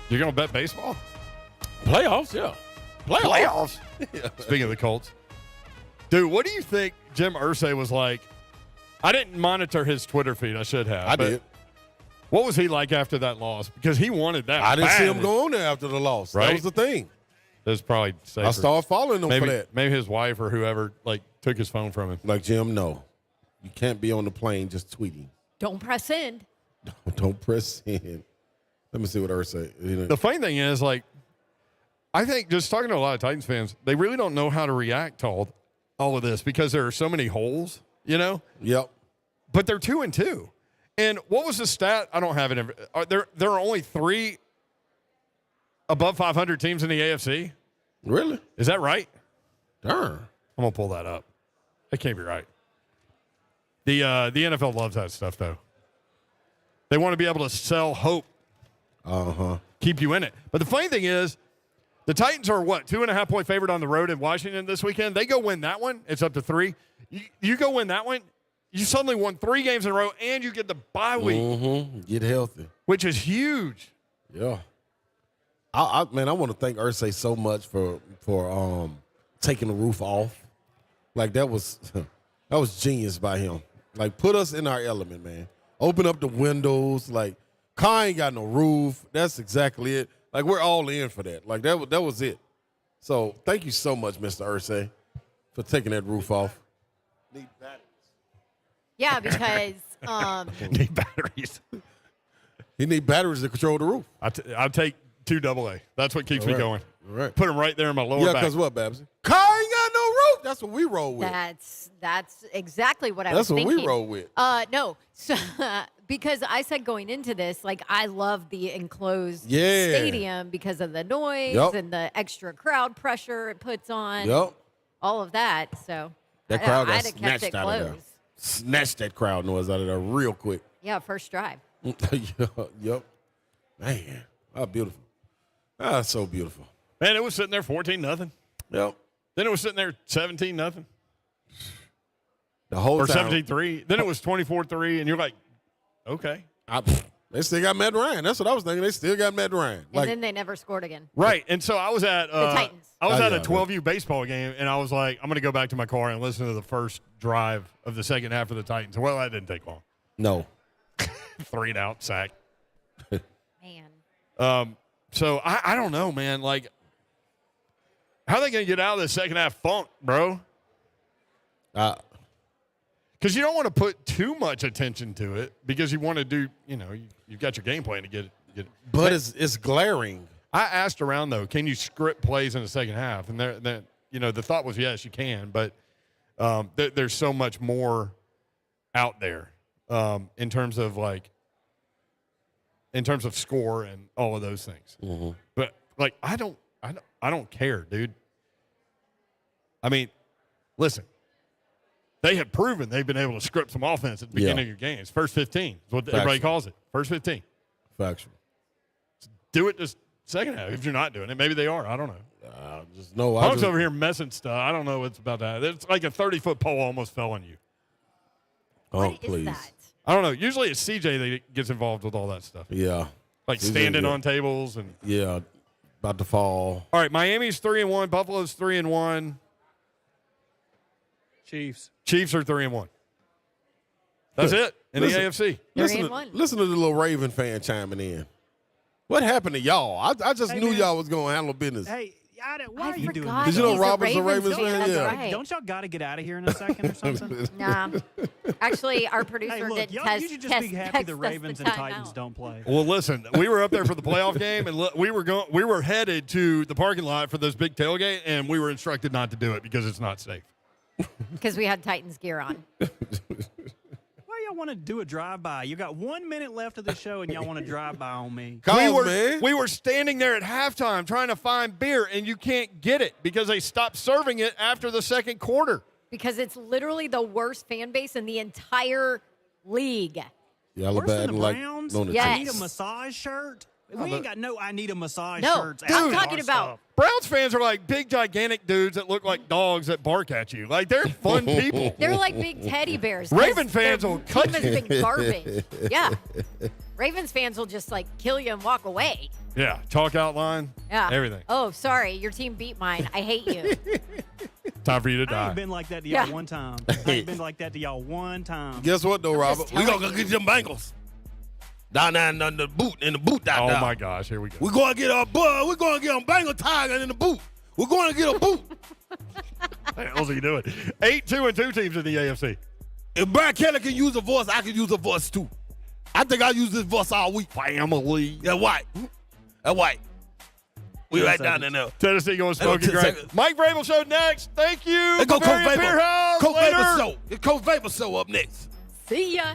You're going to bet baseball? Playoffs, yeah. Playoffs. Speaking of the Colts. Dude, what do you think Jim Irsay was like? I didn't monitor his Twitter feed. I should have. I did. What was he like after that loss? Because he wanted that. I didn't see him bad. go on there after the loss. Right? That was the thing. That's probably safer. I started following him maybe, for that. Maybe his wife or whoever took his phone from him. Like, Jim, no. You can't be on the plane just tweeting. Don't press send. Don't press in. Let me see what Irsay. The funny thing is, I think just talking to a lot of Titans fans, they really don't know how to react to all of this because there are so many holes, Yep. But they're 2-2. And what was the stat? I don't have it. There are only 3 above 500 teams in the AFC. Really? Is that right? Darn. I'm gonna pull that up. That can't be right. The NFL loves that stuff, though. They want to be able to sell hope. Keep you in it. But the funny thing is, the Titans are 2.5 point favorite on the road in Washington this weekend. They go win that one. It's up to 3. You go win that one. You suddenly won 3 games in a row, and you get the bye week. Get healthy. Which is huge. Yeah. I want to thank Irsay so much for taking the roof off. Like, that was genius by him. Like, put us in our element, man. Open up the windows. Like, car ain't got no roof. That's exactly it. Like, we're all in for that. Like, that was it. So, thank you so much, Mr. Irsay, for taking that roof off. Need batteries. Yeah, because Need batteries. You need batteries to control the roof. I'll take 2 AA. That's what keeps me going. All right. Put them right there in my lower back. Yeah, because what, Babs? Car ain't got no roof. That's what we roll with. that's exactly what I was That's what thinking. we roll with. No, so because I said going into this, I love the enclosed Yeah. stadium because of the noise Yep. and the extra crowd pressure it puts on. Yep. All of that. So That crowd got I'd have kept snatched it out of there. closed. Snatched that crowd noise out of there real quick. Yeah, first drive. Yep. Man, how beautiful. Ah, so beautiful. Man, it was sitting there 14-0. Yep. Then it was sitting there 17-0. The whole or time. 17-3. Then it was 24-3, and you're like, okay. They still got Matt Ryan. That's what I was thinking. They still got Matt Ryan. And then they never scored again. Right. And so I was at The Titans. I was at yeah, a 12U baseball game, and I was like, I'm going to go back to my car and listen to the first drive of the second half of the Titans. Well, that didn't take long. No. 3 and out, sack. Man. So I don't know, man. Like, how are they going to get out of the second half funk, bro? Because you don't want to put too much attention to it because you want to do, you've got your game plan to get it. But it's glaring. I asked around, though, can you script plays in the second half? And the thought was, yes, you can. But there's so much more out there in terms of score and all of those things. Mm-hmm. But I don't care, dude. I mean, listen, they have proven they've been able to script some offense at the beginning of your games. First 15 is what everybody calls it. First 15. Factual. Do it this second half if you're not doing it. Maybe they are. I don't know. Punk's over here messing stuff. I don't know what's about that. It's like a 30-foot pole almost fell on you. Oh, What please. is that? I don't know. Usually it's CJ that gets involved with all that stuff. Yeah. Like He's standing good. on tables and Yeah. About to fall. All right, Miami's 3-1, Buffalo's 3-1. Chiefs are 3-1. That's Good. it in the AFC. Listen to the little Raven fan chiming in. What happened to y'all? I just knew y'all was going to handle business. Hey, why are you doing forgot this? Did you know he's a Robert's a Ravens fan? That's Yeah. right. Don't y'all got to get out of here in a second or something? Nah. Actually, our producer Hey, look, didn't y'all, you should just be happy text the us Ravens the and timeout. Titans don't play. Well, listen, we were up there for the playoff game, and we were headed to the parking lot for this big tailgate, and we were instructed not to do it because it's not safe. Because we had Titans gear on. Why y'all want to do a drive-by? You got 1 minute left of the show, and y'all want to drive-by on me. We were standing there at halftime trying to find beer, and you can't get it because they stopped serving it after the second quarter. Because it's literally the worst fan base in the entire league. Y'all are Worse than bad the like Browns? on the Yes. I need a massage shirt? We ain't got no I need a massage No, shirts. dude, I'm talking about Browns fans are like big, gigantic dudes that look like dogs that bark at you. Like, they're fun people. they're like big teddy bears. Raven 'cause fans their will cut team has been garbage. Yeah. Ravens fans will just kill you and walk away. Yeah, chalk outline. Yeah. Everything. Oh, sorry. Your team beat mine. I hate you. Time for you to I die. ain't been like that to y'all Yeah. one time. I ain't been like that to y'all one time. Guess what, though, Robert? We telling gonna go get them Bengals down there in the boot, down there. Oh, my gosh. Here we go. We're going to get our bud. We're going to get them Bengal Tiger in the boot. We're going to get a boot. What the hell are you doing? 8-2-2 teams in the AFC. If Brad Kelly can use a voice, I can use a voice too. I think I use this voice all week. Family. That white. We right down in there. Tennessee going Hey, smoking 10 great. seconds. Mike Vrabel Show next. Thank you. Let's go, Coach Bavarian Vapor. Bierhaus. Coach Later. Vapor Show. Coach Vapor Show up next. See ya.